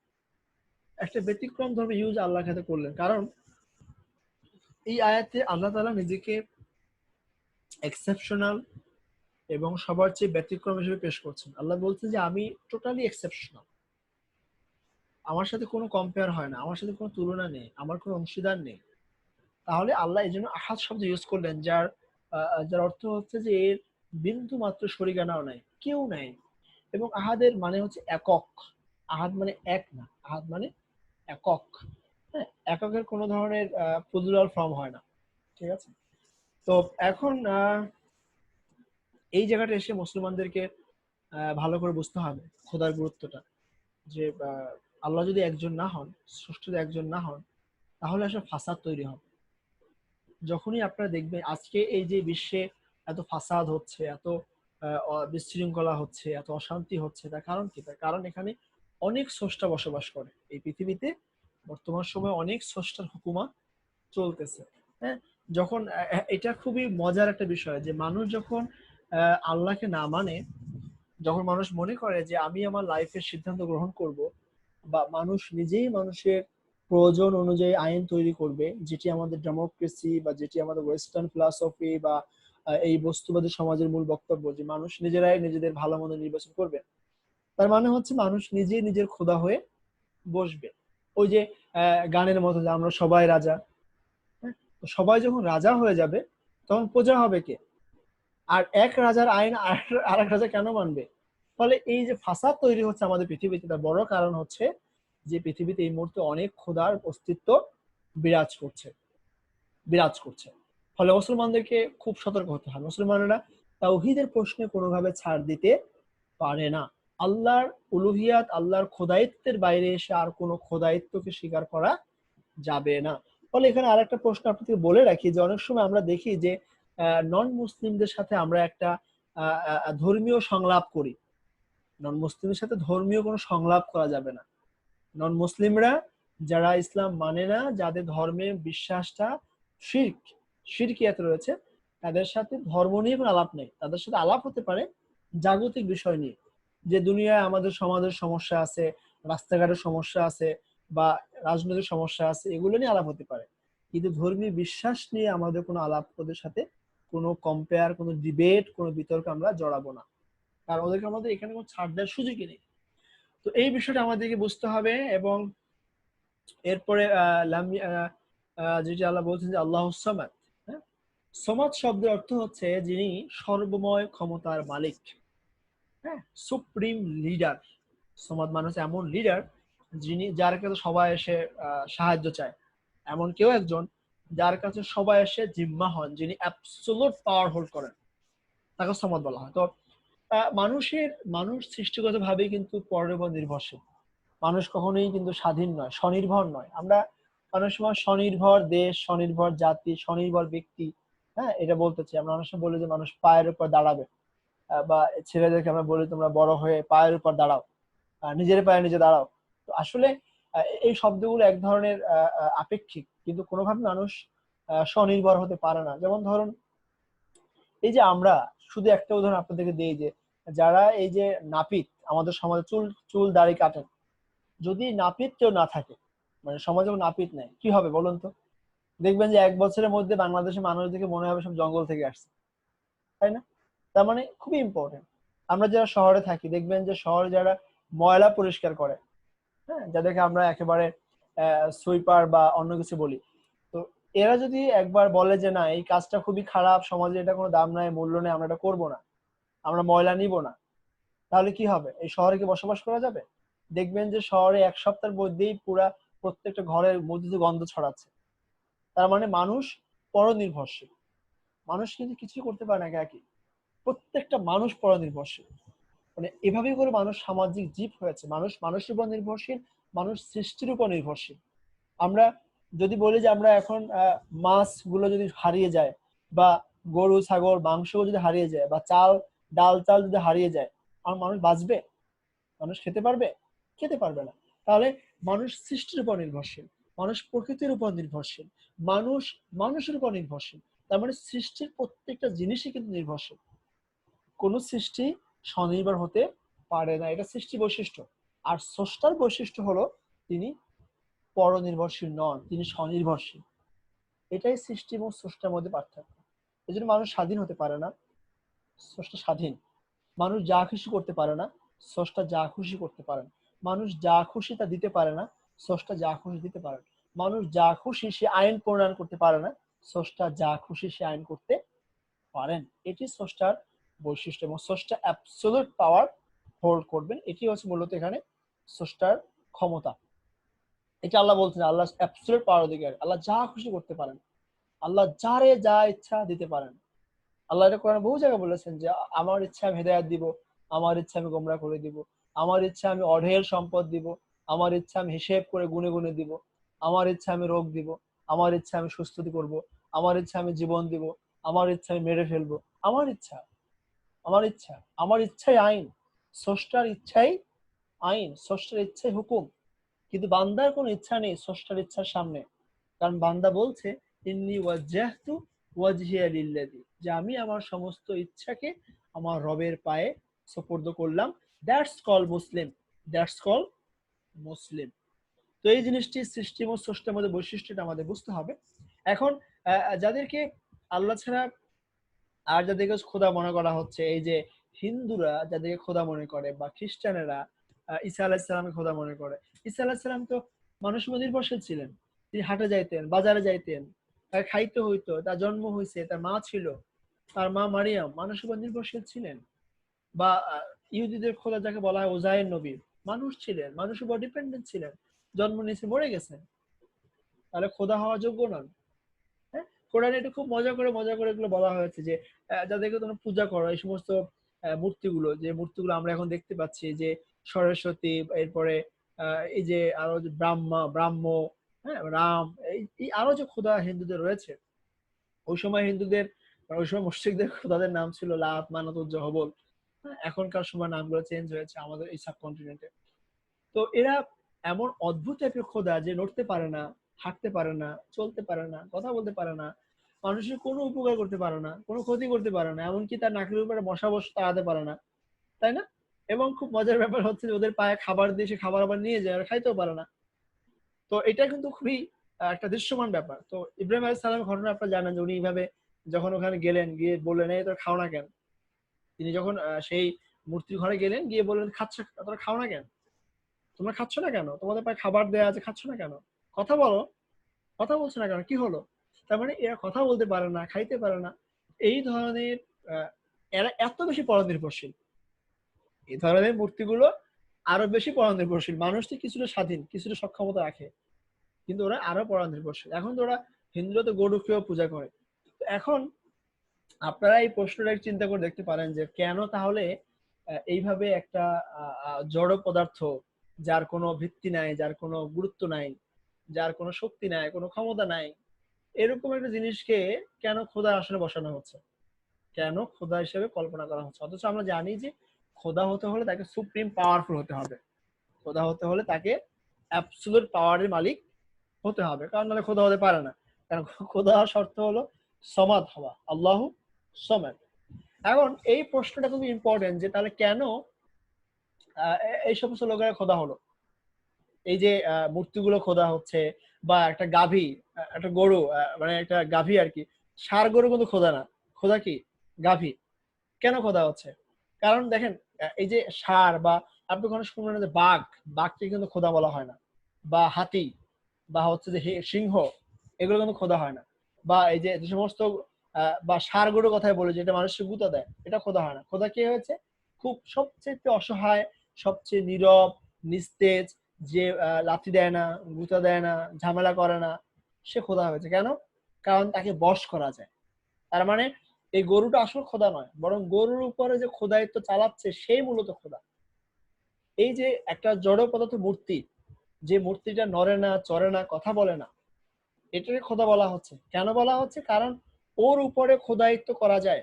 একটা ব্যতিক্রম ধর্মে ইউজ আল্লাহর ক্ষেত্রে করলেন। কারণ এই আয়াতে আল্লাহ তাআলা নিজেকে এক্সেপশনাল এবং সবার চেয়ে ব্যতিক্রম হিসেবে পেশ করছেন। আল্লাহ বলছেন যে আমি টোটালি এক্সেপশনাল, আমার সাথে কোনো কম্পেয়ার হয় না, আমার সাথে কোনো তুলনা নেই, আমার কোনো অংশীদার নেই। তাহলে আল্লাহ এই জন্য আহাদ শব্দ ইউজ করলেন, যার অর্থ হচ্ছে যে এর বিন্দু মাত্র শরিকানাও নাই, কেউ নাই। এবং আহাদের মানে হচ্ছে একক। আহাদ মানে এক না, আহাদ মানে একক। হ্যাঁ, এককের কোনো ধরনের প্লুরাল ফর্ম হয় না। ঠিক আছে? তো এখন এই জায়গাটা এসে মুসলমানদেরকে ভালো করে বুঝতে হবে খোদার গুরুত্বটা। যে আল্লাহ যদি একজন না হন, স্রষ্টা যদি একজন না হন, তাহলে আসলে ফাসাদ তৈরি হবে। যখনই আপনারা দেখবেন আজকে এই যে বিশ্বে এত ফাসাদ হচ্ছে, এত বিশৃঙ্খলা হচ্ছে, এত অশান্তি হচ্ছে, তার কারণ কি? তার কারণ এখানে অনেক স্রষ্টা বসবাস করে এই পৃথিবীতে। বর্তমান সময়ে অনেক স্রষ্টার হুকুমা চলতেছে। হ্যাঁ, যখন এটা খুবই মজার একটা বিষয় যে মানুষ যখন আল্লাহকে না মানে, যখন মানুষ মনে করে যে আমি আমার লাইফের সিদ্ধান্ত গ্রহণ করব, বা মানুষ নিজেই মানুষের প্রয়োজন অনুযায়ী আইন তৈরি করবে, যেটি আমাদের ডেমোক্রেসি বা যেটি আমাদের ওয়েস্টার্ন ফিলসফি বা এই বস্তুবাদী সমাজের মূল বক্তব্য, যে মানুষ নিজেরাই নিজেদের ভালো মন্দ নির্বাচন করবে, তার মানে হচ্ছে মানুষ নিজেই নিজের খোদা হয়ে বসবে। ওই যে গানের মতো যে আমরা সবাই রাজা। হ্যাঁ, তো সবাই যখন রাজা হয়ে যাবে, তখন প্রজা হবে কে? আর এক রাজার আইন আর এক রাজা কেন মানবে? ফলে এই যে ফাসাদ তৈরি হচ্ছে আমাদের পৃথিবীতে, তার বড় কারণ হচ্ছে যে পৃথিবীতে এই মুহূর্তে অনেক খোদার অস্তিত্ব বিরাজ করছে বিরাজ করছে। ফলে মুসলমানদেরকে খুব সতর্ক হতে হবে। মুসলমানেরা তাওহীদের প্রশ্নে কোনোভাবে ছাড় দিতে পারে না। আল্লাহর উলুহিয়াত, আল্লাহর খোদায়িত্বের বাইরে এসে আর কোনো খোদায়িত্বকে স্বীকার করা যাবে না। ফলে এখানে আরেকটা প্রশ্ন আপনাকে বলে রাখি, যে অনেক সময় আমরা দেখি যে নন মুসলিমদের সাথে আমরা একটা ধর্মীয় সংলাপ করি। নন মুসলিমের সাথে ধর্মীয় কোনো সংলাপ করা যাবে না। নন মুসলিমরা, যারা ইসলাম মানে না, যাদের ধর্মের বিশ্বাসটা শিরক, শিরকিয়াত রয়েছে, তাদের সাথে ধর্ম নিয়ে কোনো আলাপ নেই। তাদের সাথে আলাপ হতে পারে জাগতিক বিষয় নিয়ে, যে দুনিয়ায় আমাদের সমাজের সমস্যা আছে, রাস্তাঘাটের সমস্যা আছে, বা রাজনৈতিক সমস্যা আছে, এগুলো নিয়ে আলাপ হতে পারে। কিন্তু ধর্মীয় বিশ্বাস নিয়ে আমাদের কোনো আলাপ, ওদের সাথে কোনো কম্পেয়ার, কোনো ডিবেট, কোনো বিতর্ক আমরা জড়াবো না। কারণ ওদেরকে আমাদের এখানে কোনো ছাড় দেওয়ার সুযোগই নেই। তো এই বিষয়টা আমাদেরকে বুঝতে হবে। এবং এরপরে যেটি আল্লাহ বলছেন যে আল্লাহ সামাদ। হ্যাঁ, সমাদ শব্দের অর্থ হচ্ছে যিনি সর্বময় ক্ষমতার মালিক। হ্যাঁ, সুপ্রিম লিডার। সমাদ মানে হচ্ছে এমন লিডার যার কাছে সবাই এসে সাহায্য চায়, এমন কেউ একজন যার কাছে সবাই এসে জিম্মা হন, যিনি অ্যাবসোলুট পাওয়ার হোল্ড করেন, তাকে সমাদ বলা হয়। তো মানুষ সৃষ্টিগত ভাবেই কিন্তু পরের উপর নির্ভরশীল। মানুষ কখনোই কিন্তু স্বাধীন নয়, স্বনির্ভর নয়। আমরা অনেক সময় স্বনির্ভর দেশ, স্বনির্ভর জাতি, স্বনির্ভর ব্যক্তি, হ্যাঁ, এটা বলতে চাই। আমরা অনেক সময় বলি যে মানুষ পায়ের উপর দাঁড়াবে, বা ছেলেদেরকে আমরা বলি তোমরা বড় হয়ে পায়ের উপর দাঁড়াও, নিজের পায়ে নিজে দাঁড়াও। তো আসলে এই শব্দগুলো এক ধরনের আপেক্ষিক, কিন্তু কোনোভাবে মানুষ স্বনির্ভর হতে পারে না। যেমন ধরুন, এই যে আমরা, শুধু একটা উদাহরণ আপনাদেরকে দিই, যে যারা এই যে নাপিত, আমাদের সমাজে চুল চুল দাড়ি কাটেন, যদি নাপিত কেউ না থাকে, মানে সমাজে কোনো নাপিত নেই, কি হবে বলুন তো? দেখবেন যে 1 বছরের মধ্যে বাংলাদেশের মানুষদেরকে মনে হবে সব জঙ্গল থেকে আসছে, তাই না? তার মানে খুবই ইম্পর্টেন্ট। আমরা যারা শহরে থাকি, দেখবেন যে শহরে যারা ময়লা পরিষ্কার করে, হ্যাঁ, যাদেরকে আমরা একেবারে সুইপার বা অন্য কিছু বলি, তো এরা যদি একবার বলে যে না, এই কাজটা খুবই খারাপ, সমাজে এটা কোনো দাম নাই, মূল্য নেই, আমরা এটা করবো না, আমরা ময়লা নিব না, তাহলে কি হবে? এই শহরে কি বসবাস করা যাবে? দেখবেন যে শহরে 1 সপ্তাহের মধ্যেই পুরা প্রত্যেকটা ঘরের মধ্যে দিয়ে গন্ধ ছড়াচ্ছে। তার মানে মানুষ পরনির্ভরশীল। মানুষ কিন্তু কিছু করতে পারে না একাকী। প্রত্যেকটা মানুষ পরনির্ভরশীল। মানে এভাবেই করে মানুষ সামাজিক জীব হয়েছে। মানুষ মানুষের উপর নির্ভরশীল, মানুষ সৃষ্টির উপর নির্ভরশীল। আমরা যদি বলি যে আমরা এখন মাছ গুলো যদি হারিয়ে যায়, বা গরু ছাগল মাংস যদি হারিয়ে যায়, বা ডাল চাল যদি হারিয়ে যায়, আর মানুষ বাঁচবে? মানুষ খেতে পারবে? খেতে পারবে না। তাহলে মানুষ সৃষ্টির উপর নির্ভরশীল, মানুষ প্রকৃতির উপর নির্ভরশীল, মানুষ মানুষের উপর নির্ভরশীল। তার মানে সৃষ্টির প্রত্যেকটা জিনিসই কিন্তু নির্ভরশীল। কোন সৃষ্টি স্বনির্ভর হতে পারে না, এটা সৃষ্টি বৈশিষ্ট্য। আর স্রষ্টার বৈশিষ্ট্য হলো তিনি পরনির্ভরশীল নন, তিনি স্বনির্ভরশীল। এটাই সৃষ্টি এবং স্রষ্টার মধ্যে পার্থক্য। এই জন্য মানুষ স্বাধীন হতে পারে না, স্রষ্টা স্বাধীন। মানুষ যা খুশি করতে পারে না, স্রষ্টা যা খুশি করতে পারেন। মানুষ যা খুশি তা দিতে পারে না, স্রষ্টা যা খুশি দিতে পারেন। মানুষ যা খুশি সে আইন প্রণয়ন করতে পারে না, স্রষ্টা যা খুশি সে আইন করতে পারেন। এটি স্রষ্টার বৈশিষ্ট্য এবং স্রষ্টা অ্যাবসলিউট পাওয়ার হোল্ড করবেন। এটি হচ্ছে মূলত এখানে স্রষ্টার ক্ষমতা। এটা আল্লাহ বলছেন, আল্লাহ অ্যাবসলিউট পাওয়ার অধিকারী, আল্লাহ যা খুশি করতে পারেন, আল্লাহ যারে যা ইচ্ছা দিতে পারেন। আল্লাহ এটা কোরআনে বহু জায়গায় বলেছেন যে আমার ইচ্ছা আমি হেদায়েত দিব, আমার ইচ্ছা আমি গোমরাহ করে দিব, আমার ইচ্ছা আমি অঢেল সম্পদ দিব, আমার ইচ্ছা আমি হিসেব করে গুনে গুনে দিব, আমার ইচ্ছা আমি রোগ দিব, আমার ইচ্ছা আমি সুস্থতি করব, আমার ইচ্ছা আমি জীবন দিব, আমার ইচ্ছা আমি মেরে ফেলবো। আমার ইচ্ছা, আমার ইচ্ছা, আমার ইচ্ছাই আইন। স্রষ্টার ইচ্ছাই আইন, স্রষ্টার ইচ্ছাই হুকুম। কিন্তু বান্দার কোনো ইচ্ছা নেই স্রষ্টার ইচ্ছার সামনে। কারণ বান্দা বলছে ইন্নী ওয়াজ্জাহতু ওয়াজহিয়া লিল্লাযী, যে আমি আমার সমস্ত ইচ্ছাকে আমার রবের পায়ে সুপর্দ করলাম। That's call Muslim, that's call Muslim. তো এই জিনিসটি সৃষ্টি এবং স্রষ্টার মধ্যে বৈশিষ্ট্যটা আমাদের বুঝতে হবে। এখন যাদেরকে আল্লাহ ছাড়া আর যাদেরকে খোদা মনে করা হচ্ছে, এই যে হিন্দুরা যাদেরকে খোদা মনে করে বা খ্রিস্টানেরা ঈসা আলাইহিসসালামকে খোদা মনে করে। ঈসা আলাইহিসসালাম তো মানুষের উপর নির্ভরশীল ছিলেন। তিনি হাটে যাইতেন, বাজারে যাইতেন, তার খাইতে হইতো, তার জন্ম হয়েছে, তার মা ছিল, তার মা মারিয়াম মানুষের উপর নির্ভরশীল ছিলেন। বা ইহুদিদের খোদা যাকে বলা হয় ওজায়ের নবী, মানুষ ছিলেন, মানুষের উপর ডিপেন্ডেন্ট ছিলেন, জন্ম নিয়েছে মরে গেছেন, তাহলে খোদা হওয়া যোগ্য নন। হ্যাঁ, কোরআনে এটা খুব মজা করে এগুলো বলা হয়েছে যে যাদেরকে তোমরা পূজা করো, এই সমস্ত মূর্তিগুলো, যে মূর্তিগুলো আমরা এখন দেখতে পাচ্ছি, যে সরস্বতী, এরপরে এই যে আরো যে ব্রাহ্ম, হ্যাঁ, রাম, এই আরো যে খোদা হিন্দুদের রয়েছে, ওই সময় হিন্দুদের, ওই সময় মুশরিকদের খোদাদের নাম ছিল লাত, মানাত, উজ্জা, হবল। হ্যাঁ, এখনকার সময় নামগুলো চেঞ্জ হয়েছে আমাদের এই সাবকন্টিনেন্টে। তো এরা এমন অদ্ভুত টাইপের খোদা যে নড়তে পারে না, হাঁটতে পারে না, চলতে পারে না, কথা বলতে পারে না, মানুষের কোনো উপকার করতে পারে না, কোনো ক্ষতি করতে পারে না, এমনকি তার নাকের উপরে মশা বস তাড়াতে পারে না, তাই না? এবং খুব মজার ব্যাপার হচ্ছে যে ওদের পায়ে খাবার দিয়ে সে খাবার আবার নিয়ে যায় আর খাইতেও পারে না। তো এটা কিন্তু খুবই একটা দৃশ্যমান ব্যাপার। তো ইব্রাহিম আলাইহিস সালামের ঘটনা আপনারা জানেন যে উনি এইভাবে যখন ওখানে গেলেন, গিয়ে বললেন এই তোরা খাও না কেন? তিনি যখন সেই মূর্তির ঘরে গেলেন, গিয়ে বললেন খাচ্ছ, তোরা খাও না কেন? তোমরা খাচ্ছ না কেন? তোমাদের পায়ে খাবার দেয়া আছে, খাচ্ছ না কেন? কথা বলো, কথা বলছো না কেন? কি হলো? তার মানে এরা কথা বলতে পারে না, খাইতে পারে না। এই ধরনের আহ, এরা এত বেশি পরনির্ভরশীল। এই ধরনের মূর্তিগুলো আরো বেশি পরনির্ভরশীল। মানুষ তো কিছুটা স্বাধীন, কিছুটা সক্ষমতা রাখে, কিন্তু ওরা আরো পরনির্ভরশীল। এখন তো ওরা, হিন্দুরা তো গরুকেও পূজা করে। তো এখন আপনারা এই প্রশ্নটা চিন্তা করে দেখতে পারেন যে কেন তাহলে এইভাবে একটা জড় পদার্থ, যার কোনো ভিত্তি নাই, যার কোনো গুরুত্ব নাই, যার কোনো শক্তি নাই, কোনো ক্ষমতা নাই, এরকম একটা জিনিসকে কেন খোদার আসনে বসানো হচ্ছে, কেন খোদা হিসেবে কল্পনা করা হচ্ছে? অথচ আমরা জানি যে খোদা হতে হলে তাকে সুপ্রিম পাওয়ারফুল হতে হবে, খোদা হতে হলে তাকে অ্যাবসলিউট পাওয়ারের মালিক হতে হবে, কারণ নাহলে খোদা হতে পারে না। কারণ খোদা হওয়ার শর্ত হলো সমাদ হওয়া, আল্লাহ সমাদ। এখন এই প্রশ্নটা খুবই ইম্পর্টেন্ট যে তাহলে কেন এই সমস্ত লোকেরা খোদা হলো? এই যে মূর্তিগুলো খোদা হচ্ছে, বা একটা গাভী, একটা গরু, মানে একটা গাভী আর কি, ষাঁড় গরু কিন্তু খোদা না। খোদা কি? গাভী। কেন খোদা হচ্ছে? কারণ দেখেন, এই যে ষাঁড়, বা আপনি কোনো শুনবেন না যে বাঘ, বাঘকে কিন্তু খোদা বলা হয় না, বা হাতি, বা হচ্ছে যে সিংহ, এগুলো কিন্তু খোদা হয় না। বা এই যে যে সমস্ত বা ষাঁড় গরুর কথাই বলে, যেটা মানুষকে গুঁতা দেয়, এটা খোদা হয় না। খোদা কে হয়েছে? খুব সবচেয়ে অসহায়, সবচেয়ে নীরব, নিস্তেজ, যে লাথি দেয় না, গুঁতা দেয় না, ঝামেলা করে না, সে খোদা হয়েছে। কেন? কারণ তাকে বশ করা যায়। তার মানে এই গরুটা আসলে খোদা নয়, বরং গরুর উপরে যে খোদায়িত্ব চালাচ্ছে সেই মূলত খোদা। এই যে একটা জড় পদার্থ মূর্তি, যে মূর্তিটা নড়ে না, চড়ে না, কথা বলে না, এটাকে খোদা বলা হচ্ছে। কেন বলা হচ্ছে? কারণ ওর উপরে খোদায়িত্ব করা যায়।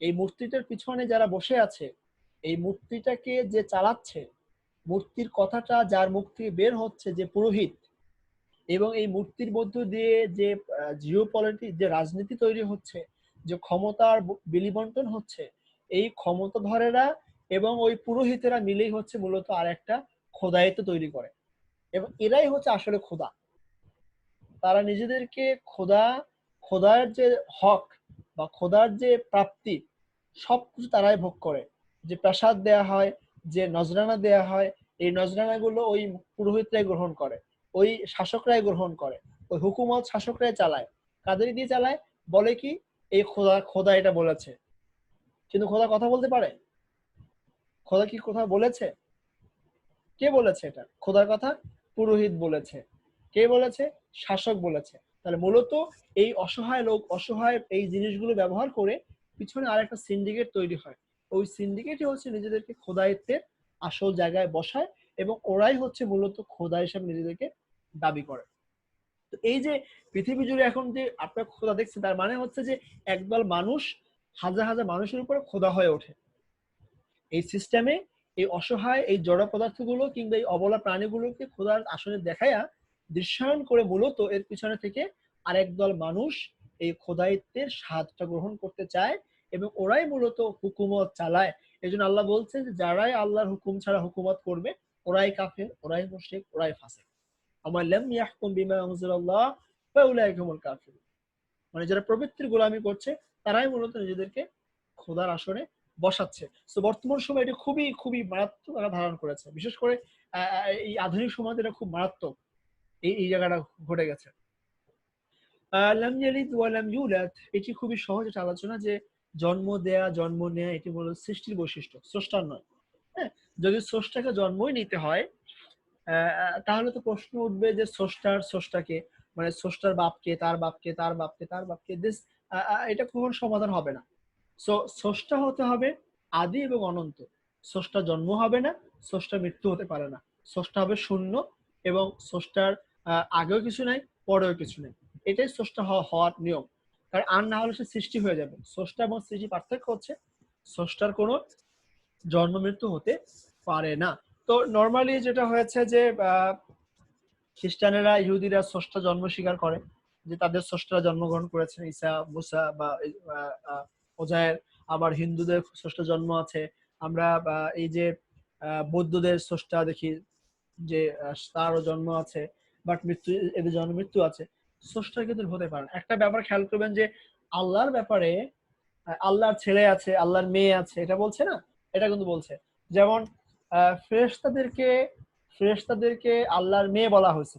এই মূর্তিটার পিছনে যারা বসে আছে, এই মূর্তিটাকে যে চালাচ্ছে, মূর্তির কথাটা যার মুখ থেকে বের হচ্ছে, যে পুরোহিত, এবং এই মূর্তির মধ্য দিয়ে যে জিও পলিটিক্স, যে রাজনীতি তৈরি হচ্ছে, যে ক্ষমতার বিলি বন্টন হচ্ছে, এই ক্ষমতাধরেরা এবং ওই পুরোহিতেরা মিলেই হচ্ছে মূলত আর একটা খোদায়িত্ব তৈরি করে, এবং এরাই হচ্ছে আসলে খোদা। তারা নিজেদেরকে খোদার যে হক বা খোদার যে প্রাপ্তি সবকিছু তারাই ভোগ করে। যে প্রাসাদ দেয়া হয়, যে নজরানা দেয়া হয়, এই নজরানাগুলো ওই পুরোহিতরাই গ্রহণ করে, ওই শাসকরাই গ্রহণ করে, ওই হুকুমত শাসকরাই চালায়। কাদের দিয়ে চালায়? বলে কি এই খোদা খোদা এটা বলেছে। কিন্তু খোদা কথা বলতে পারে? খোদা কি কথা বলেছে? কে বলেছে এটা খোদার কথা? পুরোহিত বলেছে। কে বলেছে? শাসক বলেছে। তাহলে মূলত এই অসহায় লোক অসহায় এই জিনিসগুলো ব্যবহার করে পিছনে আরেকটা সিন্ডিকেট তৈরি হয়। ওই সিন্ডিকেটই হচ্ছে নিজেদেরকে খোদায়িত্বের আসল জায়গায় বসায় এবং ওরাই হচ্ছে মূলত খোদা হিসেবে নিজেদেরকে দাবি করে। তো এই যে পৃথিবী জুড়ে এখন যে আপনার খোদা দেখছেন, তার মানে হচ্ছে যে একদল মানুষ হাজার হাজার মানুষের উপরে খোদা হয়ে ওঠে। এই সিস্টেমে এই অসহায় এই জড় পদার্থগুলো কিংবা এই অবলা প্রাণীগুলোকে খোদার আসনে দেখায়া দৃশ্যায়ন করে মূলত এর পিছনে থেকে আরেক দল মানুষ এই খোদায়িত্বের স্বাদটা গ্রহণ করতে চায় এবং ওরাই মূলত হুকুমত চালায়। এই জন্য আল্লাহ বলছেন যে যারাই আল্লাহর হুকুম ছাড়া হুকুমত করবে ওরাই কাফের, ওরাই মুশরিক, ওরাই ফাসিক। আমার লাম ইয়াহকুম বিমা আনজালাল্লাহ ফাউলাইকা হুমুল কাফিরুন। মানে যারা প্রবৃত্তির গোলামি করছে তারাই মূলত নিজেদেরকে খোদার আসনে বসাচ্ছে। তো বর্তমান সময় এটা খুবই খুবই মারাত্মক আকার ধারণ করেছে। বিশেষ করে এই আধুনিক সমাজে এটা খুব মারাত্মক এই জায়গাটা ঘটে গেছে। লাম ইয়ালিদ ওয়া লাম ইউলাদ, এটি খুবই সহজ একটা আলোচনা যে জন্ম দেয়া জন্ম নেয়া এটি মূলত সৃষ্টির বৈশিষ্ট্য, স্রষ্টার নয়। হ্যাঁ, যদি স্রষ্টাকে জন্মই নিতে হয় তাহলে তো প্রশ্ন উঠবে যে স্রষ্টাকে, মানে স্রষ্টার বাপকে, তার বাপকে, তার বাপকে, তার বাপকে, দিস এটা কখনো সমাধান হবে না। সো স্রষ্টা হতে হবে আদি এবং অনন্ত। স্রষ্টার জন্ম হবে না, স্রষ্টার মৃত্যু হতে পারে না। স্রষ্টা হবে শূন্য এবং স্রষ্টার আগেও কিছু নাই, পরেও কিছু নেই। এটাই স্রষ্টা হওয়ার নিয়ম। কারণ আর না হলে সে সৃষ্টি হয়ে যাবে। স্রষ্টা এবং সৃষ্টি পার্থক্য হচ্ছে স্রষ্টার কোনো জন্ম মৃত্যু হতে পারে না। তো নর্মালি যেটা হয়েছে যে খ্রিস্টানেরা ইহুদিরা স্রষ্টা জন্ম স্বীকার করে, যে তাদের স্রষ্টারা জন্মগ্রহণ করেছেন, ঈসা মুসা বা ওজায়ের। আবার হিন্দুদের স্রষ্টা জন্ম আছে। আমরা এই যে বৌদ্ধদের স্রষ্টা দেখি যে তারও জন্ম আছে, বাট মৃত্যু, এদের জন্ম মৃত্যু আছে। স্রষ্টা কিন্তু হতে পারে না। একটা ব্যাপার খেয়াল করবেন যে আল্লাহর ব্যাপারে আল্লাহর ছেলে আছে, আল্লাহর মেয়ে আছে, এটা বলছে না? এটা কিন্তু বলছে। যেমন ফেরেশতাদেরকে ফেরেশতাদেরকে আল্লাহর মেয়ে বলা হয়েছে।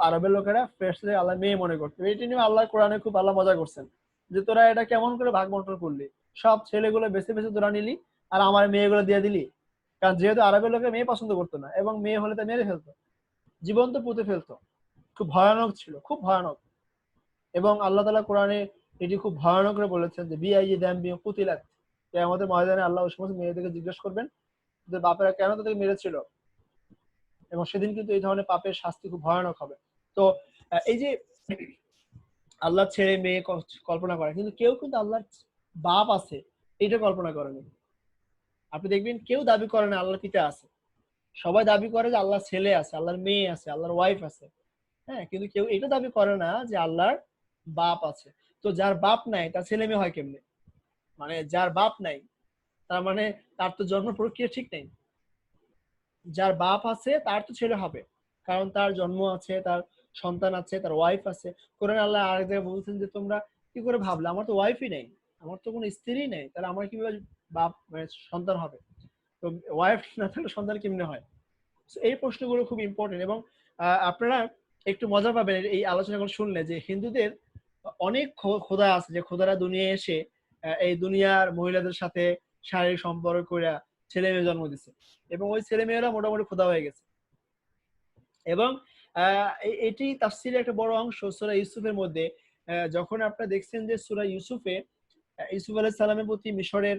আরবের লোকেরা ফেরেশতাদের আল্লাহর মেয়ে মনে করতো। এটি নিয়ে আল্লাহ কোরআনে খুব আল্লাহ মজা করছেন যে তোরা এটা কেমন করে ভাগ বন্টন করলি? সব ছেলেগুলো বেছে বেছে তোরা নিলি আর আমার মেয়েগুলো দিয়ে দিলি। কারণ যেহেতু আরবের লোকে মেয়ে পছন্দ করতো না এবং মেয়ে হলে তা মেরে ফেলতো, জীবন্ত পুঁতে ফেলতো। খুব ভয়ানক ছিল, খুব ভয়ানক। এবং আল্লাহ তাআলা কোরআনে এটি খুব ভয়ানক করে বলেছেন যে বিআইয়ি যামবিন কুতিলাত। কিয়ামতের ময়দানে আল্লাহ ওই সমস্ত মেয়েদেরকে জিজ্ঞেস করবেন যে বাপেরা কেন তাদেরকে মেরেছিল, এবং সেদিন কিন্তু এই ধরনের পাপের শাস্তি খুব ভয়ানক হবে। তো এই যে আল্লাহ ছেলে মেয়ে কল্পনা করে, কিন্তু কেউ কিন্তু আল্লাহর বাপ আছে এটা কল্পনা করেনি। আপনি দেখবেন কেউ দাবি করে না আল্লাহর পিতা আছে। সবাই দাবি করে যে আল্লাহর ছেলে আছে, আল্লাহর মেয়ে আছে, আল্লাহর ওয়াইফ আছে। হ্যাঁ, কিন্তু কেউ এটা দাবি করে না যে আল্লাহর বাপ আছে। তো যার বাপ নাই তার ছেলে মেয়ে হয় কেমনে? মানে যার বাপ নাই তার মানে তার তো জন্ম প্রক্রিয়া ঠিক নেই। যার বাপ আছে তার তো ছেলে হবে, কারণ তার জন্ম আছে, তার সন্তান আছে, তার ওয়াইফ আছে। কোরআন আল্লাহ আরেক জায়গায় বলছেন যে তোমরা কি করে ভাবলে আমার তো ওয়াইফই নেই, আমার তো কোনো স্ত্রী নেই, তাহলে আমার কিভাবে বাপ মানে সন্তান হবে? তো ওয়াইফ না থাকলে সন্তান কেমনে হয়? So এই প্রশ্নগুলো খুব ইম্পর্টেন্ট। এবং আপনারা একটু মজা পাবেন এই আলোচনাগুলো শুনলে যে হিন্দুদের অনেক খোদা আছে, যে খোদারা দুনিয়ায় এসে এই দুনিয়ার মহিলাদের সাথে শারীরিক সম্পর্ক করে ছেলে মেয়ে জন্ম দিচ্ছে এবং ওই ছেলে মেয়েরা মোটামুটি খোদা হয়ে গেছে। এবং এটি তাফসীরের একটা বড় অংশ সূরা ইউসুফের মধ্যে। যখন আপনারা দেখছেন যে সূরা ইউসুফে ইউসুফ আলাইহিস সালামের প্রতি মিশরের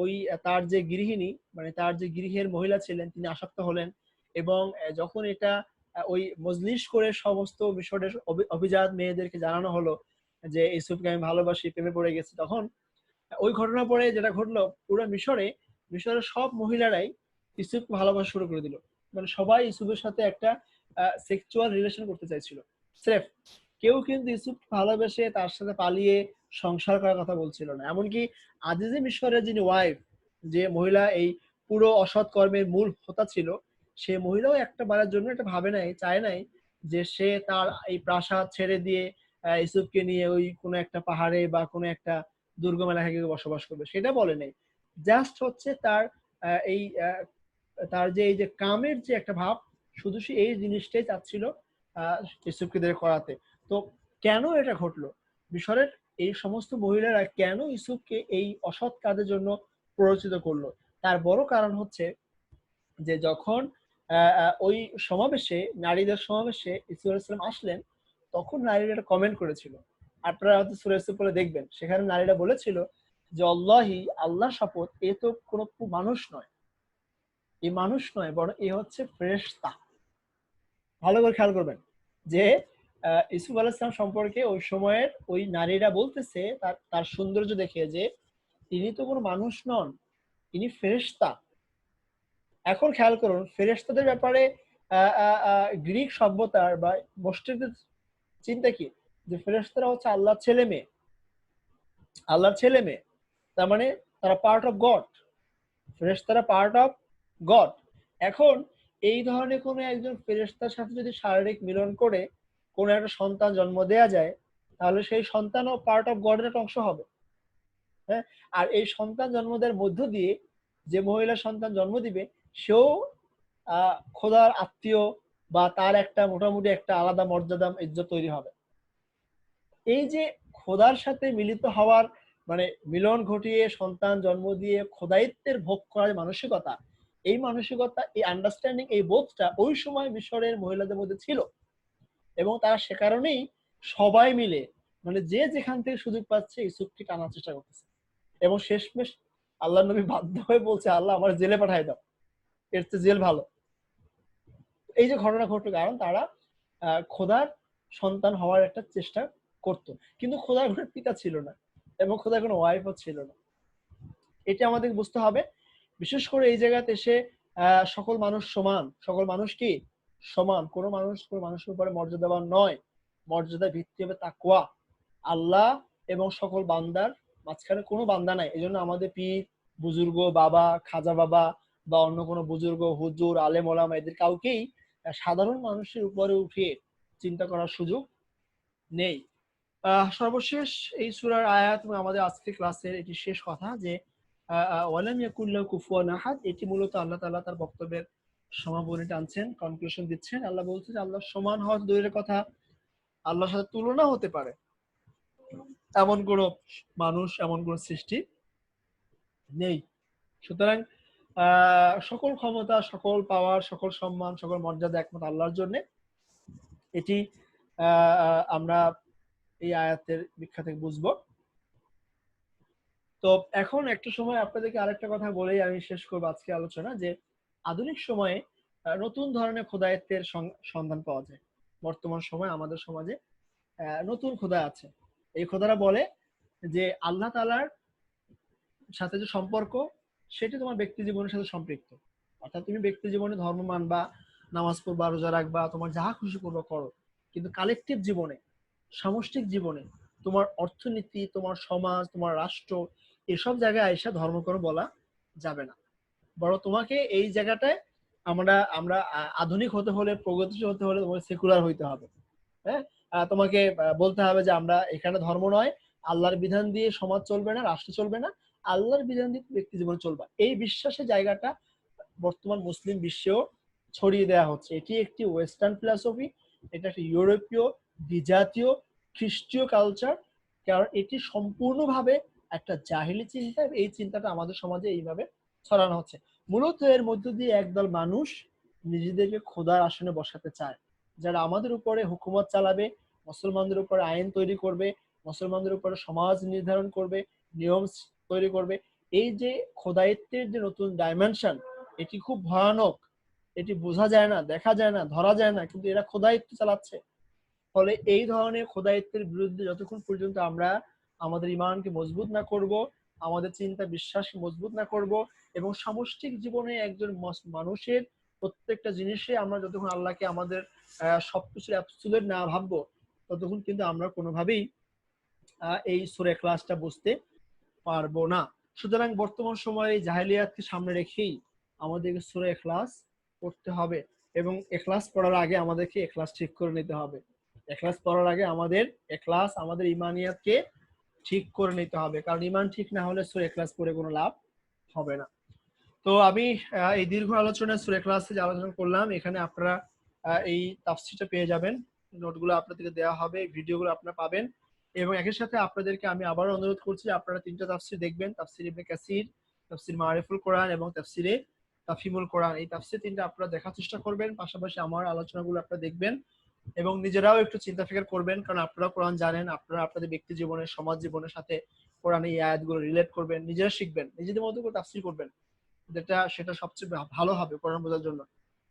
ওই তার যে গৃহিণী, মানে তার যে গৃহের মহিলা ছিলেন, তিনি আসক্ত হলেন। এবং যখন এটা ওই মজলিস করে সমস্ত মিশরের অভিজাত মেয়েদেরকে জানানো হলো যে ইউসুফকে আমি ভালোবাসি, প্রেমে পড়ে গেছি, তখন ওই ঘটনার পরে যেটা ঘটলো পুরো মিশরের সব মহিলারাই ইউসুফকে ভালোবাসা শুরু করে দিল। মানে সবাই ইউসুফের সাথে একটা সেক্সুয়াল রিলেশন করতে চাইছিল স্রেফ। কেউ কিন্তু ইউসুফ ভালোবেসে তার সাথে পালিয়ে সংসার করার কথা বলছিল না। এমনকি আজিজে মিশরের যিনি ওয়াইফ, যে মহিলা এই পুরো অসৎ কর্মের মূল হোতা ছিল, সে মহিলাও একটা বারের জন্য এটা ভাবে নাই, চায় নাই যে সে তার এই প্রাসাদ ছেড়ে দিয়ে ইউসুফকে নিয়ে ওই কোনো একটা পাহাড়ে বা কোনো একটা দুর্গম এলাকায় গিয়ে বসবাস করবে, সেটা বলে নেই। জাস্ট হচ্ছে তার এই তার যে এই যে কামের যে একটা ভাব, শুধু সে এই জিনিসটাই চাচ্ছিল ইউসুফকে দিয়ে করাতে। তো কেন এটা ঘটলো? মিশরের এই সমস্ত মহিলারা কেন ইউসুফকে এই অসৎ কাজের জন্য প্ররোচিত করলো? তার বড় কারণ হচ্ছে যে যখন ওই সমাবেশে, নারীদের সমাবেশে ইসুফ আলাইহিস সালাম আসলেন, তখন নারীরা একটা কমেন্ট করেছিল। আপনারা হয়তো সূরা ইউসুফ পড়লে দেখবেন, সেখানে নারীরা বলেছিল যে আল্লাহি, আল্লাহর শপথ, এ তো কোনো মানুষ নয়, এ মানুষ নয়, বরং এ হচ্ছে ফেরেশতা। ভালো করে খেয়াল করবেন যে ইউসুফ আলাইহিস সালাম সম্পর্কে ওই সময়ের ওই নারীরা বলতেছে তার তার সৌন্দর্য দেখে যে তিনি তো কোনো মানুষ নন, ইনি ফেরেশতা। এখন খেয়াল করুন, ফেরেশতাদের ব্যাপারে গ্রিক সভ্যতার বা মুশরিকদের চিন্তা কি? যে ফেরেশতারা হচ্ছে আল্লাহর ছেলে মেয়ে, আল্লাহর ছেলে মেয়ে। তার মানে তারা পার্ট অফ গড, ফেরেশতারা পার্ট অফ গড। এখন এই ধরনের কোনো একজন ফেরেশতার সাথে যদি শারীরিক মিলন করে কোনো একটা সন্তান জন্ম দেয়া যায়, তাহলে সেই সন্তানও পার্ট অফ গডের একটা অংশ হবে। হ্যাঁ, আর এই সন্তান জন্ম দেওয়ার মধ্য দিয়ে যে মহিলা সন্তান জন্ম দিবে, সেও খোদার আত্মীয়, বা তার একটা মোটামুটি একটা আলাদা মর্যাদা ইজ্জত তৈরি হবে। এই যে খোদার সাথে মিলিত হওয়ার মানে মিলন ঘটিয়ে সন্তান জন্ম দিয়ে খোদাইত্বের ভোগ করার মানসিকতা, এই মানসিকতা, এই আন্ডারস্ট্যান্ডিং, এই বোধটা ওই সময় মিশরের মহিলাদের মধ্যে ছিল। এবং তারা সে কারণেই সবাই মিলে, মানে যে যেখান থেকে সুযোগ পাচ্ছে ইউসুফকে টানার চেষ্টা করতেছে। এবং শেষমেশ আল্লাহ নবী বাধ্য হয়ে বলছে, আল্লাহ আমার জেলে পাঠায় দাও, এর চেয়ে জেল ভালো। এই যে ঘটনা ঘটলো, কারণ তারা খোদার সন্তান হওয়ার একটা চেষ্টা করত, কিন্তু খোদার কোনো পিতা ছিল না এবং খোদার কোনো ওয়াইফও ছিল না। এটা আমাদের বুঝতে হবে। বিশেষ করে এই জায়গাতে এসে সকল মানুষ সমান, সকল মানুষ কি সমান, কোনো মানুষ কোনো মানুষের উপরে মর্যাদাবান নয়। মর্যাদার ভিত্তি হবে তাকওয়া, আল্লাহ এবং সকল বান্দার মাঝখানে কোনো বান্দা নাই। এই জন্য আমাদের পীর বুজুর্গ, বাবা, খাজা বাবা বা অন্য কোনো বুজুর্গ, হুজুর, আলেম ওলামা, এদের কাউকেই সাধারণ মানুষের উপরে উঠিয়ে চিন্তা করার সুযোগ নেই। সর্বশেষ এই সূরার আয়াত এবং আমাদের আজকের ক্লাসের এটি শেষ কথা যে ওয়ালাম ইয়াকুল লাহু কুফুয়ান আহাদ, এটি মূলত আল্লাহ তাআলা তার বক্তব্যের সমাপনী টানছেন, কনক্লুশন দিচ্ছেন। আল্লাহ বলছেন যে আল্লাহর সমান হওয়া দূরের কথা, আল্লাহর সাথে তুলনা হতে পারে এমন কোন মানুষ, এমন কোন সৃষ্টি নেই। সুতরাং সকল ক্ষমতা, সকল পাওয়ার, সকল সম্মান, সকল মর্যাদা একমাত্র আল্লাহর জন্য। এটি আমরা এই আয়াতের ব্যাখ্যা থেকে বুঝবো। তো এখন একটা সময় আপনাদেরকে আরেকটা কথা বলেই আমি শেষ করবো আজকে আলোচনা, যে আধুনিক সময়ে নতুন ধরনের খোদায়েতের সন্ধান পাওয়া যায়। বর্তমান সময় আমাদের সমাজে নতুন খোদা আছে। এই খোদারা বলে যে আল্লাহ তাআলার সাথে যে সম্পর্ক, সেটি তোমার ব্যক্তি জীবনের সাথে সম্পৃক্ত। অর্থাৎ তুমি ব্যক্তি জীবনে ধর্ম মানবা, নামাজ পড়বা, রোজা রাখবা, তোমার যাহা খুশি করবা করো, কিন্তু কালেকটিভ জীবনে, সামষ্টিক জীবনে, তোমার অর্থনীতি, তোমার সমাজ, তোমার রাষ্ট্র, এসব জায়গায় আইসা ধর্মকর্ম বলা যাবে না। বরং তোমাকে এই জায়গাটায় আমরা আমরা আধুনিক হতে হলে, প্রগতিশীল হতে হলে তোমাকে সেকুলার হইতে হবে। হ্যাঁ, তোমাকে বলতে হবে যে আমরা এখানে ধর্ম নয়, আল্লাহর বিধান দিয়ে সমাজ চলবে না, রাষ্ট্র চলবে না, আল্লাহর বিধান দিয়ে ব্যক্তি জীবন চলবে। এই বিশ্বাসের জায়গাটা বর্তমান মুসলিম বিশ্বেও ছড়িয়ে দেওয়া হচ্ছে। এটি একটি ওয়েস্টার্ন ফিলসফি, এটা একটি ইউরোপীয়, দ্বিজাতীয়, খ্রিস্টীয় কালচার। কারণ এটি সম্পূর্ণভাবে একটা জাহিলি চিন্তা। এই চিন্তাটা আমাদের সমাজে এইভাবে ছড়ানো হচ্ছে। মূলত এর মধ্য দিয়ে একদল মানুষ নিজেদেরকে খোদার আসনে বসাতে চায়, যারা আমাদের উপরে হুকুমত চালাবে, মুসলমানদের উপরে আইন তৈরি করবে, মুসলমানদের উপরে সমাজ নির্ধারণ করবে, নিয়ম তৈরি করবে। এই যে খোদায়িত্বের যে নতুন ডাইমেনশন, এটি খুব ভয়ানক। এটি বোঝা যায় না, দেখা যায় না, ধরা যায় না, কিন্তু এরা খোদায়িত্ব চালাচ্ছে। ফলে এই ধরনের খোদায়িত্বের বিরুদ্ধে যতক্ষণ পর্যন্ত আমরা আমাদের ইমানকে মজবুত না করব, আমাদের চিন্তা বিশ্বাস মজবুত না করব, এবং সামষ্টিক জীবনে একজন মানুষের প্রত্যেকটা জিনিসে আমরা যতক্ষণ আল্লাহকে আমাদের সবকিছুর অ্যাবসলিউট না ভাববো, ততক্ষণ কিন্তু আমরা কোনোভাবেই এই সূরা ইখলাসটা বুঝতে পারবো না। সুতরাং বর্তমান সময়ে জাহেলিয়াতকে সামনে রেখেই আমাদেরকে সূরা ইখলাস পড়তে হবে। এবং এখলাস পড়ার আগে আমাদেরকে এখলাস ঠিক করে নিতে হবে। এখলাস পড়ার আগে আমাদের ইমানিয়াতকে ঠিক করে নিতে হবে, কারণ ইমান ঠিক না হলে সূরা ইখলাস পড়ে কোনো লাভ হবে না। তো আমি এই দীর্ঘ আলোচনা সূরা ইখলাসে যে আলোচনা করলাম, এখানে আপনারা এই তাফসীরটা পেয়ে যাবেন, নোটগুলো আপনাদেরকে দেওয়া হবে, ভিডিওগুলো আপনারা পাবেন। এবং একই সাথে আপনাদেরকে আমি আবারও অনুরোধ করছি আপনারা 3টা তাফসীর দেখবেন, তাফসীর ইবনে কাসির, তাফসীর মারিফুল কোরআন এবং তাফসীরে তাফহিমুল কোরআন। এই তাফসীর 3টা আপনারা দেখার চেষ্টা করবেন, পাশাপাশি আমার আলোচনাগুলো আপনারা দেখবেন এবং নিজেরাও একটু চিন্তা ফিকির করবেন, কারণ আপনারা কোরআন জানেন, আপনারা আপনাদের ব্যক্তি জীবনে, সমাজ জীবনের সাথে কোরআনের এই আয়াতগুলো রিলেট করবেন, নিজেরা শিখবেন, নিজেদের মতো করে তাফসীর করবেন, সেটা সবচেয়ে ভালো হবে কোরআন বোঝার জন্য।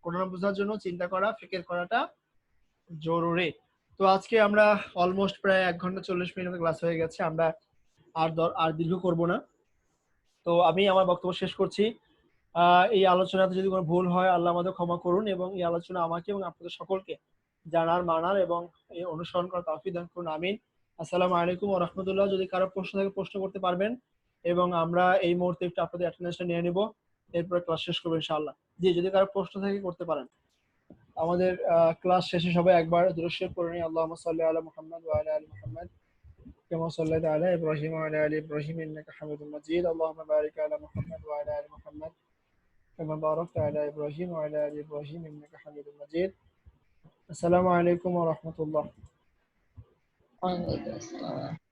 কোরআন বোঝার জন্য চিন্তা করা, ফিকির করাটা জরুরি। তো আজকে আমরা অলমোস্ট প্রায় 1 ঘন্টা 40 মিনিটের ক্লাস হয়ে গেছে, আমরা আর দীর্ঘ করব না। তো আমি আমার বক্তব্য শেষ করছি। এই আলোচনাতে যদি কোনো ভুল হয় আল্লাহ আমাদের ক্ষমা করুন, এবং এই আলোচনা আমাকে এবং আপনাদের সকলকে জানার, মানার এবং এই অনুসরণ করার তৌফিক দান করুন। আমিন। আসসালামু আলাইকুম ওয়া রাহমাতুল্লাহ। যদি কারো প্রশ্ন থাকে প্রশ্ন করতে পারবেন, এবং আমরা এই মুহূর্তে একটু আপনাদের অ্যাটেন্ডেন্সটা নিয়ে নিব, এরপরে ক্লাস শেষ করবো ইনশাআল্লাহ। জি, যদি কারো প্রশ্ন থাকে করতে পারেন। আমাদের ক্লাস শেষে সবাই একবার দুরূদ শরীফ পড়ে নিই। আল্লাহুম্মা সাল্লি আলা মুহাম্মাদ ওয়া আলা আলি মুহাম্মাদ কামা সাল্লাইতা আলা ইব্রাহিম ওয়া আলা আলি ইব্রাহিম ইন্নাকা হামিদুম মাজিদ। আল্লাহুম্মা বারিক আলা মুহাম্মাদ ওয়া আলা আলি মুহাম্মাদ কামা বারাকতা আলা ইব্রাহিম ওয়া আলা আলি ইব্রাহিম ইন্নাকা হামিদুম মাজিদ। আসসালামু আলাইকুম ওয়া রাহমাতুল্লাহ। ওয়ালাইকুম আসসালাম।